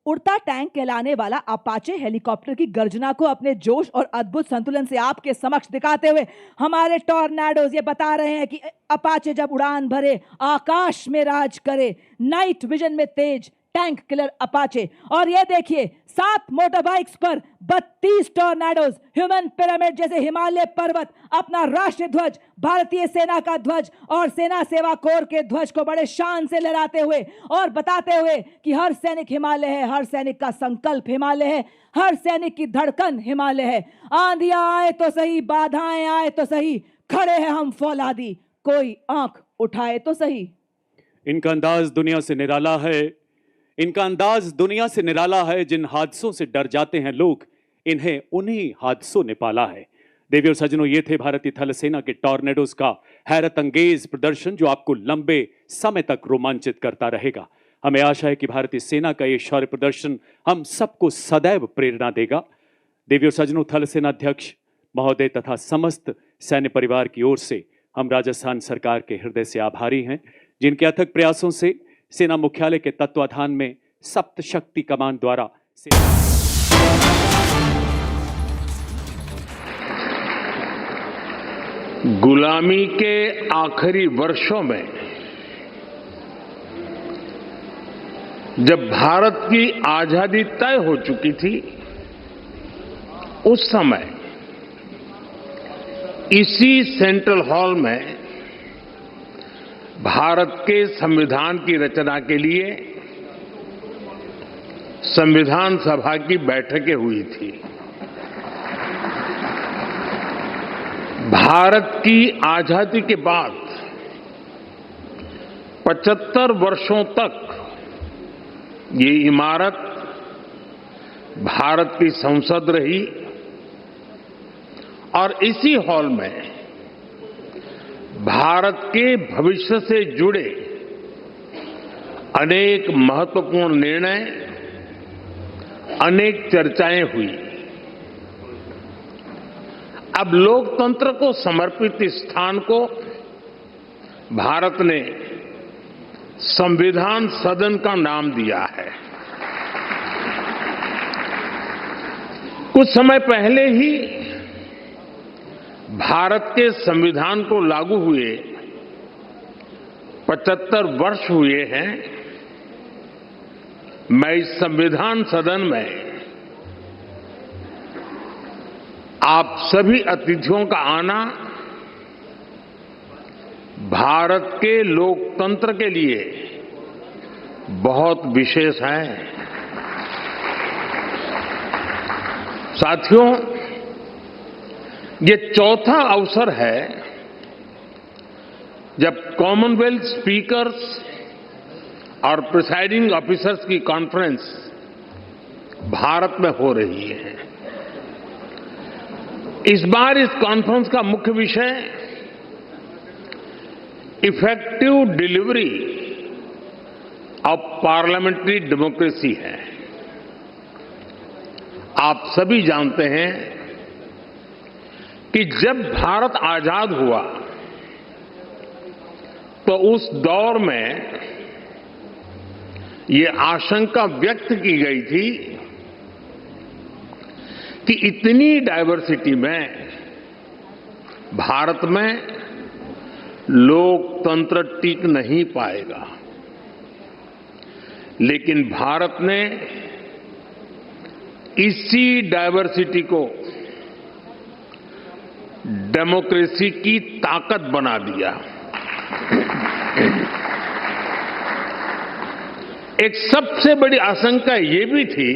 उड़ता टैंक कहलाने वाला अपाचे हेलीकॉप्टर की गर्जना को अपने जोश और अद्भुत संतुलन से आपके समक्ष दिखाते हुए हमारे टॉर्नेडोज ये बता रहे हैं कि अपाचे जब उड़ान भरे, आकाश में राज करे, नाइट विजन में तेज, टैंक किलर अपाचे। और ये देखिए 7 मोटर बाइक्स पर 32 टॉर्नेडोज, ह्यूमन पिरामिड जैसे हिमालय पर्वत, अपना राष्ट्रीय ध्वज, भारतीय सेना का ध्वज और सेना सेवा कोर के ध्वज को बड़े शान से लहराते हुए और बताते हुए कि हर सैनिक हिमालय है, हर सैनिक का संकल्प हिमालय है, हर सैनिक की धड़कन हिमालय है। आंधियां आए तो सही, बाधाएं आए तो सही, खड़े हैं हम फौलादी, कोई आंख उठाए तो सही। इनका अंदाज दुनिया से निराला है, इनका अंदाज दुनिया से निराला है। जिन हादसों से डर जाते हैं लोग, इन्हें उन्हीं हादसों ने पाला है। देवी और सज्जनों, ये थे भारतीय थल सेना के टॉर्नेडोज का हैरत अंगेज प्रदर्शन, जो आपको लंबे समय तक रोमांचित करता रहेगा। हमें आशा है कि भारतीय सेना का ये शौर्य प्रदर्शन हम सबको सदैव प्रेरणा देगा। देवी और सज्जनों, थल सेना अध्यक्ष महोदय तथा समस्त सैन्य परिवार की ओर से हम राजस्थान सरकार के हृदय से आभारी हैं, जिनके अथक प्रयासों से सेना मुख्यालय के तत्वाधान में सप्त शक्ति कमान द्वारा गुलामी के आखिरी वर्षों में जब भारत की आजादी तय हो चुकी थी, उस समय इसी सेंट्रल हॉल में भारत के संविधान की रचना के लिए संविधान सभा की बैठकें हुई थी। भारत की आजादी के बाद 75 वर्षों तक ये इमारत भारत की संसद रही और इसी हॉल में भारत के भविष्य से जुड़े अनेक महत्वपूर्ण निर्णय, अनेक चर्चाएं हुई। अब लोकतंत्र को समर्पित इस स्थान को भारत ने संविधान सदन का नाम दिया है। कुछ समय पहले ही भारत के संविधान को लागू हुए 75 वर्ष हुए हैं। मैं इस संविधान सदन में आप सभी अतिथियों का आना भारत के लोकतंत्र के लिए बहुत विशेष है। साथियों, ये चौथा अवसर है जब कॉमनवेल्थ स्पीकर्स और प्रिसाइडिंग ऑफिसर्स की कॉन्फ्रेंस भारत में हो रही है। इस बार इस कॉन्फ्रेंस का मुख्य विषय effective delivery of parliamentary democracy है। आप सभी जानते हैं कि जब भारत आजाद हुआ तो उस दौर में ये आशंका व्यक्त की गई थी कि इतनी डाइवर्सिटी में भारत में लोकतंत्र टिक नहीं पाएगा। लेकिन भारत ने इसी डाइवर्सिटी को डेमोक्रेसी की ताकत बना दिया। एक सबसे बड़ी आशंका ये भी थी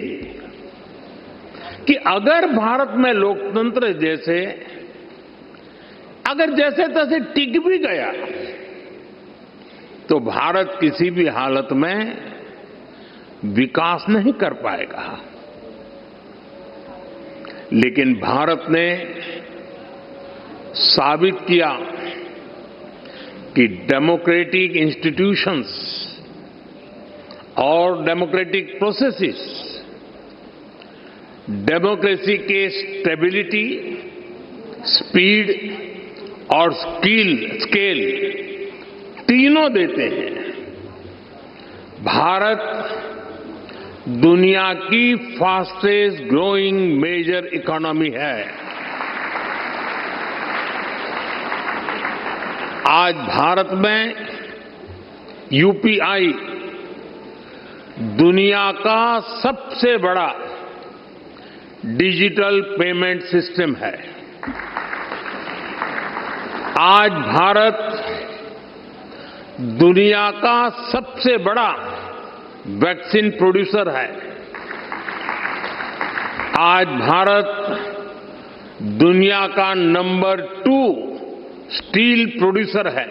कि अगर भारत में लोकतंत्र अगर जैसे तैसे टिक भी गया तो भारत किसी भी हालत में विकास नहीं कर पाएगा। लेकिन भारत ने साबित किया कि डेमोक्रेटिक इंस्टीट्यूशंस और डेमोक्रेटिक प्रोसेसेस डेमोक्रेसी के स्टेबिलिटी, स्पीड और स्केल तीनों देते हैं। भारत दुनिया की फास्टेस्ट ग्रोइंग मेजर इकोनॉमी है। आज भारत में यूपीआई दुनिया का सबसे बड़ा डिजिटल पेमेंट सिस्टम है। आज भारत दुनिया का सबसे बड़ा वैक्सीन प्रोड्यूसर है। आज भारत दुनिया का नंबर 2 स्टील प्रोड्यूसर है।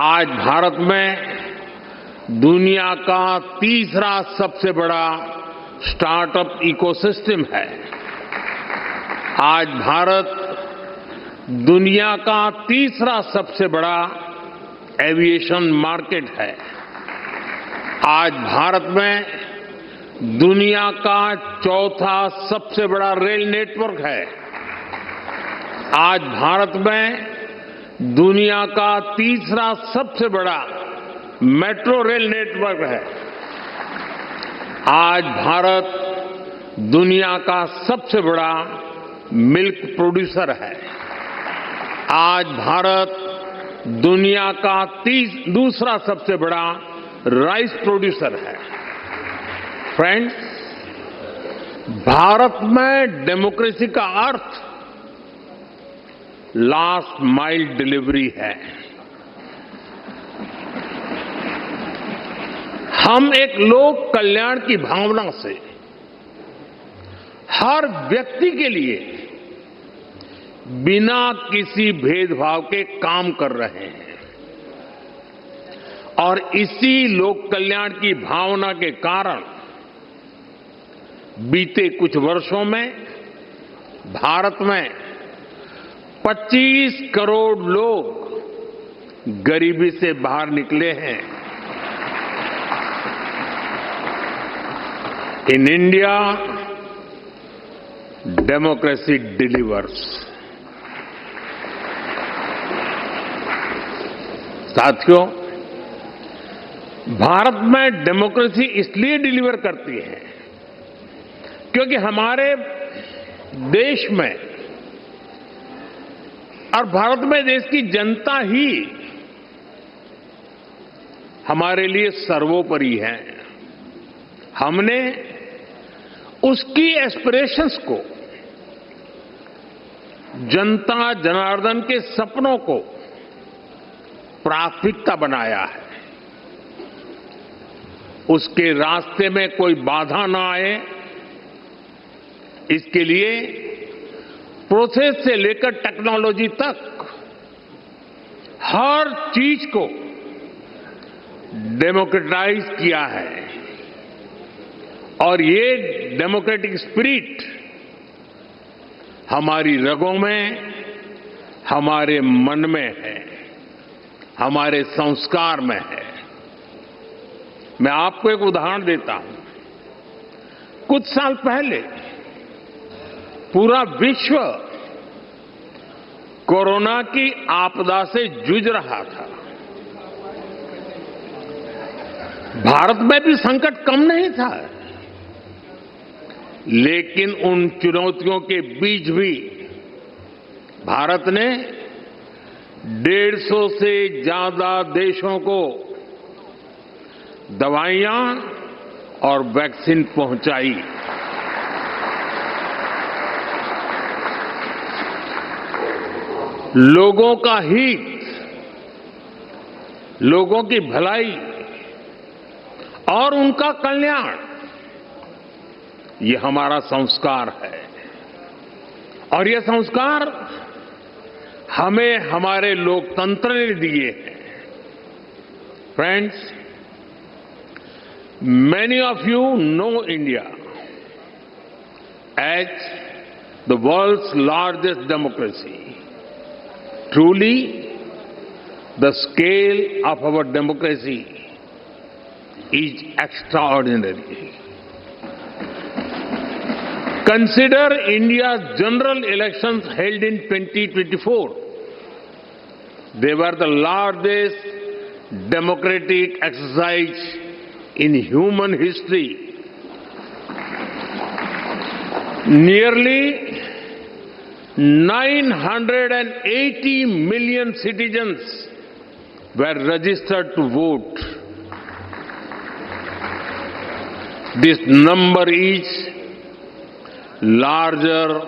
आज भारत में दुनिया का तीसरा सबसे बड़ा स्टार्टअप इकोसिस्टम है। आज भारत दुनिया का तीसरा सबसे बड़ा एविएशन मार्केट है। आज भारत में दुनिया का चौथा सबसे बड़ा रेल नेटवर्क है। आज भारत में दुनिया का तीसरा सबसे बड़ा मेट्रो रेल नेटवर्क है। आज भारत दुनिया का सबसे बड़ा मिल्क प्रोड्यूसर है। आज भारत दुनिया का दूसरा सबसे बड़ा राइस प्रोड्यूसर है। फ्रेंड्स, भारत में डेमोक्रेसी का अर्थ लास्ट माइल डिलीवरी है। हम एक लोक कल्याण की भावना से हर व्यक्ति के लिए बिना किसी भेदभाव के काम कर रहे हैं और इसी लोक कल्याण की भावना के कारण बीते कुछ वर्षों में भारत में 25 करोड़ लोग गरीबी से बाहर निकले हैं। In India, democracy delivers. साथियों, भारत में डेमोक्रेसी इसलिए डिलीवर करती है क्योंकि हमारे देश में और भारत में देश की जनता ही हमारे लिए सर्वोपरि है। हमने उसकी एस्पिरेशंस को, जनता जनार्दन के सपनों को प्राथमिकता बनाया है। उसके रास्ते में कोई बाधा ना आए, इसके लिए प्रोसेस से लेकर टेक्नोलॉजी तक हर चीज को डेमोक्रेटाइज किया है और ये डेमोक्रेटिक स्पिरिट हमारी रगों में, हमारे मन में है, हमारे संस्कार में है। मैं आपको एक उदाहरण देता हूं। कुछ साल पहले पूरा विश्व कोरोना की आपदा से जूझ रहा था। भारत में भी संकट कम नहीं था, लेकिन उन चुनौतियों के बीच भी भारत ने 150 से ज्यादा देशों को दवाइयां और वैक्सीन पहुंचाई। लोगों का हित, लोगों की भलाई और उनका कल्याण, ये हमारा संस्कार है और ये संस्कार हमें हमारे लोकतंत्र ने दिए हैं। Friends, many of you know India as the world's largest democracy. Truly, the scale of our democracy is extraordinary. Consider India's general elections held in 2024. They were the largest democratic exercise in human history. Nearly 980 million citizens were registered to vote. This number is larger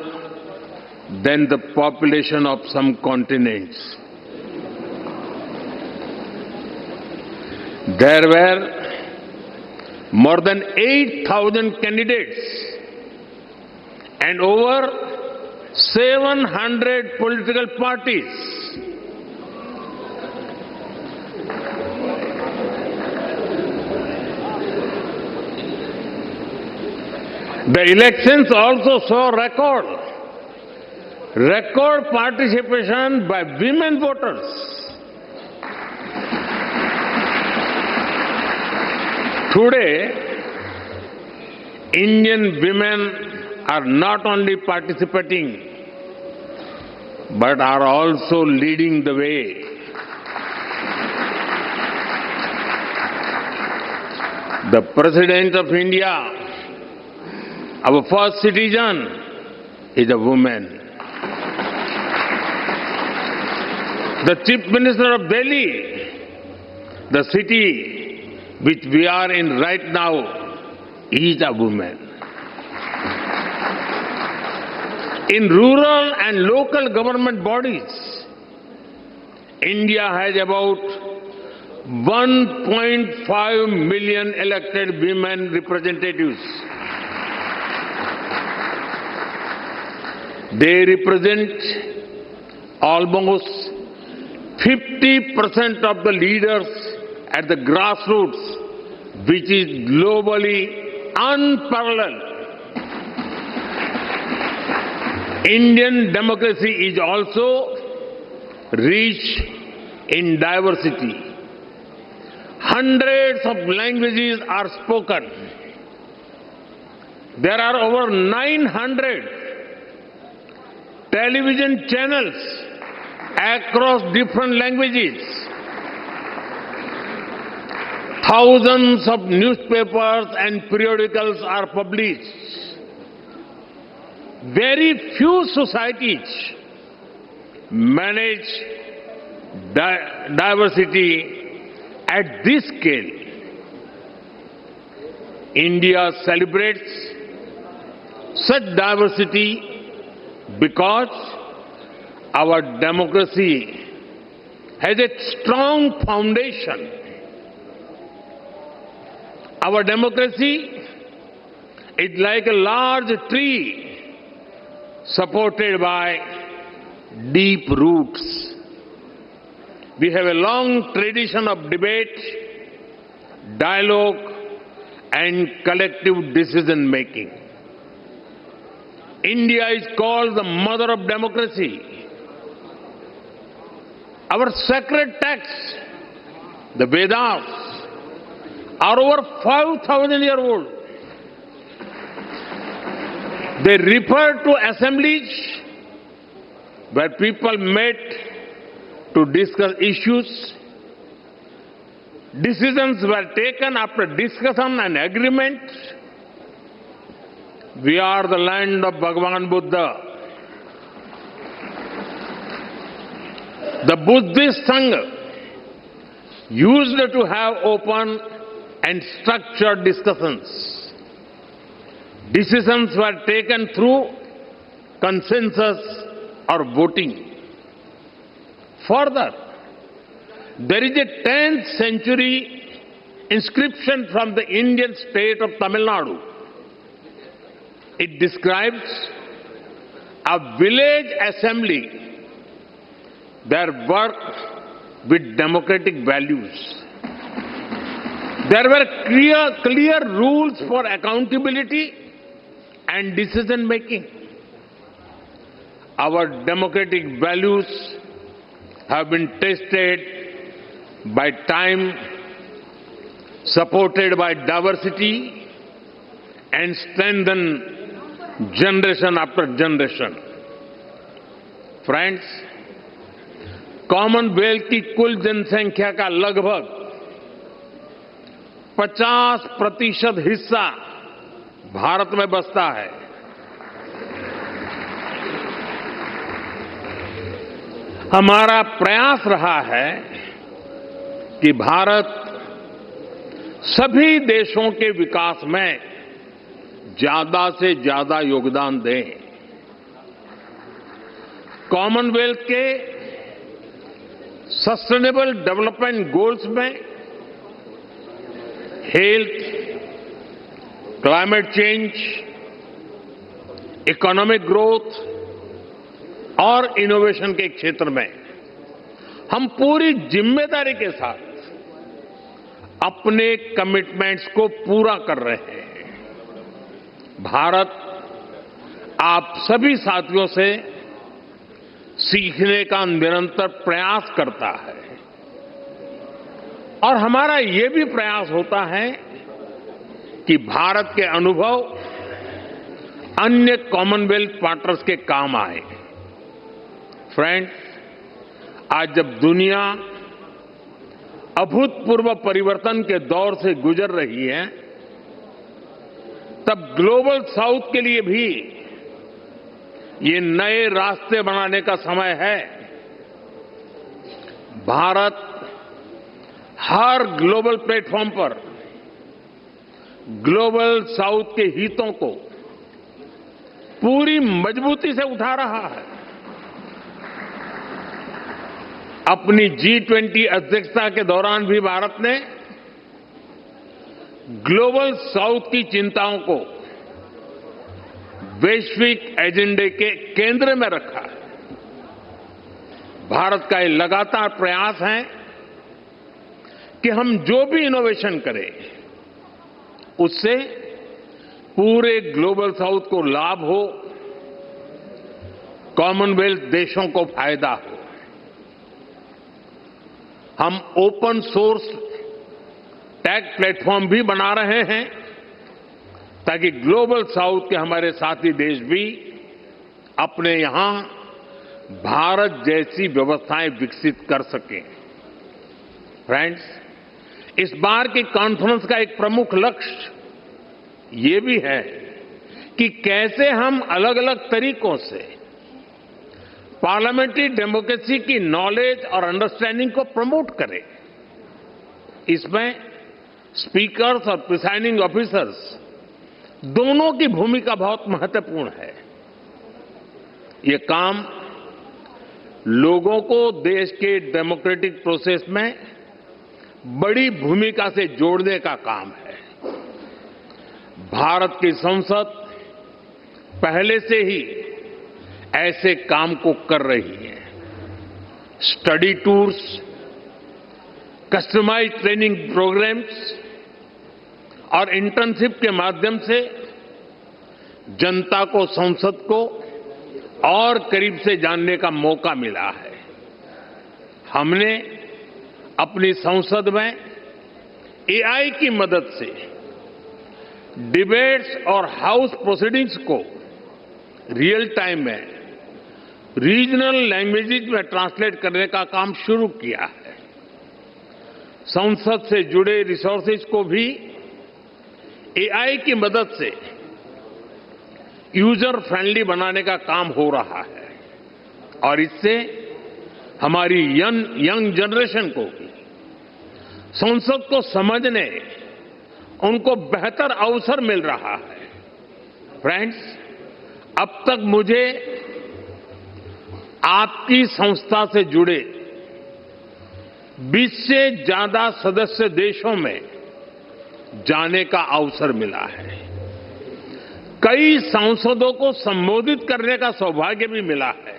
than the population of some continents. There were more than 8,000 candidates and over 700 political parties. The elections also saw record participation by women voters. Today, Indian women are not only participating, but are also leading the way. The President of India, our first citizen, is a woman. The Chief Minister of Delhi, the city which we are in right now, is a woman. In rural and local government bodies, India has about 1.5 million elected women representatives. They represent almost 50% of the leaders at the grassroots, which is globally unparalleled. Indian democracy is also rich in diversity. Hundreds of languages are spoken. There are over 900 television channels across different languages. Thousands of newspapers and periodicals are published. Very few societies manage diversity at this scale. India celebrates such diversity because our democracy has a strong foundation. Our democracy is like a large tree supported by deep roots. We have a long tradition of debate, dialogue, and collective decision making. India is called the mother of democracy. Our sacred texts, the Vedas, are over 5,000 years old. They refer to assemblies where people met to discuss issues. Decisions were taken after discussion and agreement. We are the land of Bhagavan Buddha. The Buddhist Sangha used to have open and structured discussions. Decisions were taken through consensus or voting. Further, there is a 10th century inscription from the Indian state of Tamil Nadu. It describes a village assembly that worked with democratic values. There were clear rules for accountability and decision making. Our democratic values have been tested by time, supported by diversity, and strengthened generation after generation. Friends, Commonwealth की कुल जनसंख्या का लगभग 50% हिस्सा भारत में बसता है। हमारा प्रयास रहा है कि भारत सभी देशों के विकास में ज्यादा से ज्यादा योगदान दें। कॉमनवेल्थ के सस्टेनेबल डेवलपमेंट गोल्स में health, climate change, economic growth और इनोवेशन के क्षेत्र में हम पूरी जिम्मेदारी के साथ अपने कमिटमेंट्स को पूरा कर रहे हैं। भारत आप सभी साथियों से सीखने का निरंतर प्रयास करता है और हमारा ये भी प्रयास होता है कि भारत के अनुभव अन्य कॉमनवेल्थ पार्टनर्स के काम आए। फ्रेंड्स, आज जब दुनिया अभूतपूर्व परिवर्तन के दौर से गुजर रही है, तब ग्लोबल साउथ के लिए भी ये नए रास्ते बनाने का समय है। भारत हर ग्लोबल प्लेटफॉर्म पर ग्लोबल साउथ के हितों को पूरी मजबूती से उठा रहा है। अपनी G20 अध्यक्षता के दौरान भी भारत ने ग्लोबल साउथ की चिंताओं को वैश्विक एजेंडे के केंद्र में रखा है। भारत का ये लगातार प्रयास है कि हम जो भी इनोवेशन करें उससे पूरे ग्लोबल साउथ को लाभ हो, कॉमनवेल्थ देशों को फायदा हो। हम ओपन सोर्स टेक प्लेटफॉर्म भी बना रहे हैं ताकि ग्लोबल साउथ के हमारे साथी देश भी अपने यहां भारत जैसी व्यवस्थाएं विकसित कर सकें। फ्रेंड्स, इस बार की कॉन्फ्रेंस का एक प्रमुख लक्ष्य ये भी है कि कैसे हम अलग अलग तरीकों से पार्लियामेंट्री डेमोक्रेसी की नॉलेज और अंडरस्टैंडिंग को प्रमोट करें। इसमें स्पीकर्स और प्रिसाइडिंग ऑफिसर्स दोनों की भूमिका बहुत महत्वपूर्ण है। ये काम लोगों को देश के डेमोक्रेटिक प्रोसेस में बड़ी भूमिका से जोड़ने का काम है। भारत की संसद पहले से ही ऐसे काम को कर रही है। Study tours, customised training programmes और इंटर्नशिप के माध्यम से जनता को संसद को और करीब से जानने का मौका मिला है। हमने अपनी संसद में एआई की मदद से डिबेट्स और हाउस प्रोसीडिंग्स को रियल टाइम में रीजनल लैंग्वेजेज में ट्रांसलेट करने का काम शुरू किया है। संसद से जुड़े रिसोर्सेज को भी एआई की मदद से यूजर फ्रेंडली बनाने का काम हो रहा है और इससे हमारी यंग जनरेशन को भी संसद को समझने, उनको बेहतर अवसर मिल रहा है। फ्रेंड्स, अब तक मुझे आपकी संस्था से जुड़े 20 से ज्यादा सदस्य देशों में जाने का अवसर मिला है। कई सांसदों को संबोधित करने का सौभाग्य भी मिला है।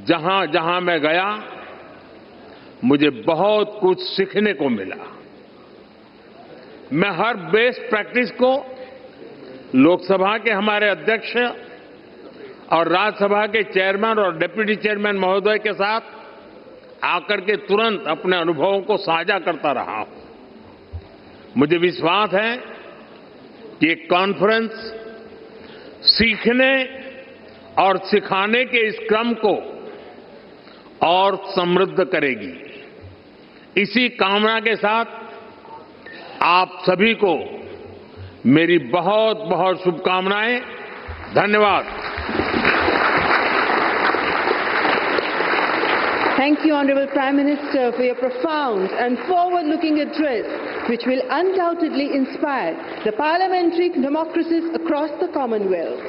जहां जहां मैं गया मुझे बहुत कुछ सीखने को मिला। मैं हर बेस्ट प्रैक्टिस को लोकसभा के हमारे अध्यक्ष और राज्यसभा के चेयरमैन और डिप्टी चेयरमैन महोदय के साथ आकर के तुरंत अपने अनुभवों को साझा करता रहा हूं। मुझे विश्वास है कि ये कॉन्फ्रेंस सीखने और सिखाने के इस क्रम को और समृद्ध करेगी। इसी कामना के साथ आप सभी को मेरी बहुत बहुत शुभकामनाएं। धन्यवाद। Thank you, Honorable Prime Minister, for your profound and forward-looking address which will undoubtedly inspire the parliamentary democracies across the Commonwealth.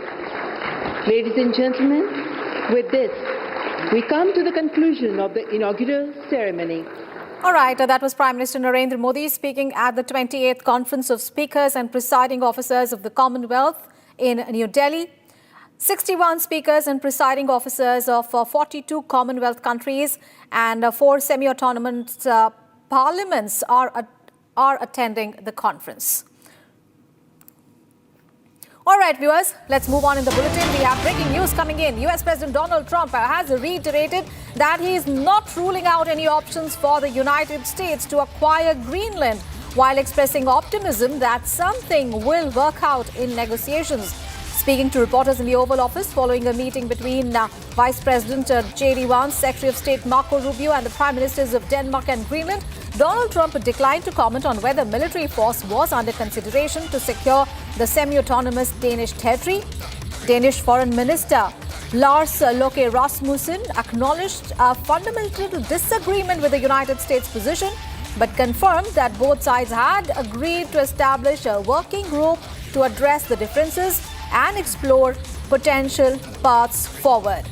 Ladies and gentlemen, with this, we come to the conclusion of the inaugural ceremony. All right, that was Prime Minister Narendra Modi speaking at the 28th Conference of Speakers and Presiding Officers of the Commonwealth in New Delhi. 61 speakers and presiding officers of 42 Commonwealth countries and 4 semi-autonomous parliaments are attending the conference. All right, viewers, let's move on in the bulletin. We have breaking news coming in. US President Donald Trump has reiterated that he is not ruling out any options for the United States to acquire Greenland, while expressing optimism that something will work out in negotiations. Speaking to reporters in the Oval Office following a meeting between Vice President J.D. Vance, Secretary of State Marco Rubio and the Prime Ministers of Denmark and Greenland, Donald Trump declined to comment on whether military force was under consideration to secure the semi-autonomous Danish territory. Danish Foreign Minister Lars Løkke Rasmussen acknowledged a fundamental disagreement with the United States position, but confirmed that both sides had agreed to establish a working group to address the differences and explore potential paths forward.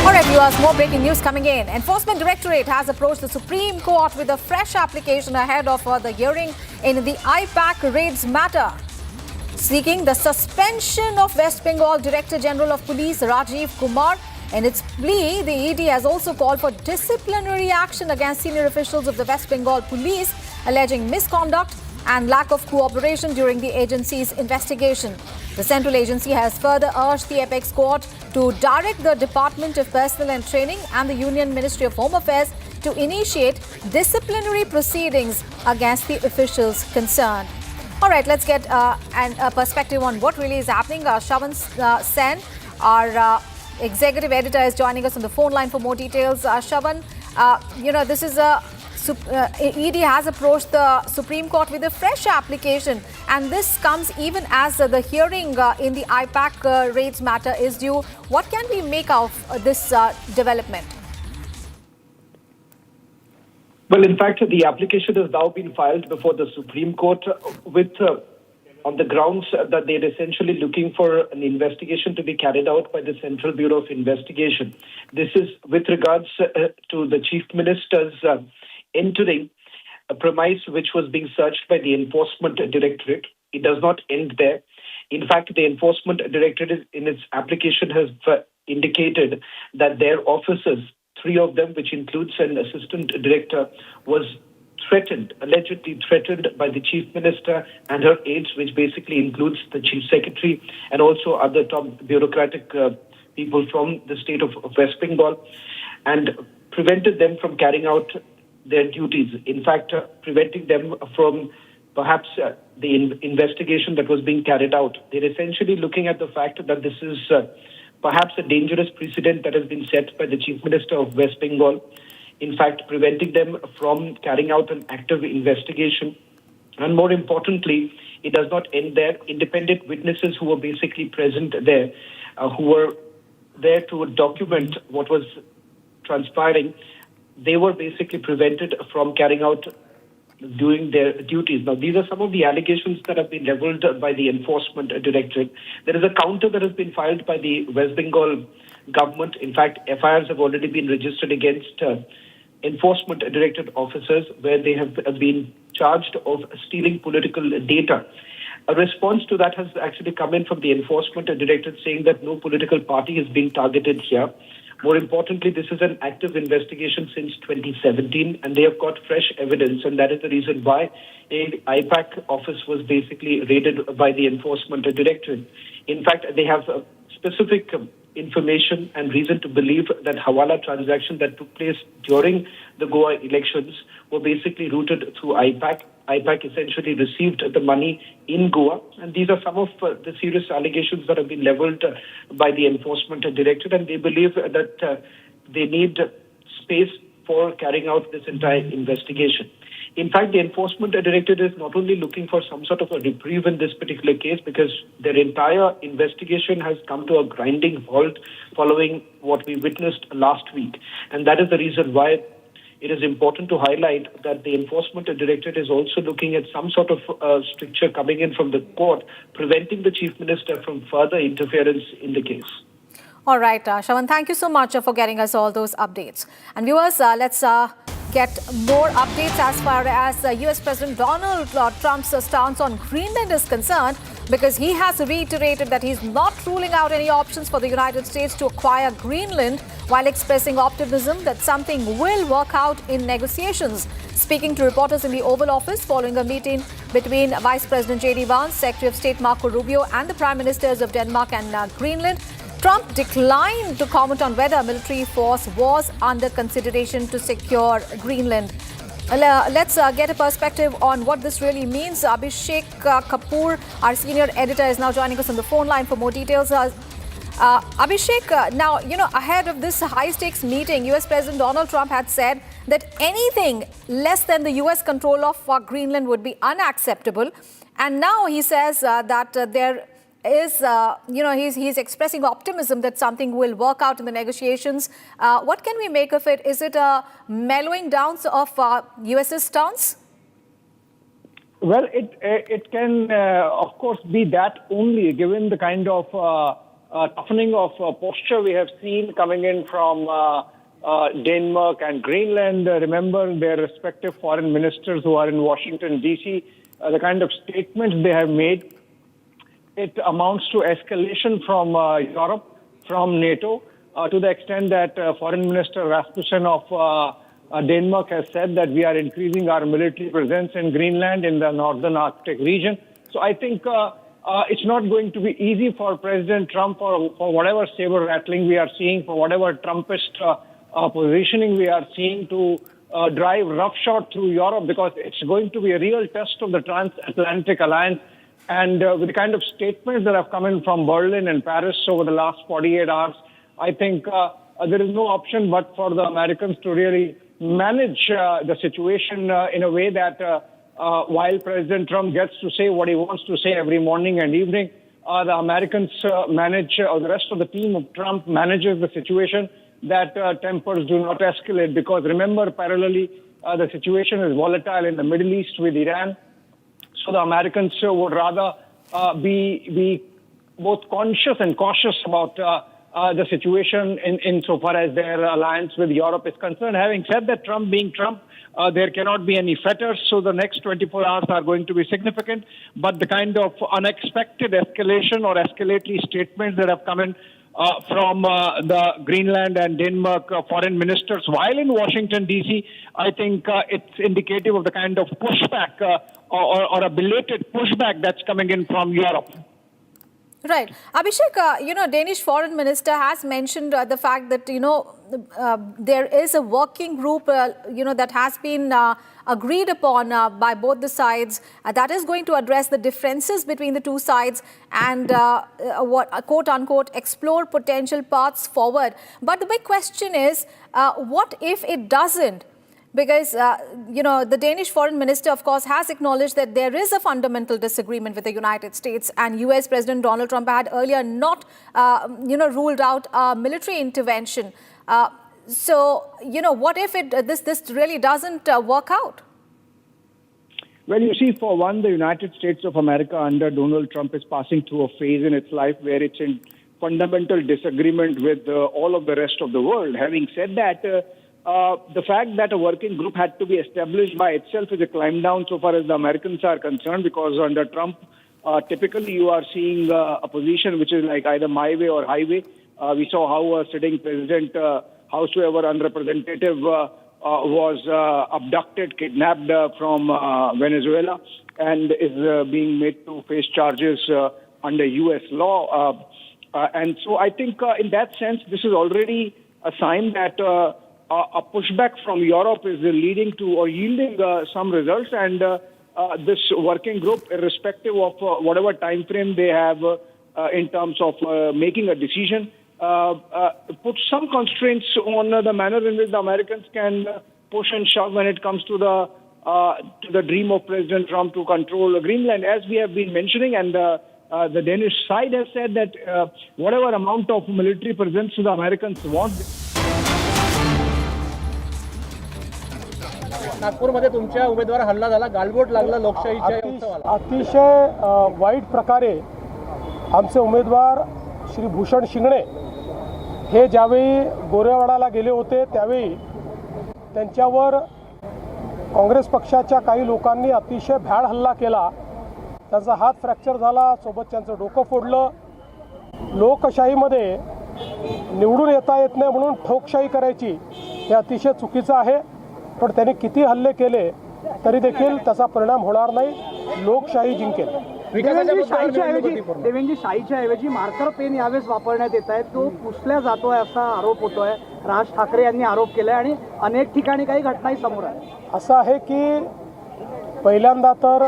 All right, viewers, more breaking news coming in. Enforcement Directorate has approached the Supreme Court with a fresh application ahead of the hearing in the IPAC raids matter, seeking the suspension of West Bengal Director General of Police Rajiv Kumar. In its plea, the ED has also called for disciplinary action against senior officials of the West Bengal Police, alleging misconduct and lack of cooperation during the agency's investigation. The central agency has further urged the apex court to direct the Department of Personnel and Training and the Union Ministry of Home Affairs to initiate disciplinary proceedings against the officials concerned. All right, let's get a perspective on what really is happening. Shravan Sen, our executive editor, is joining us on the phone line for more details. Shravan, this is ED has approached the Supreme Court with a fresh application, and this comes even as the hearing in the IPAC raids matter is due. What can we make of this development? Well, in fact, the application has now been filed before the Supreme Court with on the grounds that they're essentially looking for an investigation to be carried out by the Central Bureau of Investigation. This is with regards to the Chief Minister's entering a premise which was being searched by the Enforcement Directorate. It does not end there. In fact, the Enforcement Directorate in its application has indicated that their officers, 3 of them, which includes an assistant director, was allegedly threatened by the Chief Minister and her aides, which basically includes the Chief Secretary and also other top bureaucratic people from the state of West Bengal, and prevented them from carrying out their duties. In fact, preventing them from perhaps the investigation that was being carried out. They're essentially looking at the fact that this is perhaps a dangerous precedent that has been set by the Chief Minister of West Bengal. In fact, preventing them from carrying out an active investigation. And more importantly, it does not end there. Independent witnesses who were basically present there, who were there to document what was transpiring, they were basically prevented from carrying out doing their duties. Now, these are some of the allegations that have been leveled by the Enforcement Directorate. There is a counter that has been filed by the West Bengal government. In fact, FIRs have already been registered against Enforcement Directorate officers where they have been charged of stealing political data. A response to that has actually come in from the Enforcement Directorate saying that no political party is being targeted here. More importantly, this is an active investigation since 2017, and they have got fresh evidence, and that is the reason why an IPAC office was basically raided by the Enforcement Directorate. In fact, they have specific information and reason to believe that Hawala transactions that took place during the Goa elections were basically routed through IPAC. IPAC essentially received the money in Goa, and these are some of the serious allegations that have been leveled by the Enforcement Directorate, and they believe that they need space for carrying out this entire investigation. In fact, the enforcement directorate is not only looking for some sort of a reprieve in this particular case, because their entire investigation has come to a grinding halt following what we witnessed last week. And that is the reason why it is important to highlight that the enforcement directorate is also looking at some sort of stricture coming in from the court, preventing the chief minister from further interference in the case. All right, Shravan, thank you so much for getting us all those updates. And viewers, let's get more updates as far as US President Donald Trump's stance on Greenland is concerned, because he has reiterated that he's not ruling out any options for the United States to acquire Greenland, while expressing optimism that something will work out in negotiations. Speaking to reporters in the Oval Office following a meeting between Vice President J.D. Vance, Secretary of State Marco Rubio and the Prime Ministers of Denmark and Greenland, Trump declined to comment on whether a military force was under consideration to secure Greenland. Let's get a perspective on what this really means. Abhishek Kapoor, our senior editor, is now joining us on the phone line for more details. Abhishek, now, ahead of this high-stakes meeting, US President Donald Trump had said that anything less than the US control of Greenland would be unacceptable. And now he says that there is, he's expressing optimism that something will work out in the negotiations. What can we make of it? Is it a mellowing down of US's stance? Well, it can, of course, be that only, given the kind of toughening of posture we have seen coming in from Denmark and Greenland. Remember their respective foreign ministers who are in Washington, D.C., the kind of statements they have made. It amounts to escalation from Europe, from NATO, to the extent that Foreign Minister Rasmussen of Denmark has said that we are increasing our military presence in Greenland, in the northern Arctic region. So I think it's not going to be easy for President Trump, for whatever saber rattling we are seeing, for whatever Trumpist positioning we are seeing, to drive roughshod through Europe, because it's going to be a real test of the transatlantic alliance. And with the kind of statements that have come in from Berlin and Paris over the last 48 hours, I think there is no option but for the Americans to really manage the situation in a way that while President Trump gets to say what he wants to say every morning and evening, the Americans manage, or the rest of the team of Trump manages the situation, that tempers do not escalate. Because remember, parallelly, the situation is volatile in the Middle East with Iran. So the Americans would rather be both conscious and cautious about the situation insofar as their alliance with Europe is concerned. Having said that, Trump being Trump, there cannot be any fetters, so the next 24 hours are going to be significant. But the kind of unexpected escalation or escalatory statements that have come in from the Greenland and Denmark foreign ministers while in Washington, D.C., I think it's indicative of the kind of pushback or a belated pushback that's coming in from Europe. Right. Abhishek, Danish foreign minister has mentioned the fact that, there is a working group, that has been agreed upon by both the sides that is going to address the differences between the two sides and what, quote unquote, explore potential paths forward. But the big question is, what if it doesn't? Because, the Danish foreign minister, of course, has acknowledged that there is a fundamental disagreement with the United States, and US President Donald Trump had earlier not, ruled out a military intervention. So, what if this really doesn't work out? Well, you see, for one, the United States of America under Donald Trump is passing through a phase in its life where it's in fundamental disagreement with all of the rest of the world. Having said that, the fact that a working group had to be established by itself is a climb down so far as the Americans are concerned, because under Trump, typically you are seeing a position which is like either my way or highway. We saw how a sitting president, howsoever unrepresentative, was abducted, kidnapped from Venezuela, and is being made to face charges under U.S. law. And so I think in that sense, this is already a sign that a pushback from Europe is leading to or yielding some results, and this working group, irrespective of whatever time frame they have in terms of making a decision, put some constraints on the manner in which the Americans can push and shove when it comes to the to the dream of President Trump to control Greenland, as we have been mentioning. And the Danish side has said that whatever amount of military presence the Americans want. नागपूरमध्ये तुमच्या उमेदवार हल्ला झाला, गालबोट लागला लोकशाहीच्या उत्सवाला. अतिशय वाईट प्रकारे आमचे उमेदवार श्री भूषण शिंगणे हे ज्यावेळी गोरेवाडाला गेले होते त्यावेळी त्यांच्यावर काँग्रेस पक्षाच्या काही लोकांनी अतिशय भ्याड हल्ला केला. त्यांचा हात फ्रॅक्चर झाला, सोबत त्यांचं डोकं फोडलं. लोकशाहीमध्ये निवडून येता येत नाही म्हणून ठोकशाही करायची हे अतिशय चुकीचं आहे. पण त्यांनी किती हल्ले केले तरी देखील त्याचा परिणाम होणार नाही, लोकशाही जिंकेल. देवेंद्रजी शाहीच्या ऐवजी मार्कर पेन यावेळेस वापरण्यात येत आहे, तो पुसल्या जातोय असा आरोप होतोय. राज ठाकरे यांनी आरोप केलाय आणि अनेक ठिकाणी काही घटनाही समोर आहे. असं आहे की पहिल्यांदा तर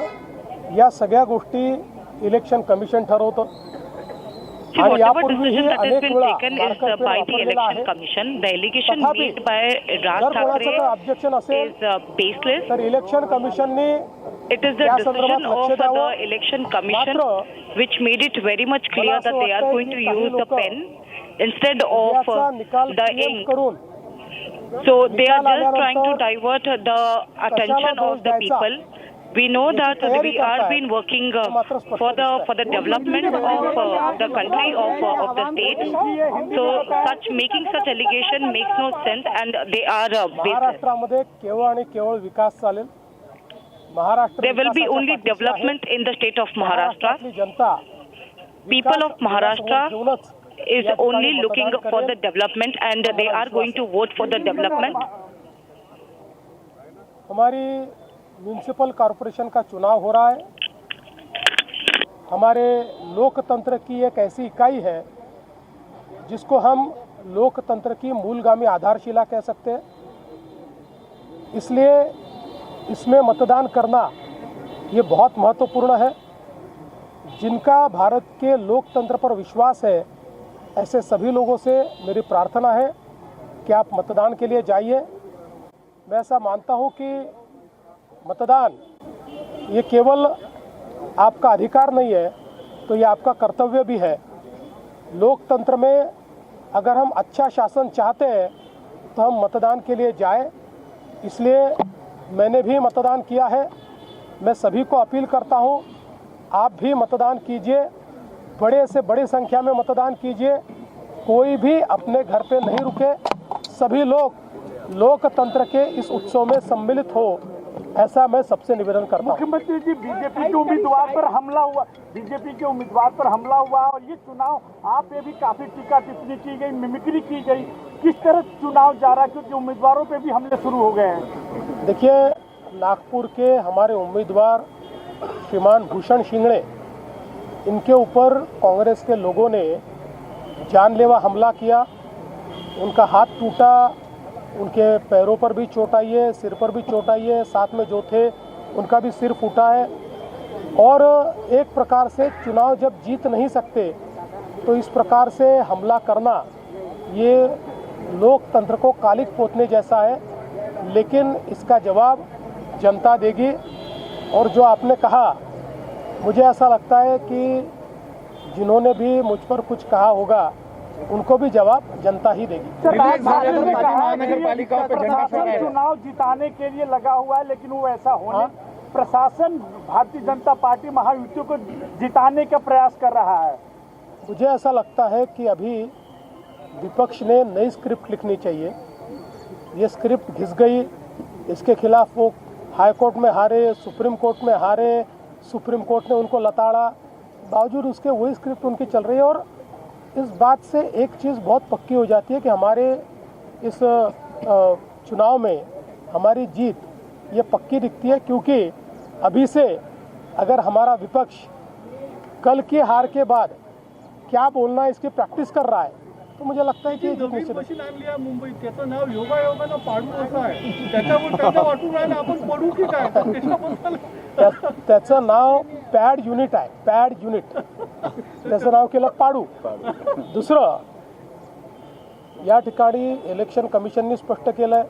या सगळ्या गोष्टी इलेक्शन कमिशन ठरवतं आणि यापूर्वीही अनेक वेळा ऑब्जेक्शन असेल तर election कमिशननी It is the decision of the election commission which made it very much clear that they are going to use the pen instead of the ink. So they are just trying to divert the attention of the people. We know that we are been working for the development of the country of the state. So making such allegation makes no sense and they are baseless. महाराष्ट्रामध्ये केवळ आणि केवळ विकास चालेल. There will be only development in the state of Maharashtra. People of Maharashtra is only looking for the development and they are going to vote for the development. हमारी municipal corporation का चुनाव हो रहा है. हमारे लोकतंत्र की एक ऐसी इकाई है जिसको हम लोकतंत्र की मूलगामी आधारशिला कह सकते हैं. इसलिए इसमें मतदान करना ये बहुत महत्वपूर्ण है. जिनका भारत के लोकतंत्र पर विश्वास है ऐसे सभी लोगों से मेरी प्रार्थना है कि आप मतदान के लिए जाइए. मैं ऐसा मानता हूँ कि मतदान ये केवल आपका अधिकार नहीं है, तो ये आपका कर्तव्य भी है. लोकतंत्र में अगर हम अच्छा शासन चाहते हैं तो हम मतदान के लिए जाएं. इसलिए मैंने भी मतदान किया है. मैं सभी को अपील करता हूं, आप भी मतदान कीजिए, बड़े से बड़ी संख्या में मतदान कीजिए. कोई भी अपने घर पे नहीं रुके. सभी लोग लोकतंत्र के इस उत्सव में सम्मिलित हो, ऐसा मैं सबसे निवेदन करता हूं. मुख्यमंत्री जी, बीजेपी के उम्मीदवार पर हमला हुआ, बीजेपी के उम्मीदवार पर हमला हुआ और ये चुनाव आप पे भी काफी टीका टिप्पणी की गई, मिमिक्री की गई. किस तरह चुनाव जा रहा है, क्योंकि उम्मीदवारों पे भी हमले शुरू हो गए हैं. देखिए, नागपुर के हमारे उम्मीदवार श्रीमान भूषण शिंगणे, इनके ऊपर कांग्रेस के लोगों ने जानलेवा हमला किया. उनका हाथ टूटा, उनके पैरों पर भी चोट आई है, सिर पर भी चोट आई है. साथ में जो थे उनका भी सिर फूटा है. और एक प्रकार से चुनाव जब जीत नहीं सकते तो इस प्रकार से हमला करना ये लोकतंत्र को कालिक पोतने जैसा है. लेकिन इसका जवाब जनता देगी. और जो आपने कहा, मुझे ऐसा लगता है कि जिन्होंने भी मुझ पर कुछ कहा होगा उनको भी जवाब जनता ही देगी. चुनाव जिताने के लिए लगा हुआ है, लेकिन वो ऐसा होने प्रशासन भारतीय जनता पार्टी महायुति को जिताने का प्रयास कर रहा है. मुझे ऐसा लगता है कि अभी विपक्ष ने नई स्क्रिप्ट लिखनी चाहिए. ये स्क्रिप्ट घिस गई, इसके खिलाफ वो हाई कोर्ट में हारे, सुप्रीम कोर्ट में हारे, सुप्रीम कोर्ट ने उनको लताड़ा. बावजूद उसके वही स्क्रिप्ट उनकी चल रही है. और इस बात से एक चीज़ बहुत पक्की हो जाती है कि हमारे इस चुनाव में हमारी जीत ये पक्की दिखती है, क्योंकि अभी से अगर हमारा विपक्ष कल की हार के बाद क्या बोलना है इसकी प्रॅक्टिस कर रहा है तो मुझे लगता है की मुंबईत त्याचं नाव योगायोगानं पाडू असं आहे. त्याच्या वाटून राहिलं आपण पडू की काय. त्याचं नाव पॅड युनिट आहे, पॅड युनिट. त्याचं नाव केलं पाडू. दुसरं, या ठिकाणी इलेक्शन कमिशननी स्पष्ट केलं आहे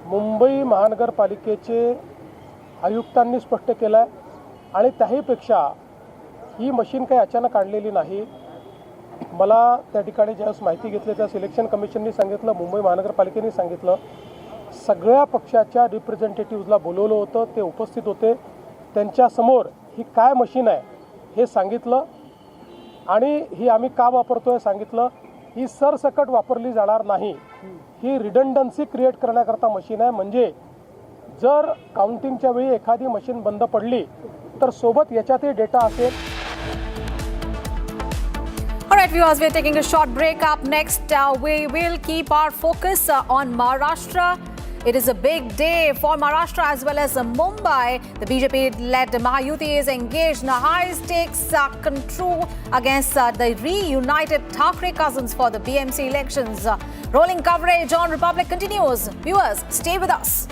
मुंबई महानगरपालिकेचे आयुक्तांनी स्पष्ट केलं आहे आणि त्याहीपेक्षा ही मशीन काही अचानक आणलेली नाही. मला त्या ठिकाणी ज्यावेळेस माहिती घेतली त्या सिलेक्शन कमिशननी सांगितलं, मुंबई महानगरपालिकेने सांगितलं, सगळ्या पक्षाच्या रिप्रेझेंटेटिव्हजला बोलवलं होतं, ते उपस्थित होते. त्यांच्यासमोर ही काय मशीन आहे हे सांगितलं आणि ही आम्ही का वापरतोय सांगितलं. ही सरसकट वापरली जाणार नाही, ही रिडंडन्सी क्रिएट करण्याकरता मशीन आहे. म्हणजे जर काउंटिंगच्या वेळी एखादी मशीन बंद पडली तर सोबत याच्यातही डेटा असेल. All right, viewers, we're taking a short break. Up next, we will keep our focus on Maharashtra. It is a big day for Maharashtra as well as Mumbai. The BJP-led Mahayuti is engaged in a high-stakes control against the reunited Thackeray cousins for the BMC elections. Rolling coverage on Republic continues. Viewers, stay with us.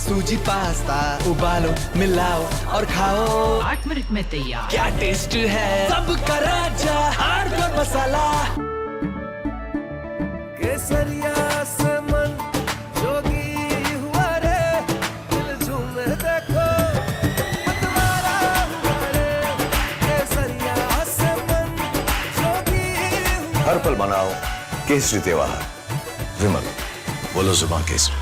सूजी pasta उबालो मिलाओ और खाओ 8 minute में तैयार. क्या taste है सबका राजा हार्डकोर मसाला. केसरिया से मन जोगी हुआ रे, दिल झूमे देखो मतवारा हुआ रे. केसरिया से मन जोगी हुआ. हर पल मनाओ केसरी त्योहार. विमल बोलो जुबान Kesari.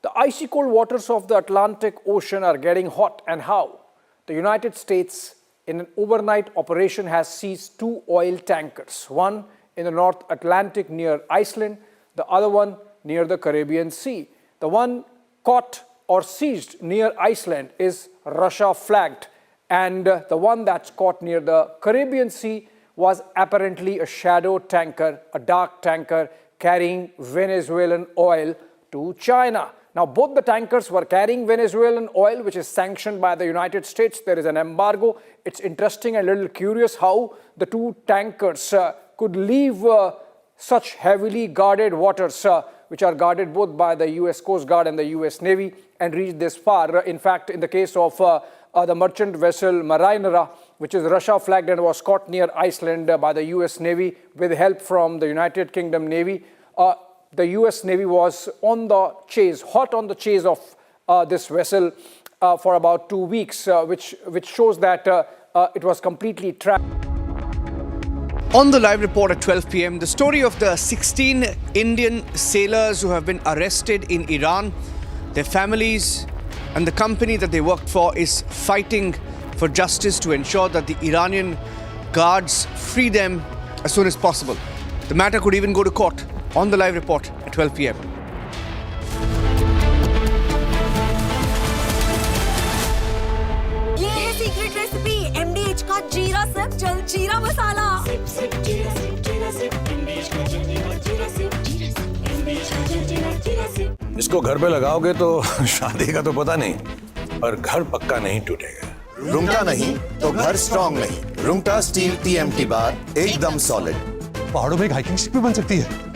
The icy cold waters of the Atlantic Ocean are getting hot, and how? The United States, in an overnight operation, has seized 2 oil tankers, one in the North Atlantic near Iceland, the other one near the Caribbean Sea. The one caught or seized near Iceland is Russia flagged, and the one that's caught near the Caribbean Sea was apparently a shadow tanker, a dark tanker carrying Venezuelan oil to China. Now, both the tankers were carrying Venezuelan oil, which is sanctioned by the United States. There is an embargo. It's interesting and a little curious how the 2 tankers could leave such heavily guarded waters, which are guarded both by the US Coast Guard and the US Navy, and reach this far. In fact, in the case of the merchant vessel Marinera, which is Russia flagged and was caught near Iceland by the US Navy with help from the United Kingdom Navy, the US Navy was on the chase, hot on the chase of this vessel for about 2 weeks, which shows that it was completely trapped. On the live report at 12 p.m., the story of the 16 Indian sailors who have been arrested in Iran, their families and the company that they worked for is fighting for justice to ensure that the Iranian guards free them as soon as possible. The matter could even go to court. On the live report at 12 p.m. ये है secret recipe MDH का जीरा SIP जल जीरा मसाला. SIP SIP जीरा SIP जीरा SIP MDH का जल जीरा सिप MDH का जल जीरा सिप. इसको घर पे लगाओगे तो शादी का तो पता नहीं, पर घर पक्का नहीं टूटेगा. रूंगटा नहीं तो घर स्ट्रॉन्ग नहीं. रूंगटा स्टील TMT बार एकदम सॉलिड. पहाड़ों में एक हाइकिंग शिप भी बन सकती है.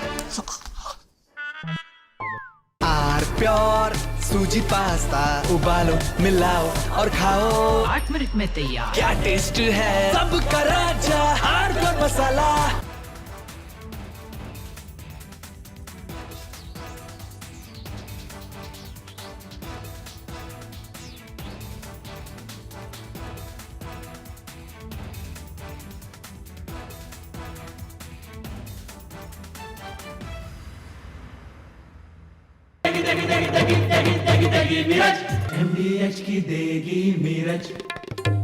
प्योर सूजी पास्ता उबालो मिलाओ और खाओ 8 मिनट में तैयार. क्या टेस्ट है सबका राजा हार्डकोर मसाला. MDH की देगी मिर्च.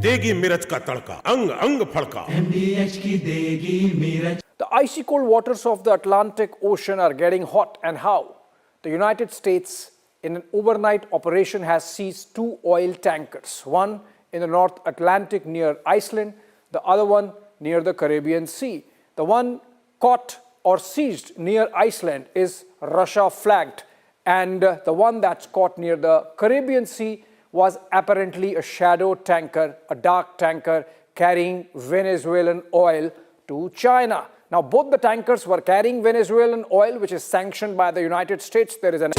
देगी मिर्च का तड़का अंग अंग फड़का. MDH की देगी मिर्च. The icy cold waters of the Atlantic Ocean are getting hot, and how? The United States, in an overnight operation, has seized 2 oil tankers, one in the North Atlantic near Iceland, the other one near the Caribbean Sea. The one caught or seized near Iceland is Russia flagged, and the one that's caught near the Caribbean Sea was apparently a shadow tanker, a dark tanker carrying Venezuelan oil to China. Now, both the tankers were carrying Venezuelan oil, which is sanctioned by the United States. There is an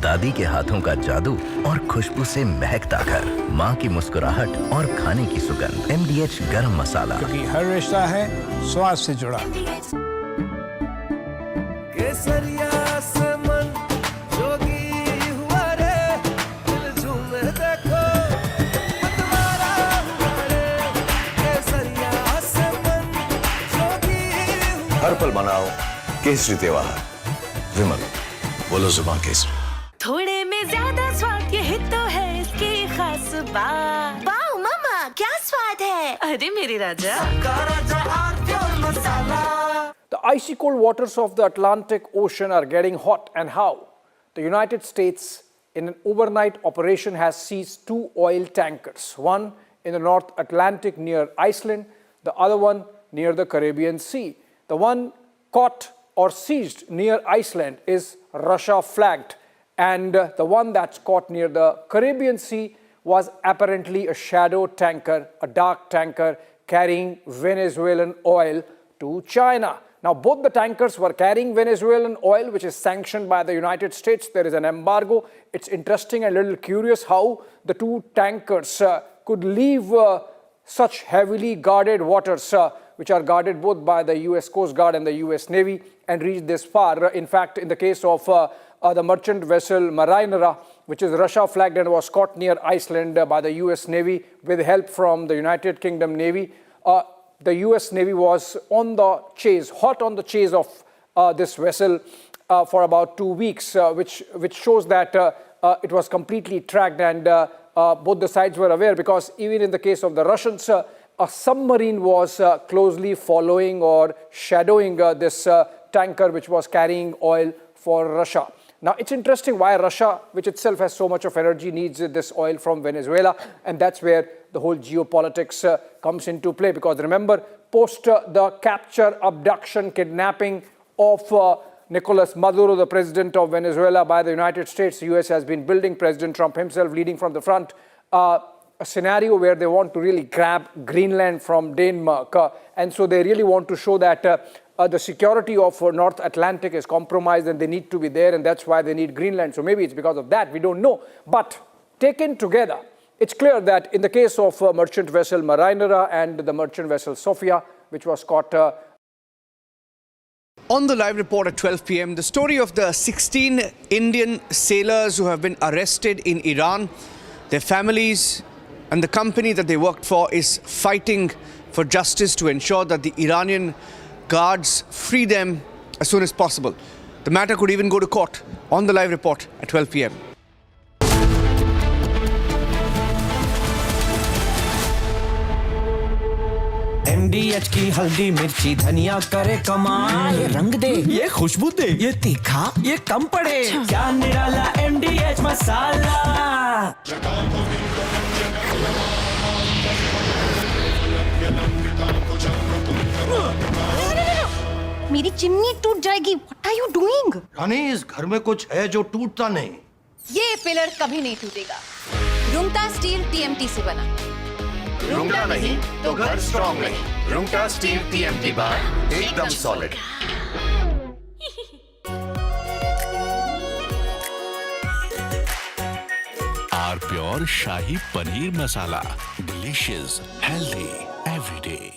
दादी के हाथों का जादू और खुशबू से महकता घर, माँ की मुस्कुराहट और खाने की सुगंध। MDH गरम मसाला, क्योंकि हर रिश्ता है स्वाद से जुड़ा। केसरिया से मन जोगी हुआ रे, दिल झूमे देखो मतवारा हुआ रे। केसरिया से मन जोगी हुआ। हर पल मनाओ केसरी त्योहार। विमल, बोलो जुबान केसरी। थोड़े में ज्यादा स्वाद, यही तो है इसकी खास बात। वाओ मामा, क्या स्वाद है? अरे मेरे राजा। The icy cold waters of the Atlantic Ocean are getting hot, and how? The United States, in an overnight operation, has seized 2 oil tankers, one in the North Atlantic near Iceland, the other one near the Caribbean Sea. The one caught or seized near Iceland is Russia flagged, and the one that's caught near the Caribbean Sea was apparently a shadow tanker, a dark tanker carrying Venezuelan oil to China. Now, both the tankers were carrying Venezuelan oil, which is sanctioned by the United States. There is an embargo. It's interesting and a little curious how the 2 tankers could leave such heavily guarded waters, which are guarded both by the US Coast Guard and the US Navy, and reach this far. In fact, in the case of the merchant vessel Marinera, which is Russia flagged and was caught near Iceland by the US Navy with help from the United Kingdom Navy, the US Navy was on the chase, hot on the chase of this vessel for about 2 weeks, which shows that it was completely tracked, and both the sides were aware, because even in the case of the Russians, a submarine was closely following or shadowing this tanker which was carrying oil for Russia. Now, it's interesting why Russia, which itself has so much of energy, needs this oil from Venezuela, and that's where the whole geopolitics comes into play. Because remember, post the capture, abduction, kidnapping of Nicolas Maduro, the president of Venezuela, by the United States, the US has been building, President Trump himself leading from the front, a scenario where they want to really grab Greenland from Denmark. And so they really want to show that the security of North Atlantic is compromised and they need to be there, and that's why they need Greenland. So maybe it's because of that, we don't know. But taken together, it's clear that in the case of merchant vessel Marinera and the merchant vessel Sofia, which was caught on the live report at 12 p.m, the story of the 16 Indian sailors who have been arrested in Iran, their families and the company that they worked for is fighting for justice to ensure that the Iranian guards free them as soon as possible. The matter could even go to court. On the live report at 12 p.m. MDH की हल्दी मिर्ची धनिया करे कमाल, ये रंग दे, ये खुशबू दे, ये तीखा, ये कम पड़े, क्या निराला MDH मसाला। मेरी चिमनी टूट जाएगी। What are you doing? रानी, इस घर में कुछ है जो टूटता नहीं। ये पिलर कभी नहीं टूटेगा। रुंगटा स्टील TMT से बना। रुंगटा नहीं तो घर स्ट्रॉन्ग नहीं। रुंगटा स्टील TMT बार एकदम solid. Our pure shahi paneer masala, delicious, healthy every day.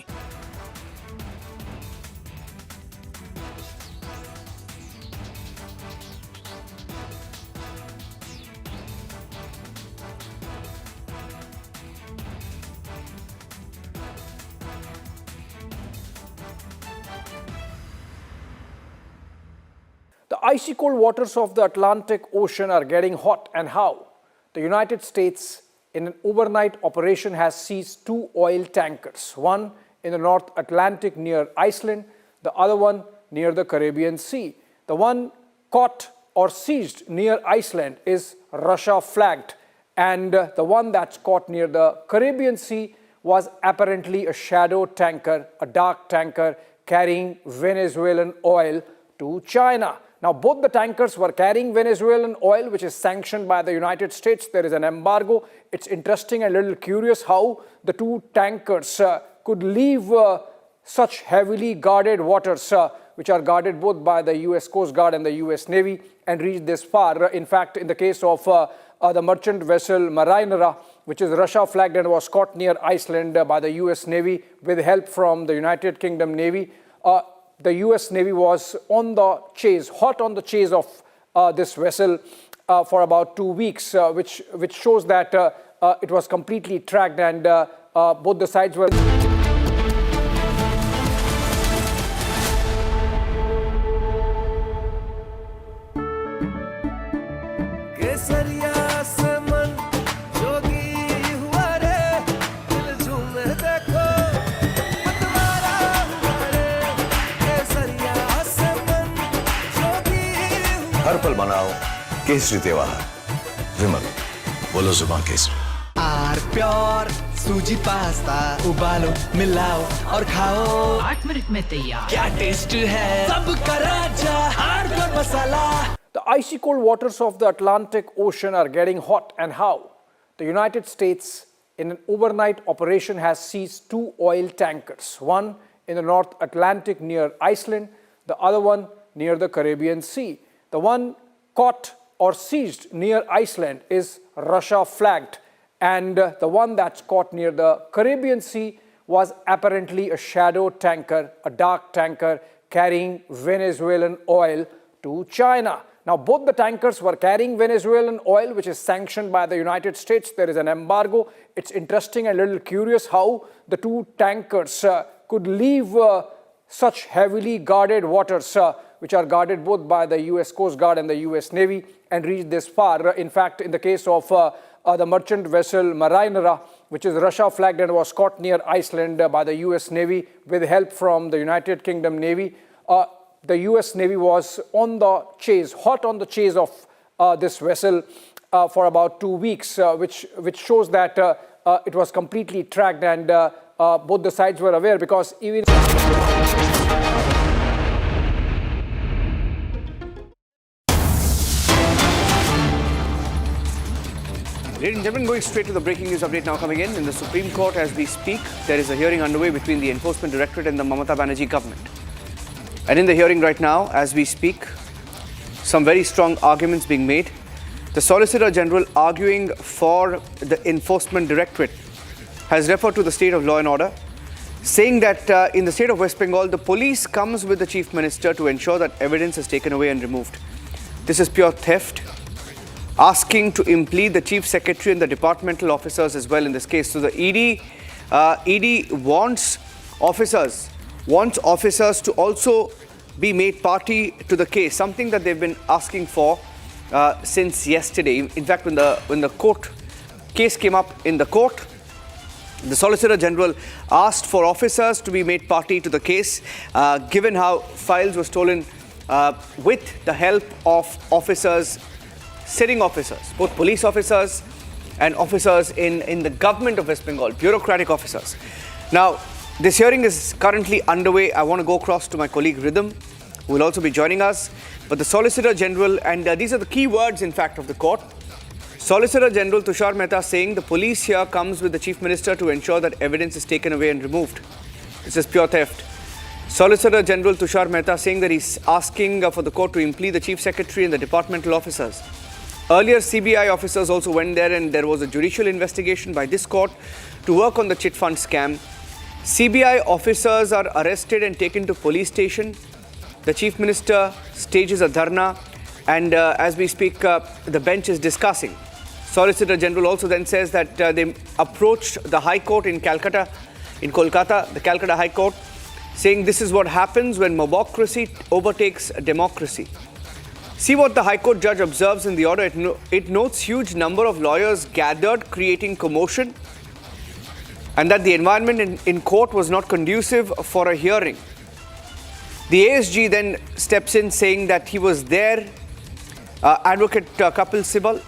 The icy cold waters of the Atlantic Ocean are getting hot, and how? The United States, in an overnight operation, has seized 2 oil tankers, one in the North Atlantic near Iceland, the other one near the Caribbean Sea. The one caught or seized near Iceland is Russia flagged, and the one that's caught near the Caribbean Sea was apparently a shadow tanker, a dark tanker carrying Venezuelan oil to China. Now, both the tankers were carrying Venezuelan oil, which is sanctioned by the United States. There is an embargo. It's interesting and a little curious how the two tankers could leave such heavily guarded waters, which are guarded both by the US Coast Guard and the US Navy, and reach this far. In fact, in the case of the merchant vessel Marinera, which is Russia flagged and was caught near Iceland by the US Navy with help from the United Kingdom Navy, the US Navy was on the chase, hot on the chase of this vessel for about 2 weeks, which shows that it was completely tracked, and both the sides were... हर पल मनाओ केसरी त्योहार। विमल, बोलो जुबान Kesari. Are pure सूजी pasta उबालो मिलाओ और खाओ 8 minute में तैयार। क्या टेस्ट है सबका राजा आर प्योर मसाला। The icy cold waters of the Atlantic Ocean are getting hot, and how? The United States, in an overnight operation, has seized 2 oil tankers, one in the North Atlantic near Iceland, the other one near the Caribbean Sea. The one caught or seized near Iceland is Russia flagged, and the one that's caught near the Caribbean Sea was apparently a shadow tanker, a dark tanker carrying Venezuelan oil to China. Now, both the tankers were carrying Venezuelan oil, which is sanctioned by the United States. There is an embargo. It's interesting and a little curious how the two tankers could leave such heavily guarded waters, which are guarded both by the US Coast Guard and the US Navy, and reach this far. In fact, in the case of the merchant vessel Marinera, which is Russia flagged and was caught near Iceland by the US Navy with help from the United Kingdom Navy, the US Navy was on the chase, hot on the chase of this vessel for about 2 weeks, which shows that it was completely tracked, and both the sides were aware, because even... Ladies and gentlemen, going straight to the breaking news update now coming in the Supreme Court as we speak. There is a hearing underway between the Enforcement Directorate and the Mamata Banerjee government. And in the hearing right now, as we speak, some very strong arguments being made. The Solicitor General, arguing for the Enforcement Directorate, has referred to the state of law and order, saying that in the state of West Bengal, the police comes with the Chief Minister to ensure that evidence is taken away and removed. This is pure theft, asking to implead the Chief Secretary and the departmental officers as well in this case. So the ED wants officers to also be made party to the case, something that they've been asking for since yesterday. In fact, when the case came up in the court, the Solicitor General asked for officers to be made party to the case, given how files were stolen with the help of officers, sitting officers, both police officers and officers in the government of West Bengal, bureaucratic officers. Now, this hearing is currently underway. I want to go across to my colleague Rhythm, who will also be joining us. But the Solicitor General, and these are the key words, in fact, of the court. Solicitor General Tushar Mehta saying the police here comes with the Chief Minister to ensure that evidence is taken away and removed. This is pure theft. Solicitor General Tushar Mehta saying that he's asking for the court to implead the Chief Secretary and the departmental officers. Earlier, CBI officers also went there, and there was a judicial investigation by this court to work on the chit fund scam. CBI officers are arrested and taken to police station. The Chief Minister stages a dharna, and as we speak, the bench is discussing. Solicitor General also then says that they approached the High Court in Kolkata, the Calcutta High Court, saying this is what happens when mobocracy overtakes democracy. See what the High Court judge observes in the order. It notes huge number of lawyers gathered, creating commotion, and that the environment in court was not conducive for a hearing. The ASG then steps in, saying that he was there. Advocate Kapil Sibal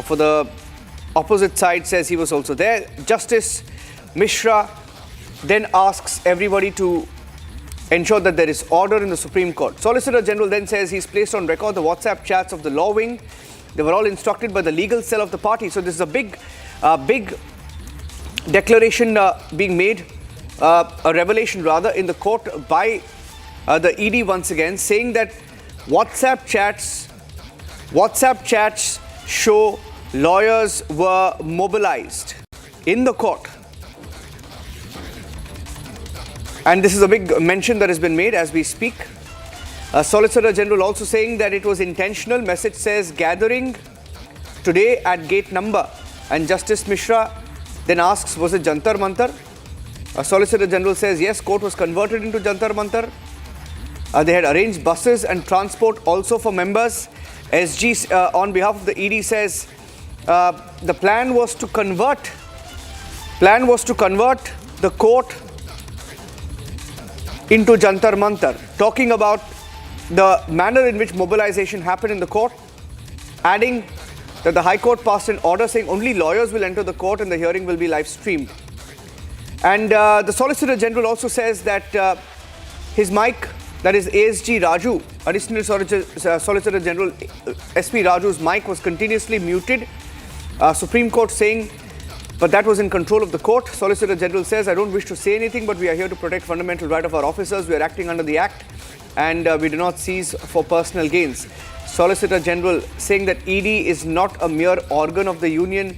for the opposite side says he was also there. Justice Mishra then asks everybody to ensure that there is order in the Supreme Court. Solicitor General then says he's placed on record the WhatsApp chats of the law wing. They were all instructed by the legal cell of the party. So this is a big declaration being made, a revelation rather, in the court by the ED once again, saying that WhatsApp chats show lawyers were mobilized in the court. And this is a big mention that has been made as we speak. Solicitor General also saying that it was intentional. Message says gathering today at gate number. And Justice Mishra then asks, was it Jantar Mantar? Solicitor General says yes, court was converted into Jantar Mantar. They had arranged buses and transport also for members. SG on behalf of the ED says the plan was to convert the court into Jantar Mantar, talking about the manner in which mobilization happened in the court, adding that the High Court passed an order saying only lawyers will enter the court and the hearing will be live streamed. And the Solicitor General also says that his mic, that is ASG Raju, Additional Solicitor General SP Raju's mic was continuously muted. Supreme Court saying, but that was in control of the court. Solicitor General says, I don't wish to say anything, but we are here to protect fundamental right of our officers. We are acting under the Act and we do not seize for personal gains. Solicitor General saying that ED is not a mere organ of the union.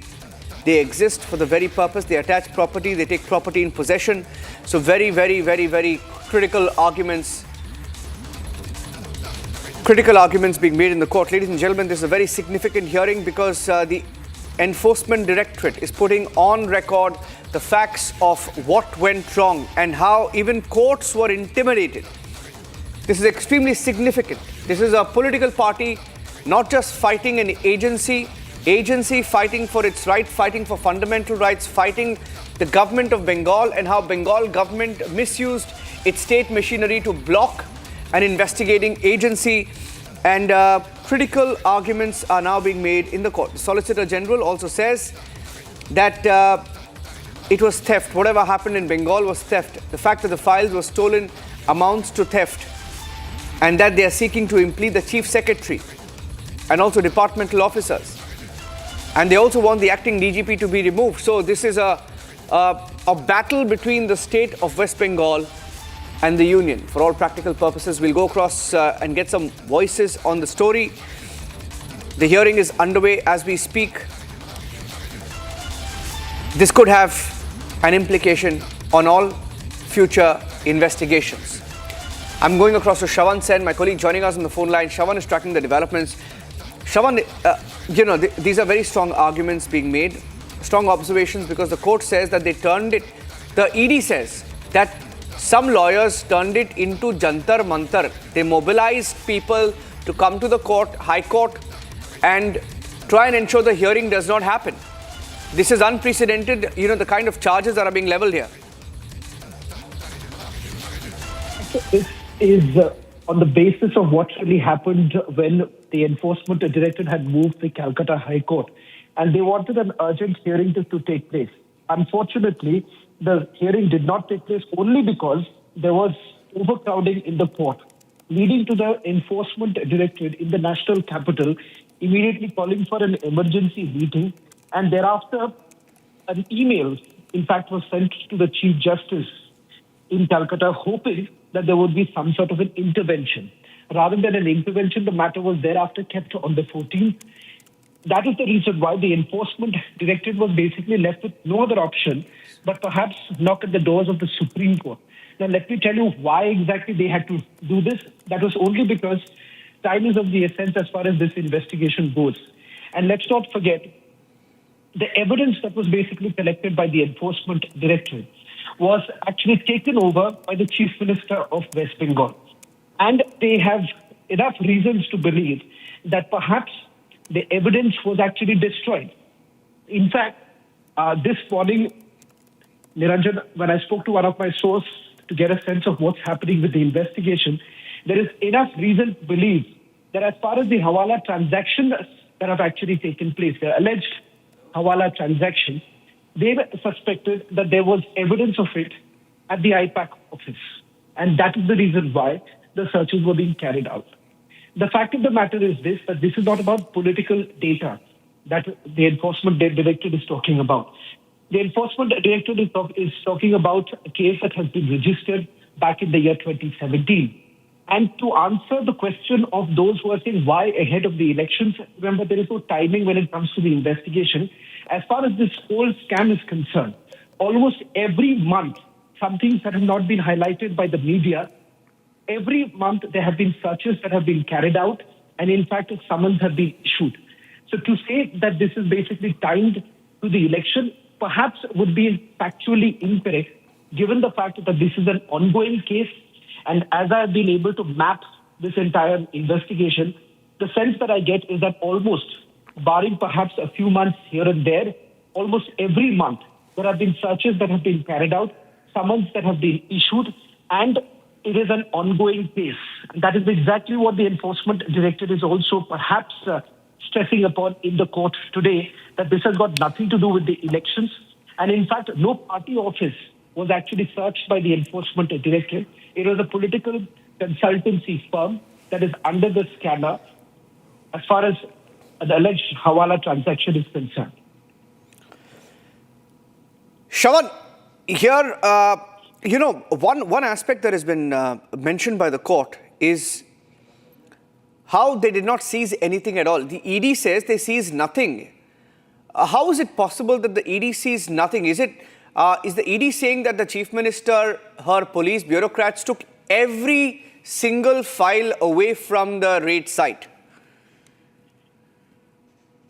They exist for the very purpose. They attach property. They take property in possession. So very, very, very, very critical arguments being made in the court. Ladies and gentlemen, this is a very significant hearing because the Enforcement Directorate is putting on record the facts of what went wrong and how even courts were intimidated. This is extremely significant. This is a political party not just fighting an agency fighting for its right, fighting for fundamental rights, fighting the government of Bengal and how Bengal government misused its state machinery to block an investigating agency. And critical arguments are now being made in the court. The Solicitor General also says that it was theft. Whatever happened in Bengal was theft. The fact that the files were stolen amounts to theft. And that they are seeking to impede the Chief Secretary and also departmental officers. And they also want the acting DGP to be removed. So this is a battle between the state of West Bengal and the union. For all practical purposes, we'll go across and get some voices on the story. The hearing is underway as we speak. This could have an implication on all future investigations. I'm going across to Shravan Sen, my colleague joining us on the phone line. Shravan is tracking the developments. Shravan, these are very strong arguments being made, strong observations, because the court says that they turned it, the ED says that some lawyers turned it into Jantar Mantar. They mobilized people to come to the court, High Court, and try and ensure the hearing does not happen. This is unprecedented, the kind of charges that are being leveled here. This is on the basis of what really happened when the Enforcement Directorate had moved the Calcutta High Court. And they wanted an urgent hearing to take place. Unfortunately, the hearing did not take place only because there was overcrowding in the court, leading to the Enforcement Directorate in the national capital immediately calling for an emergency meeting. And thereafter, an email, in fact, was sent to the Chief Justice in Calcutta, hoping that there would be some sort of an intervention. Rather than an intervention, the matter was thereafter kept on the 14th. That is the reason why the Enforcement Directorate was basically left with no other option but perhaps knock at the doors of the Supreme Court. Now, let me tell you why exactly they had to do this. That was only because time is of the essence as far as this investigation goes. And let's not forget, the evidence that was basically collected by the Enforcement Directorate was actually taken over by the Chief Minister of West Bengal. And they have enough reasons to believe that perhaps the evidence was actually destroyed. In fact, this morning, Niranjan, when I spoke to one of my sources to get a sense of what's happening with the investigation, there is enough reason to believe that as far as the Hawala transactions that have actually taken place, the alleged Hawala transaction, they suspected that there was evidence of it at the IPAC office. And that is the reason why the searches were being carried out. The fact of the matter is this, that this is not about political data that the Enforcement Directorate is talking about. The Enforcement Directorate is talking about a case that has been registered back in the year 2017. And to answer the question of those who are saying why ahead of the elections, remember there is no timing when it comes to the investigation. As far as this whole scam is concerned, almost every month, some things that have not been highlighted by the media, every month there have been searches that have been carried out, and in fact, summons have been issued. So to say that this is basically timed to the election perhaps would be factually incorrect, given the fact that this is an ongoing case. And as I've been able to map this entire investigation, the sense that I get is that almost, barring perhaps a few months here and there, almost every month there have been searches that have been carried out, summons that have been issued, and it is an ongoing case. That is exactly what the Enforcement Directorate is also perhaps stressing upon in the court today, that this has got nothing to do with the elections. And in fact, no party office was actually searched by the Enforcement Directorate. It was a political consultancy firm that is under the scanner as far as the alleged Hawala transaction is concerned. Shravan, here, one aspect that has been mentioned by the court is how they did not seize anything at all. The ED says they seized nothing. How is it possible that the ED seized nothing? Is the ED saying that the Chief Minister, her police bureaucrats took every single file away from the raid site?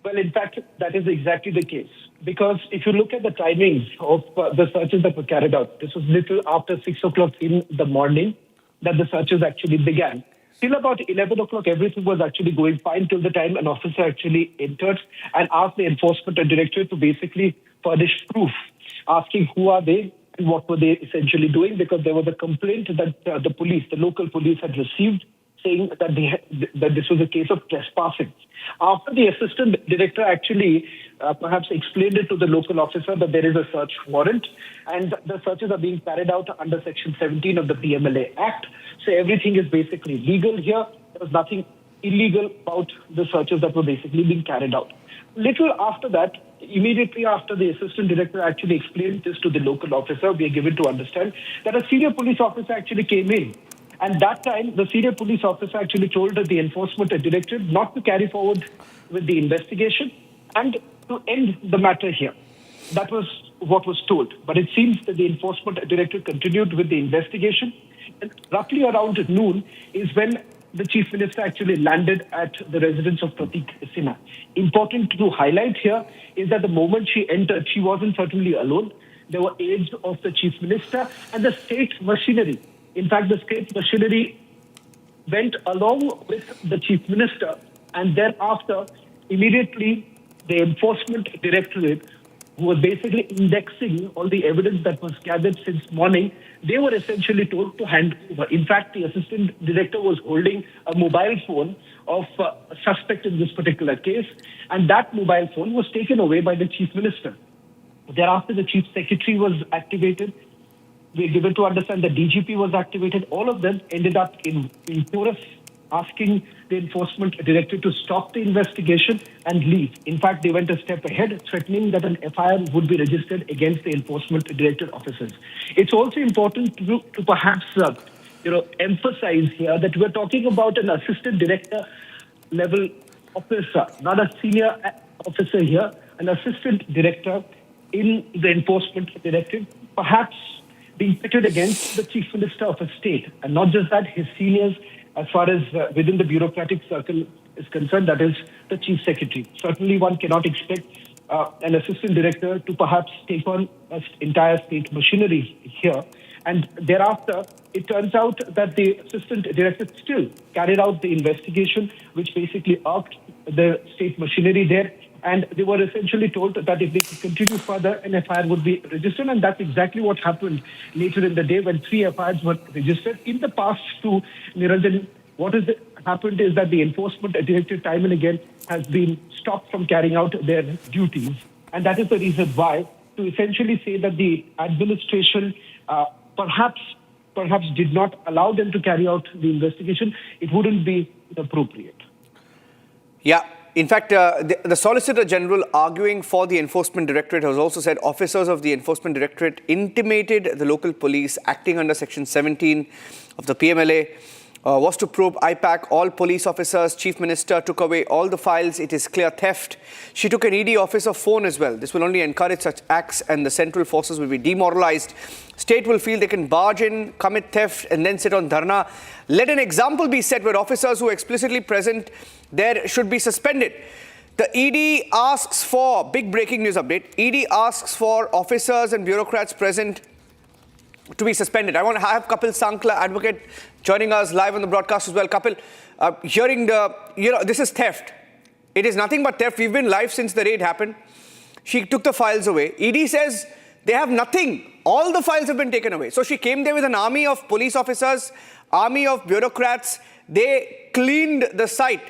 Well, in fact, that is exactly the case. Because if you look at the timings of the searches that were carried out, this was little after 6 o'clock in the morning that the searches actually began. Till about 11 o'clock, everything was actually going fine till the time an officer actually entered and asked the Enforcement Directorate to basically furnish proof, asking who are they and what were they essentially doing, because there was a complaint that the local police had received saying that this was a case of trespassing. After the Assistant Director actually perhaps explained it to the local officer that there is a search warrant and the searches are being carried out under Section 17 of the PMLA Act. So everything is basically legal here. There was nothing illegal about the searches that were basically being carried out. Little after that, immediately after the Assistant Director actually explained this to the local officer, we are given to understand that a senior police officer actually came in. And that time, the senior police officer actually told the Enforcement Directorate not to carry forward with the investigation and to end the matter here. That was what was told. But it seems that the Enforcement Directorate continued with the investigation. And roughly around noon is when the Chief Minister actually landed at the residence of Pratik Sinha. Important to highlight here is that the moment she entered, she wasn't certainly alone. There were aides of the Chief Minister and the state machinery. In fact, the state machinery went along with the Chief Minister, and thereafter, immediately, the Enforcement Directorate, who was basically indexing all the evidence that was gathered since morning, they were essentially told to hand over. In fact, the Assistant Director was holding a mobile phone of a suspect in this particular case, and that mobile phone was taken away by the Chief Minister. Thereafter, the Chief Secretary was activated. We are given to understand the DGP was activated. All of them ended up in chorus asking the Enforcement Directorate to stop the investigation and leave. In fact, they went a step ahead, threatening that an FIR would be registered against the Enforcement Directorate officers. It's also important to perhaps emphasize here that we're talking about an Assistant Director level officer, not a senior officer here, an Assistant Director in the Enforcement Directorate, perhaps being pitted against the Chief Minister of a state. And not just that, his seniors, as far as within the bureaucratic circle is concerned, that is the Chief Secretary. Certainly one cannot expect an Assistant Director to perhaps take on an entire state machinery here. And thereafter, it turns out that the Assistant Director still carried out the investigation, which basically irked the state machinery there. And they were essentially told that if they could continue further, an FIR would be registered. And that's exactly what happened later in the day when 3 FIRs were registered. In the past, too, Niranjan, what has happened is that the Enforcement Directorate time and again has been stopped from carrying out their duties. And that is the reason why, to essentially say that the administration perhaps perhaps did not allow them to carry out the investigation, it wouldn't be appropriate. Yeah. In fact, the Solicitor General arguing for the Enforcement Directorate has also said officers of the Enforcement Directorate intimated the local police acting under Section 17 of the PMLA was to probe IPAC. All police officers, Chief Minister took away all the files. It is clear theft. She took an ED officer phone as well. This will only encourage such acts and the central forces will be demoralized. State will feel they can barge in, commit theft and then sit on dharna. Let an example be set where officers who are explicitly present there should be suspended. The ED asks for, big breaking news update, ED asks for officers and bureaucrats present to be suspended. I want to have Kapil Sankla, advocate, joining us live on the broadcast as well. Kapil, hearing this is theft. It is nothing but theft. We've been live since the raid happened. She took the files away. ED says they have nothing. All the files have been taken away. So she came there with an army of police officers, army of bureaucrats. They cleaned the site.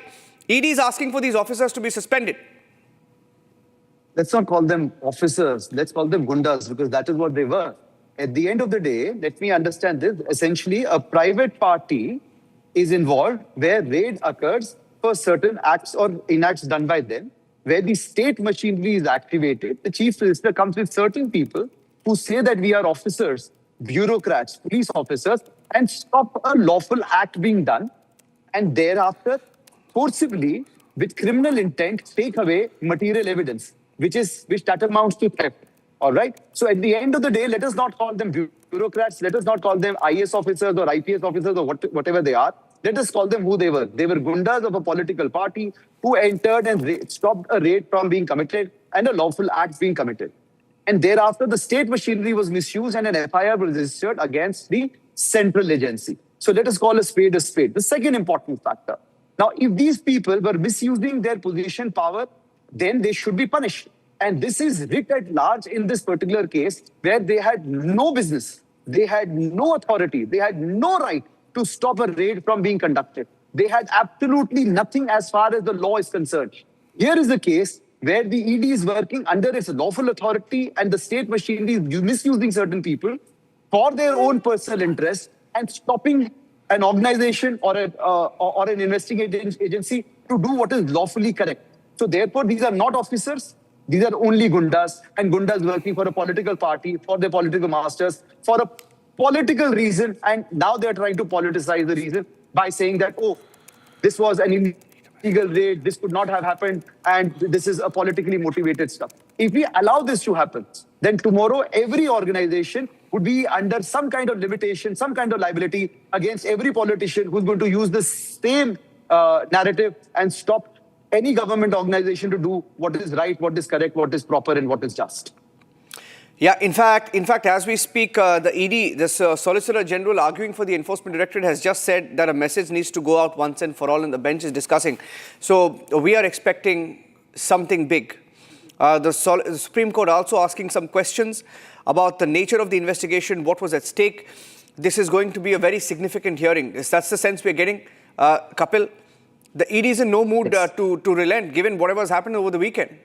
ED is asking for these officers to be suspended. Let's not call them officers. Let's call them gundas, because that is what they were. At the end of the day, let me understand this. Essentially, a private party is involved where raid occurs for certain acts or inacts done by them, where the state machinery is activated. The Chief Minister comes with certain people who say that we are officers, bureaucrats, police officers, and stop a lawful act being done, and thereafter, forcibly, with criminal intent, take away material evidence, which that amounts to theft. All right. So at the end of the day, let us not call them bureaucrats. Let us not call them IS officers or IPS officers or whatever they are. Let us call them who they were. They were gundas of a political party who entered and stopped a raid from being committed and a lawful act being committed. And thereafter, the state machinery was misused and an FIR was registered against the central agency. So let us call a spade a spade. The second important factor. Now, if these people were misusing their position, power, then they should be punished. And this is writ at large in this particular case, where they had no business, they had no authority, they had no right to stop a raid from being conducted. They had absolutely nothing as far as the law is concerned. Here is the case where the ED is working under its lawful authority and the state machinery is misusing certain people for their own personal interest and stopping an organization or an investigating agency to do what is lawfully correct. So therefore, these are not officers. These are only gundas, and gundas working for a political party, for their political masters, for a political reason. And now they're trying to politicize the reason by saying that, oh, this was an illegal raid, this could not have happened, and this is a politically motivated stuff. If we allow this to happen, then tomorrow every organization would be under some kind of limitation, some kind of liability against every politician who's going to use the same narrative and stop any government organization to do what is right, what is correct, what is proper, and what is just. Yeah, in fact, as we speak, the ED, this Solicitor General arguing for the Enforcement Directorate has just said that a message needs to go out once and for all, and the bench is discussing. So we are expecting something big. The Supreme Court also asking some questions about the nature of the investigation, what was at stake. This is going to be a very significant hearing. That's the sense we're getting. Kapil, the ED is in no mood to relent, given whatever has happened over the weekend.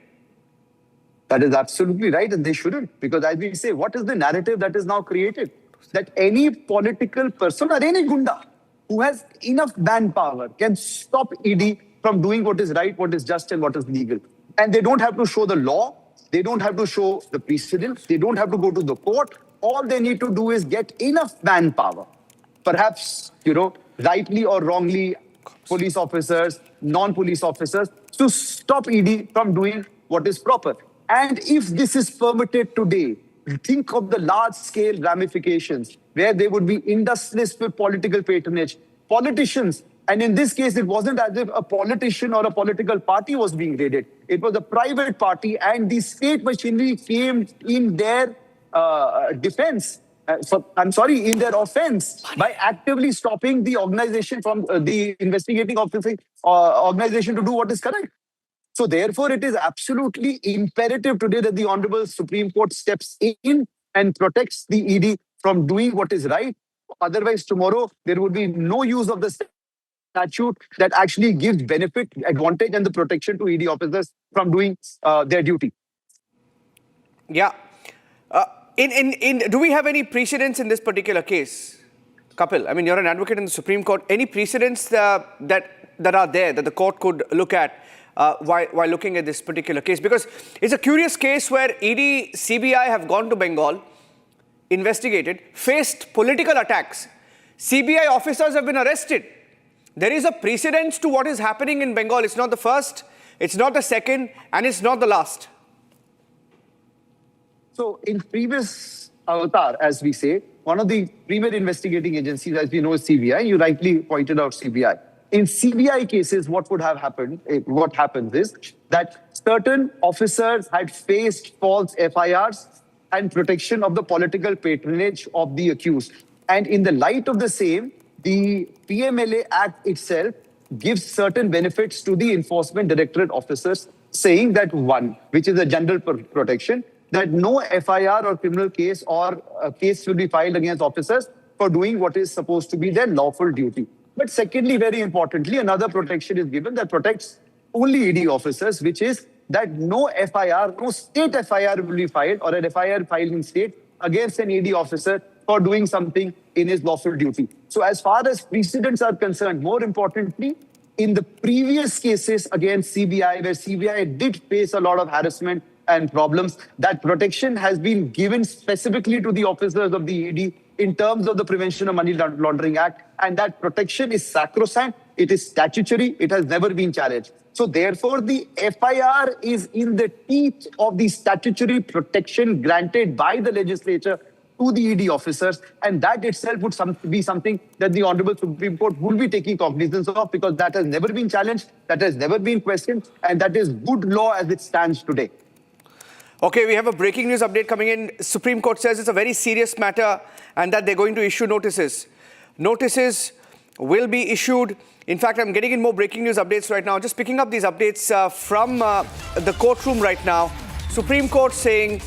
That is absolutely right, and they shouldn't. Because as we say, what is the narrative that is now created? That any political person or any gunda who has enough manpower can stop ED from doing what is right, what is just, and what is legal. And they don't have to show the law. They don't have to show the precedent. They don't have to go to the court. All they need to do is get enough manpower. Perhaps, rightly or wrongly, police officers, non-police officers, to stop ED from doing what is proper. And if this is permitted today, think of the large-scale ramifications where there would be industrialists with political patronage, politicians. And in this case, it wasn't as if a politician or a political party was being raided. It was a private party, and the state machinery came in their defense. In their offense by actively stopping the organization from the investigating organization to do what is correct. So therefore, it is absolutely imperative today that the Honorable Supreme Court steps in and protects the ED from doing what is right. Otherwise, tomorrow, there would be no use of the statute that actually gives benefit, advantage, and the protection to ED officers from doing their duty. Yeah. Do we have any precedents in this particular case? Kapil, I mean, you're an advocate in the Supreme Court. Any precedents that are there that the court could look at while looking at this particular case? Because it's a curious case where ED, CBI have gone to Bengal, investigated, faced political attacks. CBI officers have been arrested. There is a precedence to what is happening in Bengal. It's not the first, it's not the second, and it's not the last. So in previous avatar, as we say, one of the premier investigating agencies, as we know, is CBI. You rightly pointed out CBI. In CBI cases, what would have happened, what happens is that certain officers had faced false FIRs and protection of the political patronage of the accused. And in the light of the same, the PMLA Act itself gives certain benefits to the enforcement directorate officers, saying that one, which is a general protection, that no FIR or criminal case or a case will be filed against officers for doing what is supposed to be their lawful duty. But secondly, very importantly, another protection is given that protects only ED officers, which is that no FIR, no state FIR will be filed or an FIR filed in state against an ED officer for doing something in his lawful duty. So as far as precedents are concerned, more importantly, in the previous cases against CBI, where CBI did face a lot of harassment and problems, that protection has been given specifically to the officers of the ED in terms of the Prevention of Money Laundering Act. And that protection is sacrosanct, it is statutory, it has never been challenged. So therefore, the FIR is in the teeth of the statutory protection granted by the legislature to the ED officers. And that itself would be something that the Honorable Supreme Court will be taking cognizance of, because that has never been challenged, that has never been questioned, and that is good law as it stands today. Okay, we have a breaking news update coming in. Supreme Court says it's a very serious matter and that they're going to issue notices. Notices will be issued. In fact, I'm getting in more breaking news updates right now. Just picking up these updates from the courtroom right now. Supreme Court saying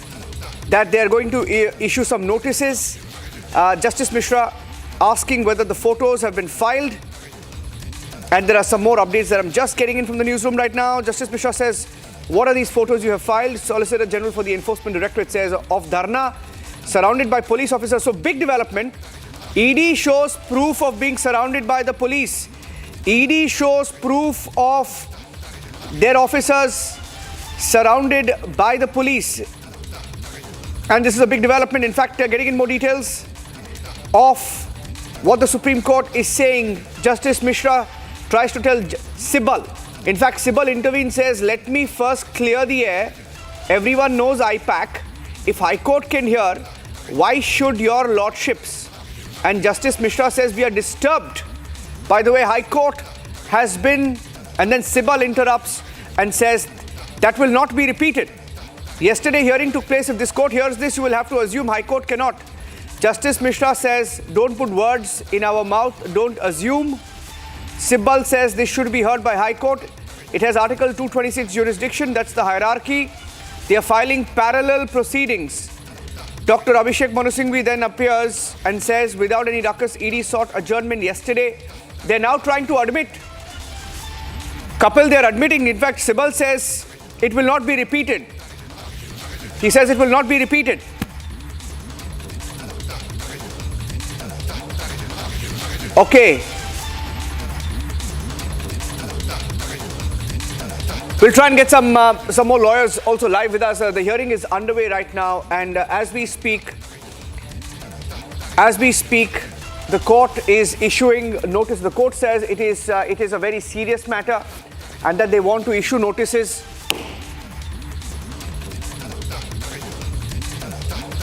that they're going to issue some notices. Justice Mishra asking whether the photos have been filed. And there are some more updates that I'm just getting in from the newsroom right now. Justice Mishra says, what are these photos you have filed? Solicitor General for the Enforcement Directorate says of Dharna, surrounded by police officers. So big development. ED shows proof of being surrounded by the police. ED shows proof of their officers surrounded by the police. And this is a big development. In fact, getting in more details of what the Supreme Court is saying. Justice Mishra tries to tell Sibal. In fact, Sibal intervenes, says, let me first clear the air. Everyone knows IPAC. If High Court can hear, why should your lordships? And Justice Mishra says, we are disturbed by the way High Court has been. And then Sibal interrupts and says, that will not be repeated. Yesterday, hearing took place. If this court hears this, you will have to assume High Court cannot. Justice Mishra says, don't put words in our mouth, don't assume. Sibal says this should be heard by High Court. It has Article 226 jurisdiction, that's the hierarchy. They are filing parallel proceedings. Dr. Abhishek Manu Singhvi then appears and says, without any ruckus, ED sought adjournment yesterday. They're now trying to admit. Kapil, they're admitting. In fact, Sibal says it will not be repeated. He says it will not be repeated. Okay. We'll try and get some more lawyers also live with us. The hearing is underway right now, and as we speak, the court is issuing notice. The court says it is a very serious matter, and that they want to issue notices.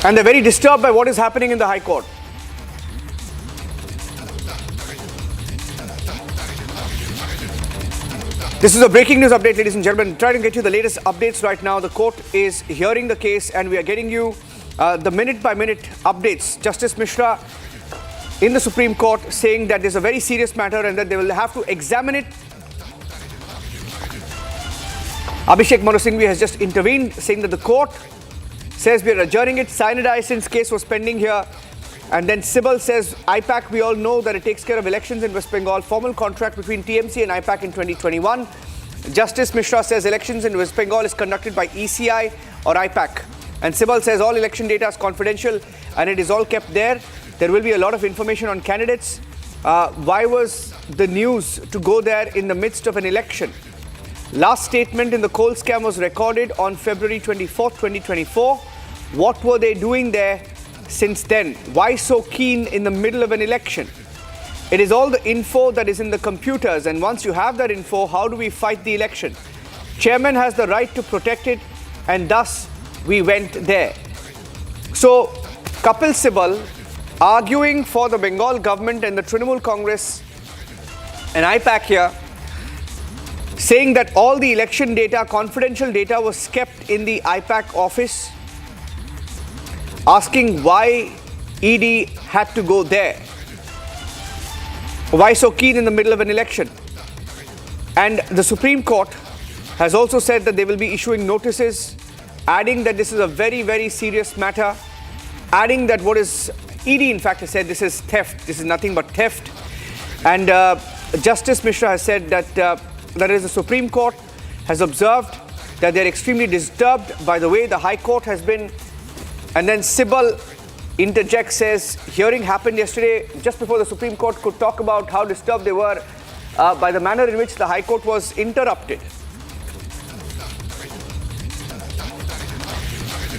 And they're very disturbed by what is happening in the High Court. This is a breaking news update, ladies and gentlemen. Trying to get you the latest updates right now. The court is hearing the case and we are getting you the minute-by-minute updates. Justice Mishra in the Supreme Court saying that there's a very serious matter and that they will have to examine it. Abhishek Manu Singhvi has just intervened, saying that the court says we are adjourning it. Cyanide since case was pending here. And then Sibal says, IPAC, we all know that it takes care of elections in West Bengal. Formal contract between TMC and IPAC in 2021. Justice Mishra says elections in West Bengal is conducted by ECI or IPAC. And Sibal says all election data is confidential and it is all kept there. There will be a lot of information on candidates. Why was the news to go there in the midst of an election? Last statement in the coal scam was recorded on February 24th, 2024. What were they doing there since then? Why so keen in the middle of an election? It is all the info that is in the computers, and once you have that info, how do we fight the election? Chairman has the right to protect it, and thus we went there. So, Kapil Sibal arguing for the Bengal government and the Trinamool Congress and IPAC here, saying that all the election data, confidential data, was kept in the IPAC office, asking why ED had to go there. Why so keen in the middle of an election? And the Supreme Court has also said that they will be issuing notices, adding that this is a very, very serious matter, adding that what is ED in fact has said this is theft, this is nothing but theft. And Justice Mishra has said that that is the Supreme Court has observed that they're extremely disturbed by the way the High Court has been. And then Sibal interjects, says hearing happened yesterday just before the Supreme Court could talk about how disturbed they were by the manner in which the High Court was interrupted.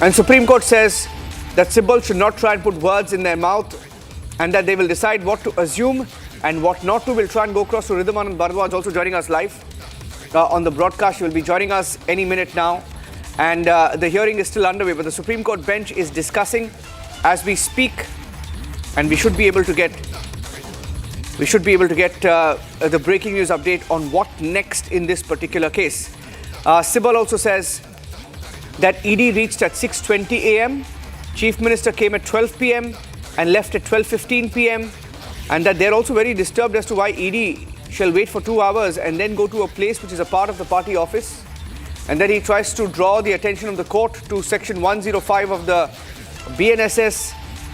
And Supreme Court says that Sibal should not try and put words in their mouth and that they will decide what to assume and what not to. We'll try and go across to Ridhaman Bardwaj, also joining us live on the broadcast. She will be joining us any minute now. And the hearing is still underway, but the Supreme Court bench is discussing as we speak, and we should be able to get the breaking news update on what next in this particular case. Sibal also says that ED reached at 6:20 a.m. Chief Minister came at 12 p.m. and left at 12:15 p.m. and that they're also very disturbed as to why ED shall wait for 2 hours and then go to a place which is a part of the party office. And then he tries to draw the attention of the court to section 105 of the BNSS.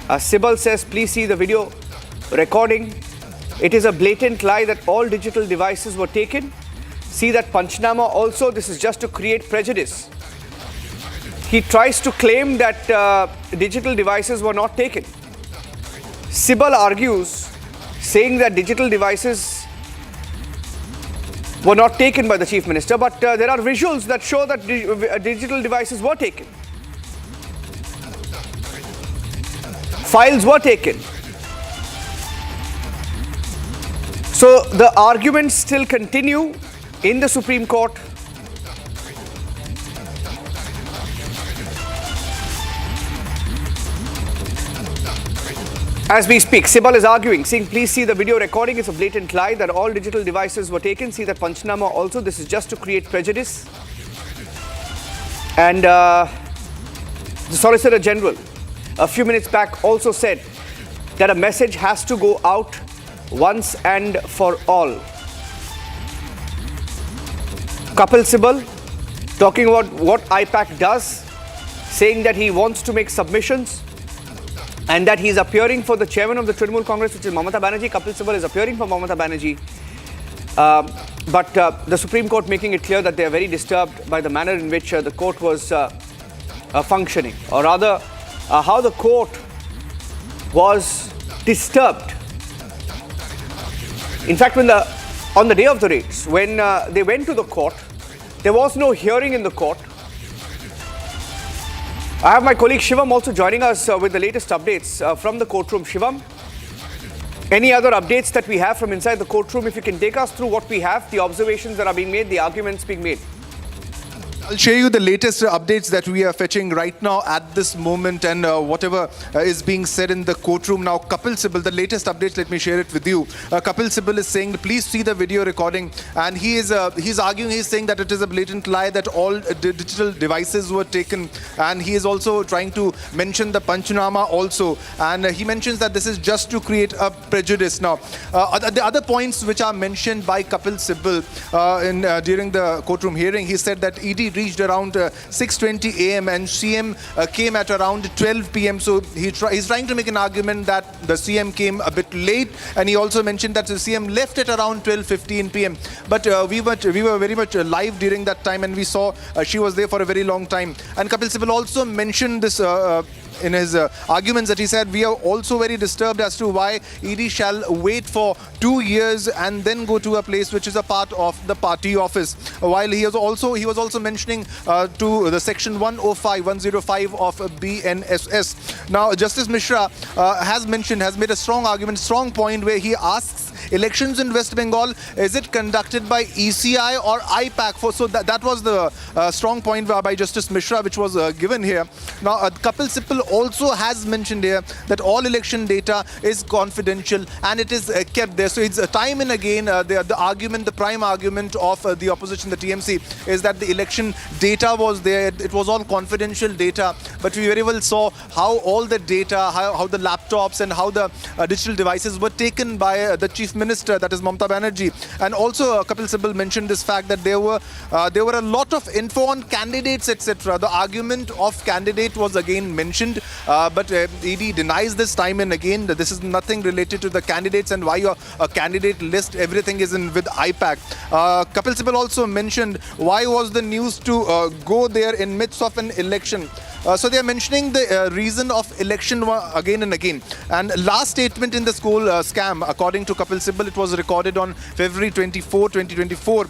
Sibal says, please see the video recording. It is a blatant lie that all digital devices were taken. See that Panchnama also, this is just to create prejudice. He tries to claim that digital devices were not taken. Sibal argues, saying that digital devices were not taken by the Chief Minister, but there are visuals that show that digital devices were taken. Files were taken. So the arguments still continue in the Supreme Court. As we speak, Sibal is arguing, saying, please see the video recording. It's a blatant lie that all digital devices were taken. See that Panchnama also. This is just to create prejudice. And the Solicitor General, a few minutes back, also said that a message has to go out once and for all. Kapil Sibal talking about what IPAC does, saying that he wants to make submissions and that he is appearing for the chairman of the Trinamool Congress, which is Mamata Banerjee. Kapil Sibal is appearing for Mamata Banerjee. But the Supreme Court making it clear that they are very disturbed by the manner in which the court was functioning, or rather how the court was disturbed. In fact, on the day of the raids, when they went to the court, there was no hearing in the court. I have my colleague Shivam also joining us with the latest updates from the courtroom. Shivam, any other updates that we have from inside the courtroom? If you can take us through what we have, the observations that are being made, the arguments being made. I'll share you the latest updates that we are fetching right now at this moment, and whatever is being said in the courtroom now. Kapil Sibal, the latest updates, let me share it with you. Kapil Sibal is saying, please see the video recording, and he's arguing, he's saying that it is a blatant lie that all digital devices were taken, and he is also trying to mention the Panchnama also, and he mentions that this is just to create a prejudice. Now, the other points which are mentioned by Kapil Sibal during the courtroom hearing, he said that ED reached around 6:20 a.m. and CM came at around 12 p.m. So he's trying to make an argument that the CM came a bit late, and he also mentioned that the CM left at around 12:15 p.m. But we were very much live during that time, and we saw she was there for a very long time. And Kapil Sibal also mentioned this arguments that he said, we are also very disturbed as to why ED shall wait for 2 years and then go to a place which is a part of the party office. While he was also mentioning to the section 105 of BNSS. Now, Justice Mishra has made a strong argument, strong point where he asks elections in West Bengal, is it conducted by ECI or IPAC? So that was the strong point by Justice Mishra which was given here. Now, Kapil Sibal also has mentioned here that all election data is confidential and it is kept there. So it's time and again the prime argument of the opposition, the TMC, is that the election data was there. It was all confidential data, but we very well saw how all the data, how the laptops and how the digital devices were taken by the Chief Minister, that is Mamata Banerjee. And also Kapil Sibal mentioned this fact that there were a lot of info on candidates, etc. The argument of candidate was again mentioned, but ED denies this time and again that this is nothing related to the candidates and why a candidate list, everything is in with IPAC. Kapil Sibal also mentioned why was the news to go there in midst of an election. So they are mentioning the reason of election again and again. And last statement in this whole scam, according to Kapil Sibal, it was recorded on February 24, 2024.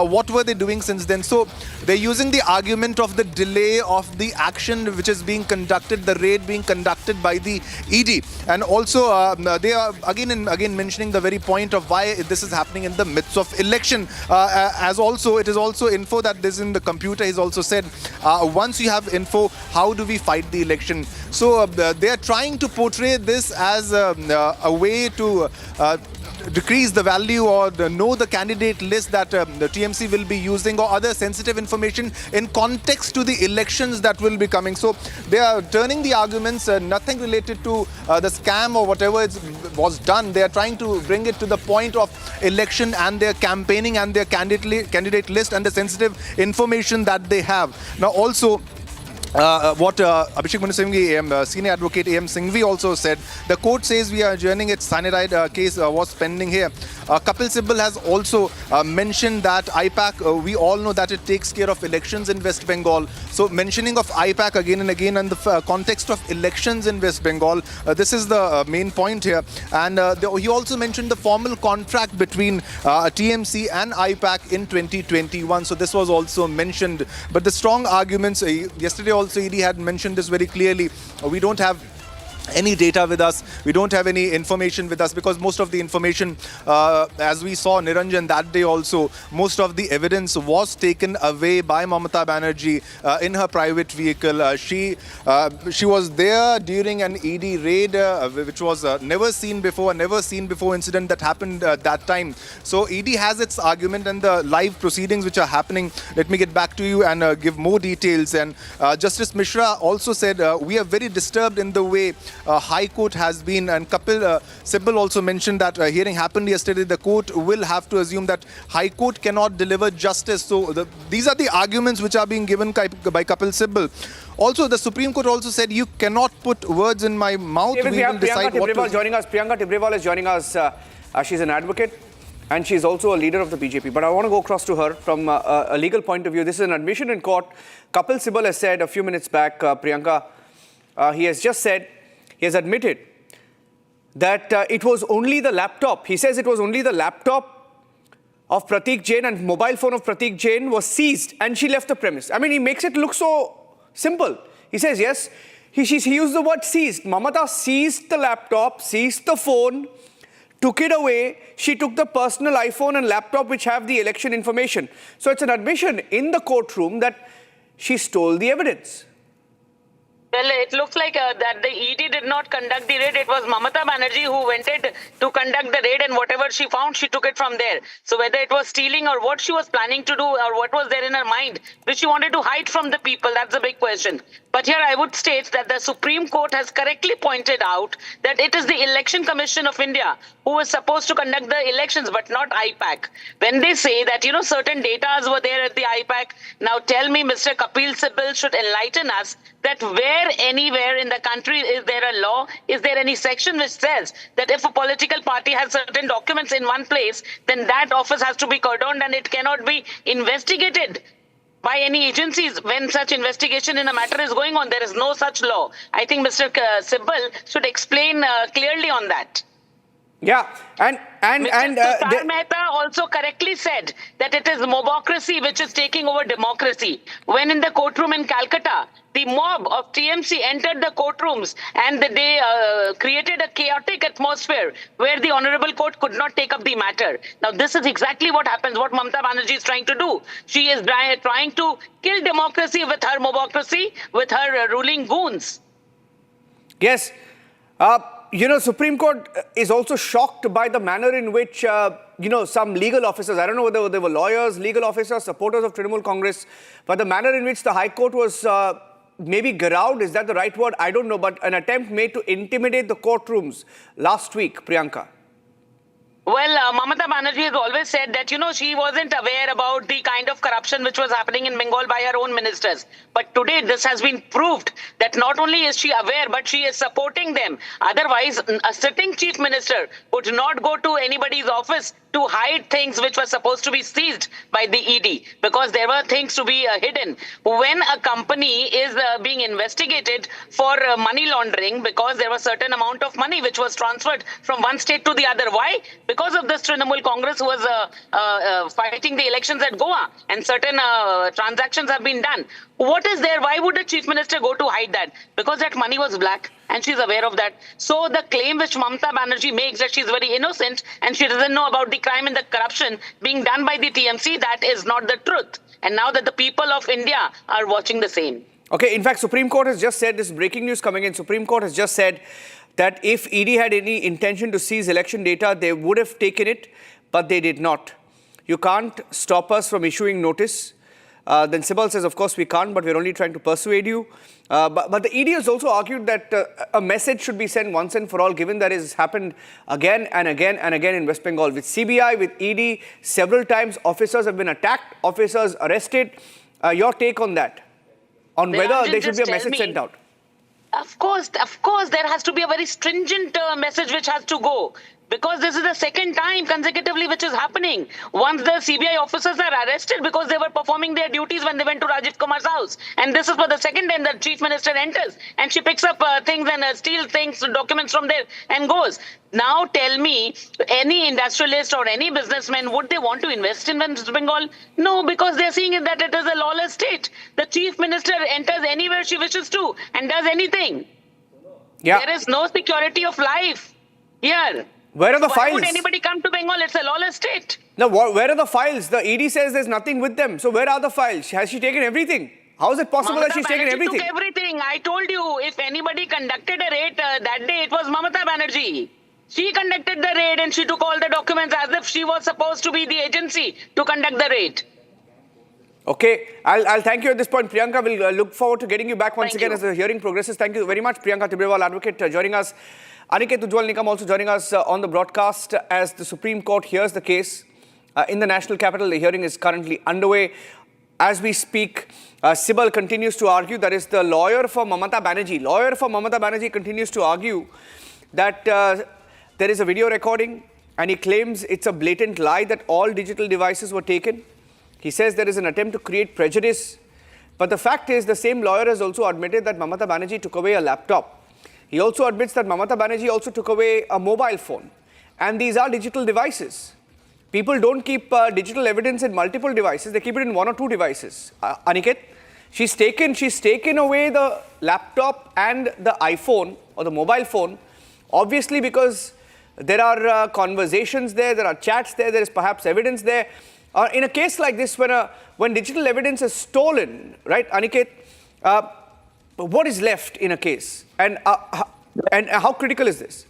What were they doing since then? So they're using the argument of the delay of the action which is being conducted, the raid being conducted by the ED. And also they are again and again mentioning the very point of why this is happening in the midst of election. It is also info that is in the computer. He's also said, once you have info, how do we fight the election? So they are trying to portray this as a way to decrease the value or know the candidate list that the TMC will be using or other sensitive information in context to the elections that will be coming. So they are turning the arguments, nothing related to the scam or whatever was done. They are trying to bring it to the point of election and their campaigning and their candidate list and the sensitive information that they have. Now also, what Abhishek Manu Singhvi, senior advocate AM Singhvi also said, the court says we are adjourning its cyanide case was pending here. Kapil Sibal has also mentioned that IPAC, we all know that it takes care of elections in West Bengal. So mentioning of IPAC again and again in the context of elections in West Bengal, this is the main point here. And he also mentioned the formal contract between TMC and IPAC in 2021. So this was also mentioned. But the strong arguments, yesterday also ED had mentioned this very clearly. We don't have any data with us, we don't have any information with us, because most of the information, as we saw Niranjan that day also, most of the evidence was taken away by Mamata Banerjee in her private vehicle. She was there during an ED raid, which was never seen before incident that happened that time. So ED has its argument and the live proceedings which are happening. Let me get back to you and give more details. And Justice Mishra also said, we are very disturbed in the way High Court has been, and Kapil Sibal also mentioned that hearing happened yesterday. The court will have to assume that High Court cannot deliver justice. So these are the arguments which are being given by Kapil Sibal. Also, the Supreme Court also said you cannot put words in my mouth. We will decide what to... joining us. Priyanka Tibrewal is joining us. She's an advocate and she's also a leader of the BJP. But I want to go across to her from a legal point of view. This is an admission in court. Kapil Sibal has said a few minutes back, Priyanka, he has just said, he has admitted that it was only the laptop. He says it was only the laptop of Pratik Jain and mobile phone of Pratik Jain was seized and she left the premise. I mean, he makes it look so simple. He says, yes, he used the word seized. Mamata seized the laptop, seized the phone, took it away. She took the personal iPhone and laptop which have the election information. So it's an admission in the courtroom that she stole the evidence. Well, it looks like that the ED did not conduct the raid. It was Mamata Banerjee who went to conduct the raid, and whatever she found, she took it from there. So whether it was stealing or what she was planning to do or what was there in her mind, which she wanted to hide from the people, that's the big question. But here I would state that the Supreme Court has correctly pointed out that it is the Election Commission of India who is supposed to conduct the elections, but not IPAC. When they say that, certain data were there at the IPAC, now tell me, Mr. Kapil Sibal should enlighten us that where anywhere in the country is there a law, is there any section which says that if a political party has certain documents in one place, then that office has to be cordoned and it cannot be investigated. by any agencies when such investigation in a matter is going on. There is no such law. I think Mr. Sibbal should explain clearly on that. Yeah, and Tushar Mehta also correctly said that it is mobocracy which is taking over democracy. When in the courtroom in Calcutta, the mob of TMC entered the courtrooms and they created a chaotic atmosphere where the Honorable Court could not take up the matter. Now, this is exactly what happens, what Mamata Banerjee is trying to do. She is trying to kill democracy with her mobocracy, with her ruling goons. Yes. You know, Supreme Court is also shocked by the manner in which, you know, some legal officers, I don't know whether they were lawyers, legal officers, supporters of Trinamool Congress, but the manner in which the High Court was maybe garrowed, is that the right word? I don't know, but an attempt made to intimidate the courtrooms last week, Priyanka. Well, Mamata Banerjee has always said that, you know, she wasn't aware about the kind of corruption which was happening in Bengal by her own ministers. But today, this has been proved that not only is she aware, but she is supporting them. Otherwise, a sitting chief minister would not go to anybody's office to hide things which were supposed to be seized by the ED because there were things to be hidden. When a company is being investigated for money laundering because there was certain amount of money which was transferred from one state to the other. Why? Because of this Trinamool Congress who was fighting the elections at Goa and certain transactions have been done. What is there? Why would a chief minister go to hide that? Because that money was black and she's aware of that. So the claim which Mamata Banerjee makes that she's very innocent and she doesn't know about the crime and the corruption being done by the TMC, that is not the truth. And now that the people of India are watching the same. Okay, in fact, Supreme Court has just said, this is breaking news coming in, Supreme Court has just said that if ED had any intention to seize election data, they would have taken it, but they did not. You can't stop us from issuing notice. Then Sibal says, of course we can't, but we're only trying to persuade you. But the ED has also argued that a message should be sent once and for all, given that it has happened again and again and again in West Bengal. With CBI, with ED, several times officers have been attacked, officers arrested. Your take on that? On whether there should be a message sent out? Of course, there has to be a very stringent message which has to go. Because this is the second time consecutively which is happening. Once the CBI officers are arrested because they were performing their duties when they went to Rajiv Kumar's house. And this is for the second time that chief minister enters and she picks up things and steals things, documents from there and goes. Now tell me, any industrialist or any businessman, would they want to invest in West Bengal? No, because they're seeing that it is a lawless state. The chief minister enters anywhere she wishes to and does anything. Yeah. There is no security of life here. Where are the files? Why would anybody come to Bengal? It's a lawless state. No, where are the files? The ED says there's nothing with them. So where are the files? Has she taken everything? How is it possible that she's taken everything? Took everything. I told you, if anybody conducted a raid that day, it was Mamata Banerjee. She conducted the raid and she took all the documents as if she was supposed to be the agency to conduct the raid. Okay, I'll thank you at this point. Priyanka, we'll look forward to getting you back once again as the hearing progresses. Thank you very much. Priyanka Tibrewal, advocate, joining us. Aniket Ujjwal Nikam also joining us on the broadcast as the Supreme Court hears the case. In the national capital, the hearing is currently underway. As we speak, Sibal continues to argue, that is the lawyer for Mamata Banerjee. Lawyer for Mamata Banerjee continues to argue that there is a video recording and he claims it's a blatant lie that all digital devices were taken. He says there is an attempt to create prejudice. But the fact is, the same lawyer has also admitted that Mamata Banerjee took away a laptop. He also admits that Mamata Banerjee also took away a mobile phone. And these are digital devices. People don't keep digital evidence in multiple devices. They keep it in one or two devices. Aniket, she's taken away the laptop and the iPhone or the mobile phone, obviously because there are conversations there, there are chats there, there is perhaps evidence there. In a case like this, when digital evidence is stolen, right, Aniket, what is left in a case? And how critical is this?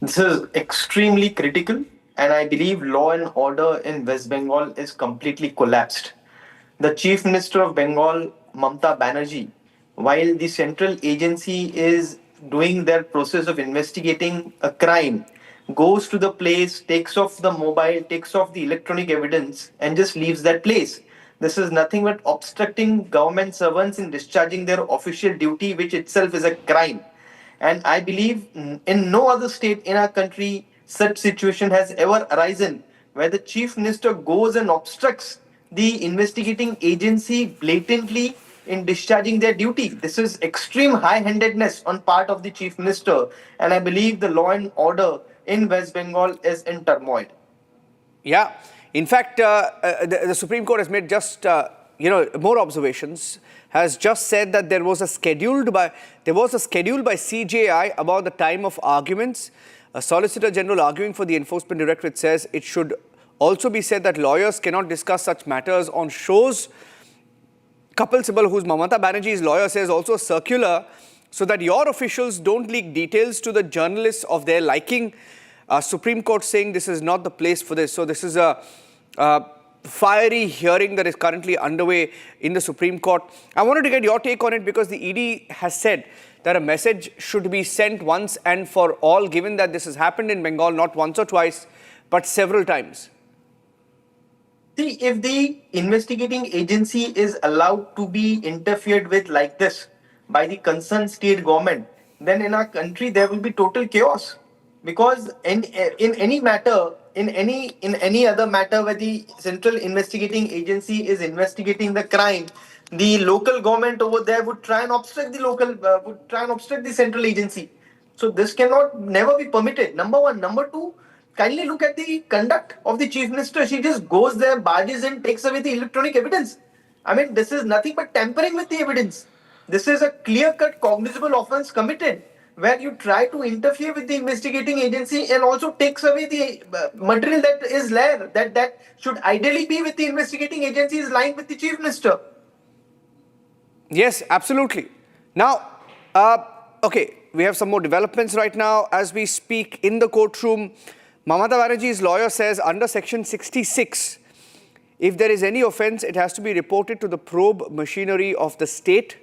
This is extremely critical, and I believe law and order in West Bengal is completely collapsed. The Chief Minister of Bengal, Mamata Banerjee, while the central agency is doing their process of investigating a crime, goes to the place, takes off the mobile, takes off the electronic evidence, and just leaves that place. This is nothing but obstructing government servants in discharging their official duty, which itself is a crime. And I believe in no other state in our country such situation has ever arisen, where the chief minister goes and obstructs the investigating agency blatantly in discharging their duty. This is extreme high-handedness on part of the Chief Minister, and I believe the law and order in West Bengal is in turmoil. Yeah. In fact, the Supreme Court has made just, more observations, has just said that there was a schedule by CJI about the time of arguments. A Solicitor General arguing for the Enforcement Directorate says it should also be said that lawyers cannot discuss such matters on shows. Kapil Sibal, who's Mamata Banerjee's lawyer, says also a circular so that your officials don't leak details to the journalists of their liking. Supreme Court saying this is not the place for this. So this is a fiery hearing that is currently underway in the Supreme Court. I wanted to get your take on it because the ED has said that a message should be sent once and for all, given that this has happened in Bengal not once or twice, but several times. See, if the investigating agency is allowed to be interfered with like this by the concerned state government, then in our country there will be total chaos. Because in any matter, in any other matter where the central investigating agency is investigating the crime, the local government over there would try and obstruct the central agency. So this cannot never be permitted. Number one. Number two, kindly look at the conduct of the Chief Minister. She just goes there, barges in, takes away the electronic evidence. I mean, this is nothing but tampering with the evidence. This is a clear-cut cognizable offense committed, where you try to interfere with the investigating agency and also takes away the material that is there, that should ideally be with the investigating agency, is lying with the Chief Minister. Yes, absolutely. Now, okay, we have some more developments right now as we speak in the courtroom. Mamata Banerjee's lawyer says under Section 66, if there is any offence, it has to be reported to the probe machinery of the state.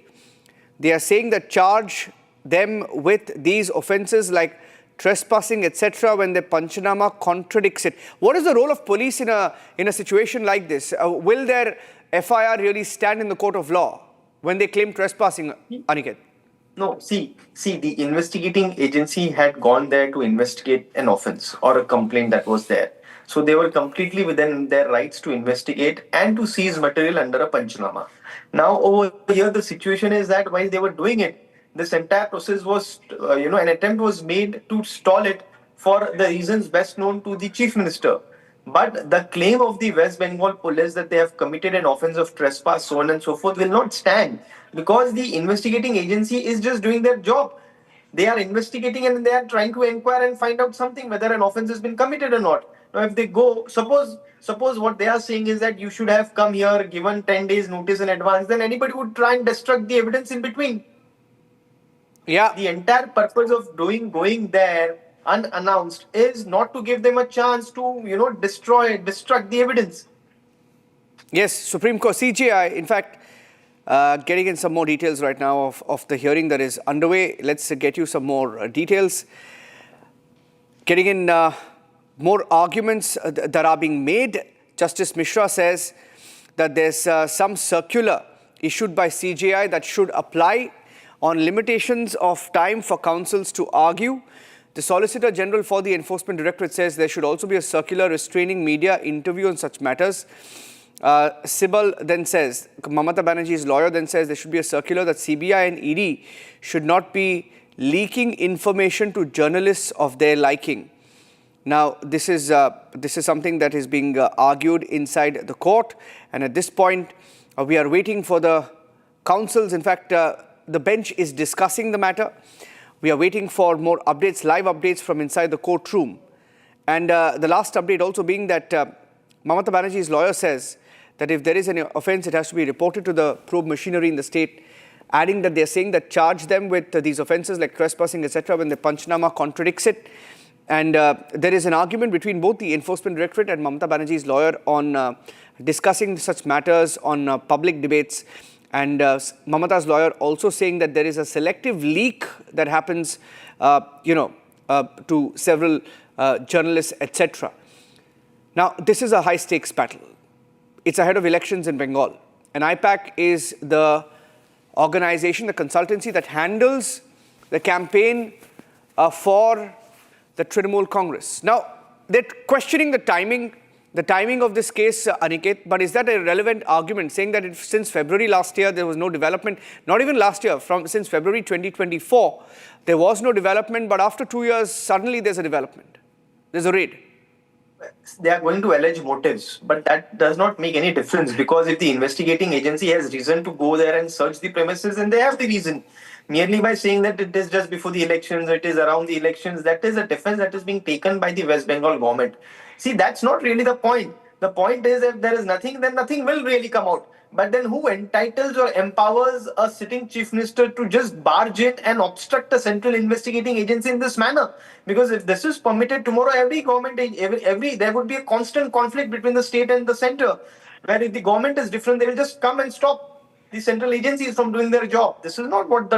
They are saying that charge them with these offences like trespassing, etc., when the Panchanama contradicts it. What is the role of police in a situation like this? Will their FIR really stand in the court of law when they claim trespassing, Aniket? No, see, the investigating agency had gone there to investigate an offence or a complaint that was there. So they were completely within their rights to investigate and to seize material under a Panchanama. Now, over here, the situation is that while they were doing it, this entire process was, an attempt was made to stall it for the reasons best known to the Chief Minister. But the claim of the West Bengal police that they have committed an offence of trespass, so on and so forth, will not stand because the investigating agency is just doing their job. They are investigating and they are trying to inquire and find out something, whether an offence has been committed or not. Now, if they go, suppose what they are saying is that you should have come here, given 10 days notice in advance, then anybody would try and destruct the evidence in between. Yeah. The entire purpose of going there unannounced is not to give them a chance to, destruct the evidence. Yes, Supreme Court, CJI, in fact, getting in some more details right now of the hearing that is underway. Let's get you some more details. Getting in more arguments that are being made. Justice Mishra says that there's some circular issued by CJI that should apply on limitations of time for counsels to argue. The Solicitor General for the Enforcement Directorate says there should also be a circular restraining media interview on such matters. Sibal then says, Mamata Banerjee's lawyer then says there should be a circular that CBI and ED should not be leaking information to journalists of their liking. Now, this is something that is being argued inside the court, and at this point, we are waiting for the counsels. In fact, the bench is discussing the matter. We are waiting for more updates, live updates from inside the courtroom. And the last update also being that Mamata Banerjee's lawyer says that if there is any offence, it has to be reported to the probe machinery in the state, adding that they're saying that charge them with these offences like trespassing, etc., when the Panchanama contradicts it. And there is an argument between both the Enforcement Directorate and Mamata Banerjee's lawyer on discussing such matters on public debates. And Mamata's lawyer also saying that there is a selective leak that happens, to several journalists, etc. Now, this is a high-stakes battle. It's ahead of elections in Bengal. And IPAC is the organization, the consultancy that handles the campaign for the Trinamool Congress. Now, they're questioning the timing the timing of this case, Aniket, but is that a relevant argument, saying that since February last year there was no development, not even last year, since February 2024, there was no development, but after 2 years, suddenly there's a development, there's a raid? They are going to allege motives, but that does not make any difference, because if the investigating agency has reason to go there and search the premises, then they have the reason. Merely by saying that it is just before the elections, it is around the elections, that is a defense that is being taken by the West Bengal government. See, that's not really the point. The point is, if there is nothing, then nothing will really come out. But then who entitles or empowers a sitting chief minister to just barge in and obstruct a central investigating agency in this manner? Because if this is permitted, tomorrow every government, there would be a constant conflict between the state and the center. Where if the government is different, they will just come and stop the central agencies from doing their job. This is not what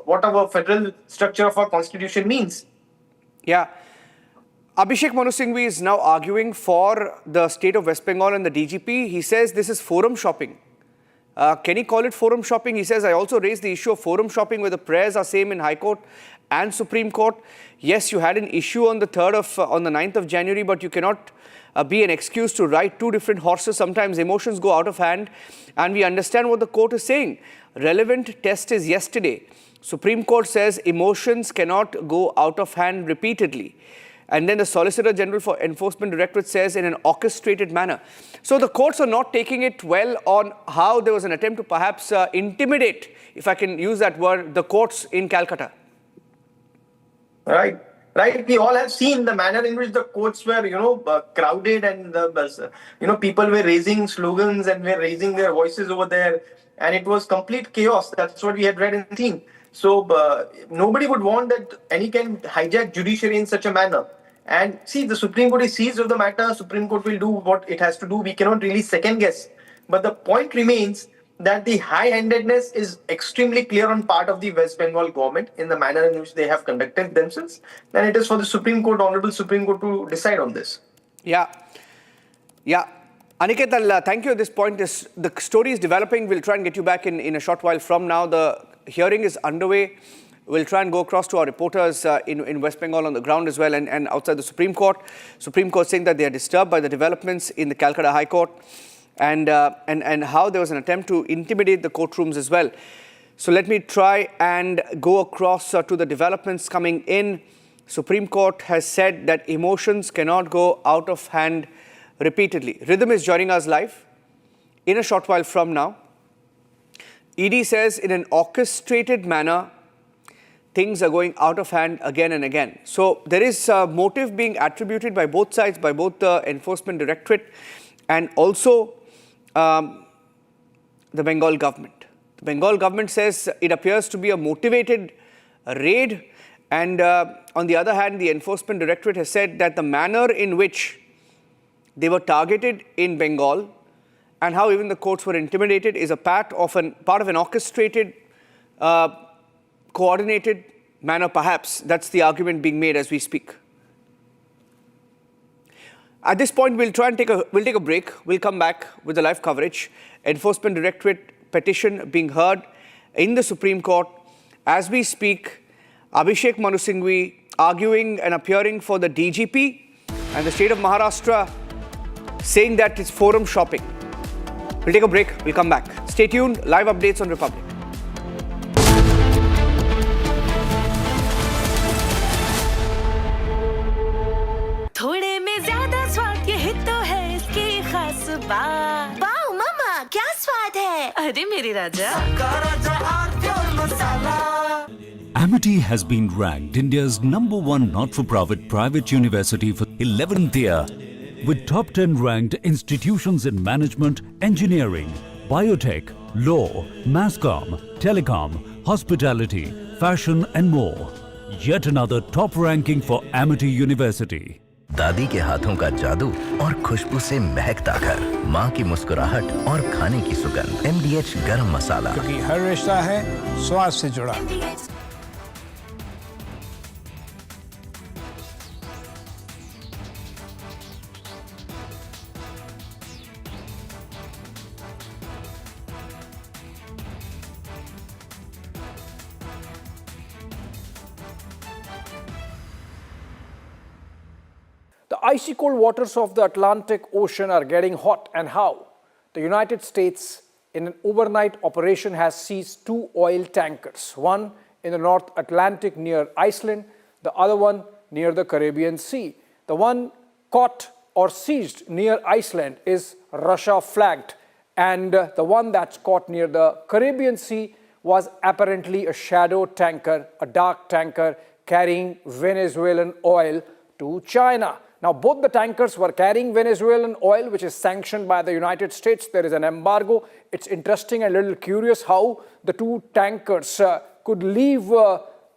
what our federal structure of our constitution means. Yeah. Abhishek Manu Singhvi is now arguing for the state of West Bengal and the DGP. He says this is forum shopping. Can he call it forum shopping? He says, I also raised the issue of forum shopping where the prayers are same in High Court and Supreme Court. Yes, you had an issue on the 9th of January, but you cannot be an excuse to ride two different horses. Sometimes emotions go out of hand, and we understand what the court is saying. Relevant test is yesterday. Supreme Court says emotions cannot go out of hand repeatedly. And then the Solicitor General for Enforcement Directorate says in an orchestrated manner. So the courts are not taking it well on how there was an attempt to perhaps intimidate, if I can use that word, the courts in Calcutta. Right. We all have seen the manner in which the courts were, crowded, and people were raising slogans and were raising their voices over there, and it was complete chaos. That's what we had read and seen. So nobody would want that any can hijack judiciary in such a manner. And see, the Supreme Court is seized of the matter. Supreme Court will do what it has to do. We cannot really second guess. But the point remains that the high-handedness is extremely clear on part of the West Bengal government in the manner in which they have conducted themselves. And it is for the Supreme Court, Honorable Supreme Court, to decide on this. Yeah. Aniket, thank you at this point. The story is developing. We'll try and get you back in a short while from now. The hearing is underway. We'll try and go across to our reporters in West Bengal on the ground as well, and outside the Supreme Court. Supreme Court saying that they are disturbed by the developments in the Calcutta High Court and how there was an attempt to intimidate the courtrooms as well. So let me try and go across to the developments coming in. Supreme Court has said that emotions cannot go out of hand repeatedly. Rhythm is joining us live in a short while from now. ED says in an orchestrated manner, things are going out of hand again and again. So there is a motive being attributed by both sides, by both the Enforcement Directorate and also the Bengal government. The Bengal government says it appears to be a motivated raid, and on the other hand, the Enforcement Directorate has said that the manner in which they were targeted in Bengal and how even the courts were intimidated is a part of an orchestrated, coordinated manner, perhaps. That's the argument being made as we speak. At this point, we'll take a break. We'll come back with the live coverage. Enforcement Directorate petition being heard in the Supreme Court. As we speak, Abhishek Manu Singhvi arguing and appearing for the DGP and the state of Maharashtra saying that it's forum shopping. We'll take a break. We'll come back. Stay tuned. Live updates on Republic. थोड़े में ज्यादा स्वाद ये तो है इसकी खास बात। वाओ मम्मा, क्या स्वाद है? अरे मेरे राजा। Amity has been ranked India's #1 not-for-profit private university for 11th year, with top 10 ranked institutions in management, engineering, biotech, law, masscom, telecom, hospitality, fashion and more. Yet another top ranking for Amity University. दादी के हाथों का जादू और खुशबू से महकता घर, माँ की मुस्कुराहट और खाने की सुगंध, MDH गरम मसाला, क्योंकि हर रिश्ता है स्वाद से जुड़ा। The icy cold waters of the Atlantic Ocean are getting hot, and how? The United States, in an overnight operation, has seized 2 oil tankers, one in the North Atlantic near Iceland, the other one near the Caribbean Sea. The one caught or seized near Iceland is Russia flagged, and the one that's caught near the Caribbean Sea was apparently a shadow tanker, a dark tanker carrying Venezuelan oil to China. Now, both the tankers were carrying Venezuelan oil, which is sanctioned by the United States. There is an embargo. It's interesting and a little curious how the 2 tankers could leave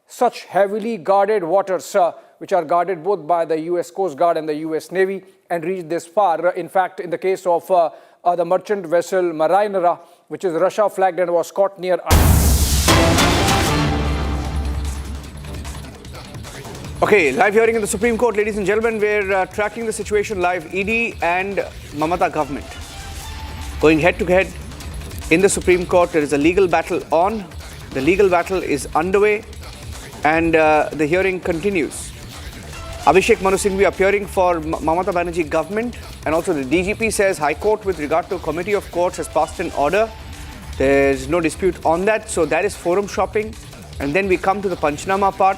such heavily guarded waters, which are guarded both by the US Coast Guard and the US Navy, and reach this far. In fact, in the case of the merchant vessel Marinera, which is Russia flagged and was caught near... Okay, live hearing in the Supreme Court, ladies and gentlemen. We're tracking the situation live. ED and Mamata government going head to head in the Supreme Court. There is a legal battle on. The legal battle is underway, and the hearing continues. Abhishek Manu Singhvi appearing for Mamata Banerjee government, and also the DGP says High Court with regard to Committee of Courts has passed an order. There's no dispute on that, so that is forum shopping. And then we come to the Panchnama part.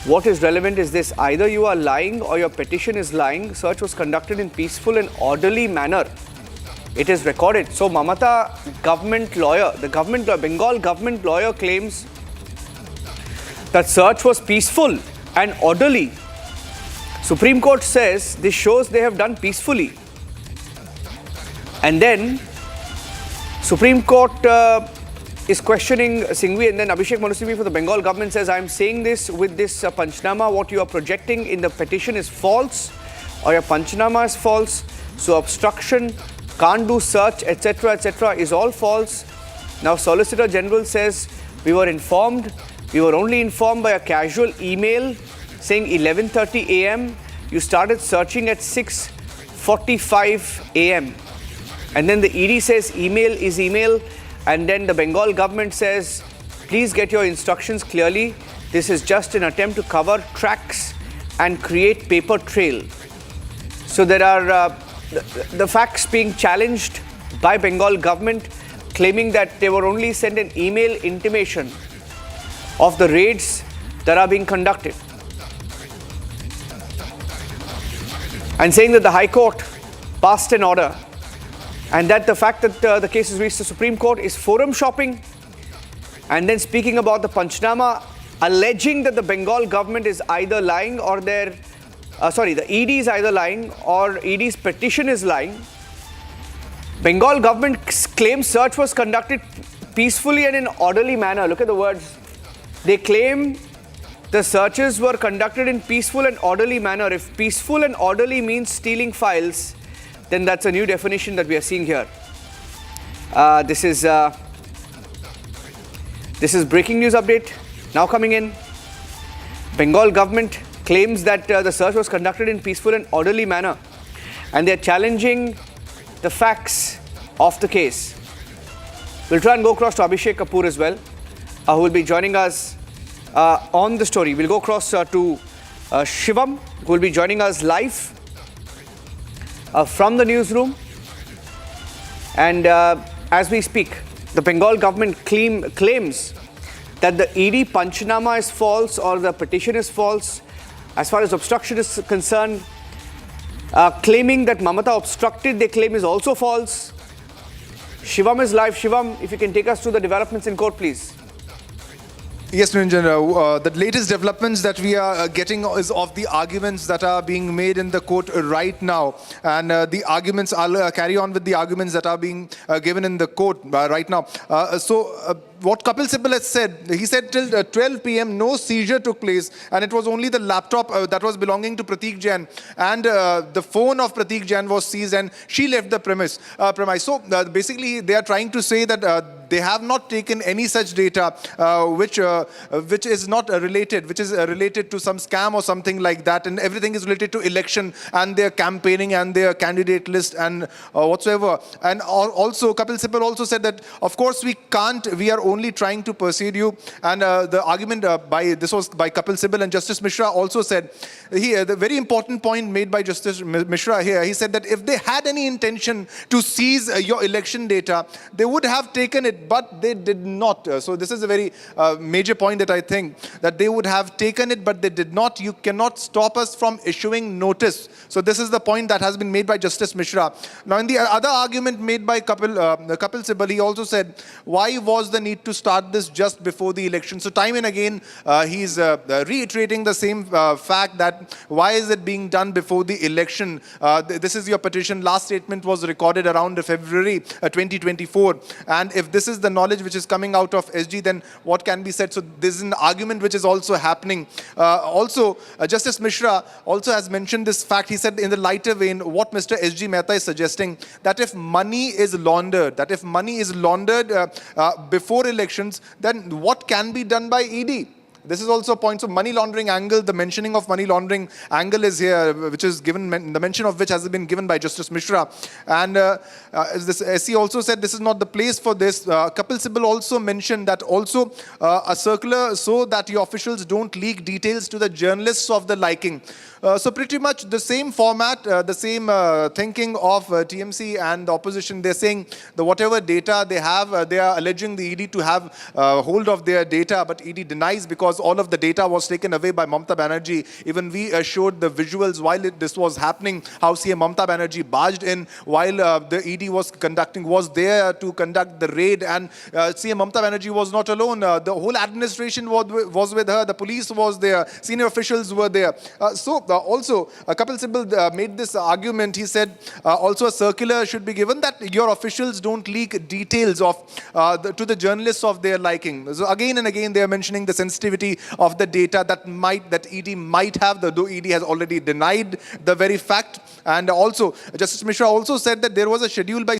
What is relevant is this: either you are lying or your petition is lying. Search was conducted in peaceful and orderly manner. It is recorded. So Mamata government lawyer, the Bengal government lawyer claims that search was peaceful and orderly. Supreme Court says this shows they have done peacefully. And then Supreme Court is questioning Singhvi, and then Abhishek Manu Singhvi for the Bengal government says, I am saying this with this Panchnama, what you are projecting in the petition is false, or your Panchnama is false. So obstruction, can't do search, etc., is all false. Now Solicitor General says, we were informed, we were only informed by a casual email saying 11:30 a.m. You started searching at 6:45 a.m. And then the ED says email is email. And then the Bengal government says, please get your instructions clearly. This is just an attempt to cover tracks and create paper trail. So there are the facts being challenged by Bengal government, claiming that they were only sent an email intimation of the raids that are being conducted, and saying that the High Court passed an order, and that the fact that the case has reached the Supreme Court is forum shopping. And then speaking about the Panchnama, alleging that the Bengal government is either lying or the ED is either lying or ED's petition is lying. Bengal government claims search was conducted peacefully and in orderly manner. Look at the words. They claim the searches were conducted in peaceful and orderly manner. If peaceful and orderly means stealing files, then that's a new definition that we are seeing here. This is breaking news update now coming in. Bengal government claims that the search was conducted in peaceful and orderly manner, and they're challenging the facts of the case. We'll try and go across to Abhishek Kapoor as well, who will be joining us on the story. We'll go across to Shivam, who will be joining us live from the newsroom. And as we speak, the Bengal government claims that the ED Panchnama is false or the petition is false. As far as obstruction is concerned, claiming that Mamata obstructed, they claim is also false. Shivam is live. Shivam, if you can take us through the developments in court, please. Yes, Niranjan, the latest developments that we are getting is of the arguments that are being made in the court right now. And the arguments, I'll carry on with the arguments that are being given in the court right now. What Kapil Sibal has said, he said till 12 p.m. no seizure took place, and it was only the laptop that was belonging to Prateek Jain, and the phone of Prateek Jain was seized, and she left the premise. So basically they are trying to say that they have not taken any such data which is not related, which is related to some scam or something like that, and everything is related to election and their campaigning and their candidate list and whatsoever. And also Kapil Sibal also said that of course we are only trying to persuade you. And the argument this was by Kapil Sibal, and Justice Mishra also said, the very important point made by Justice Mishra here, he said that if they had any intention to seize your election data, they would have taken it, but they did not. So this is a very major point that I think, that they would have taken it, but they did not. You cannot stop us from issuing notice. So this is the point that has been made by Justice Mishra. Now, in the other argument made by Kapil Sibal, he also said, why was the need to start this just before the election? So time and again, he's reiterating the same fact that why is it being done before the election? This is your petition. Last statement was recorded around February 2024. And if this is the knowledge which is coming out of SG, then what can be said? So this is an argument which is also happening. Also, Justice Mishra also has mentioned this fact. He said in the lighter vein, what Mr. SG Mehta is suggesting, that if money is laundered, before elections, then what can be done by ED? This is also a point. So money laundering angle, the mentioning of money laundering angle is here, which is given, the mention of which has been given by Justice Mishra. And this SC also said this is not the place for this. Kapil Sibal also mentioned that also a circular so that your officials don't leak details to the journalists of the liking. So pretty much the same format, the same thinking of TMC and the opposition. They're saying that whatever data they have, they are alleging the ED to have hold of their data, but ED denies because all of the data was taken away by Mamata Banerjee. Even we showed the visuals while this was happening, how CM Mamata Banerjee barged in while the ED was there to conduct the raid, and CM Mamata Banerjee was not alone. The whole administration was with her, the police was there, senior officials were there. Also, Kapil Sibal made this argument. He said also a circular should be given that your officials don't leak details of to the journalists of their liking. So again and again they are mentioning the sensitivity of the data that ED might have, though ED has already denied the very fact. And also, Justice Mishra also said that there was a schedule by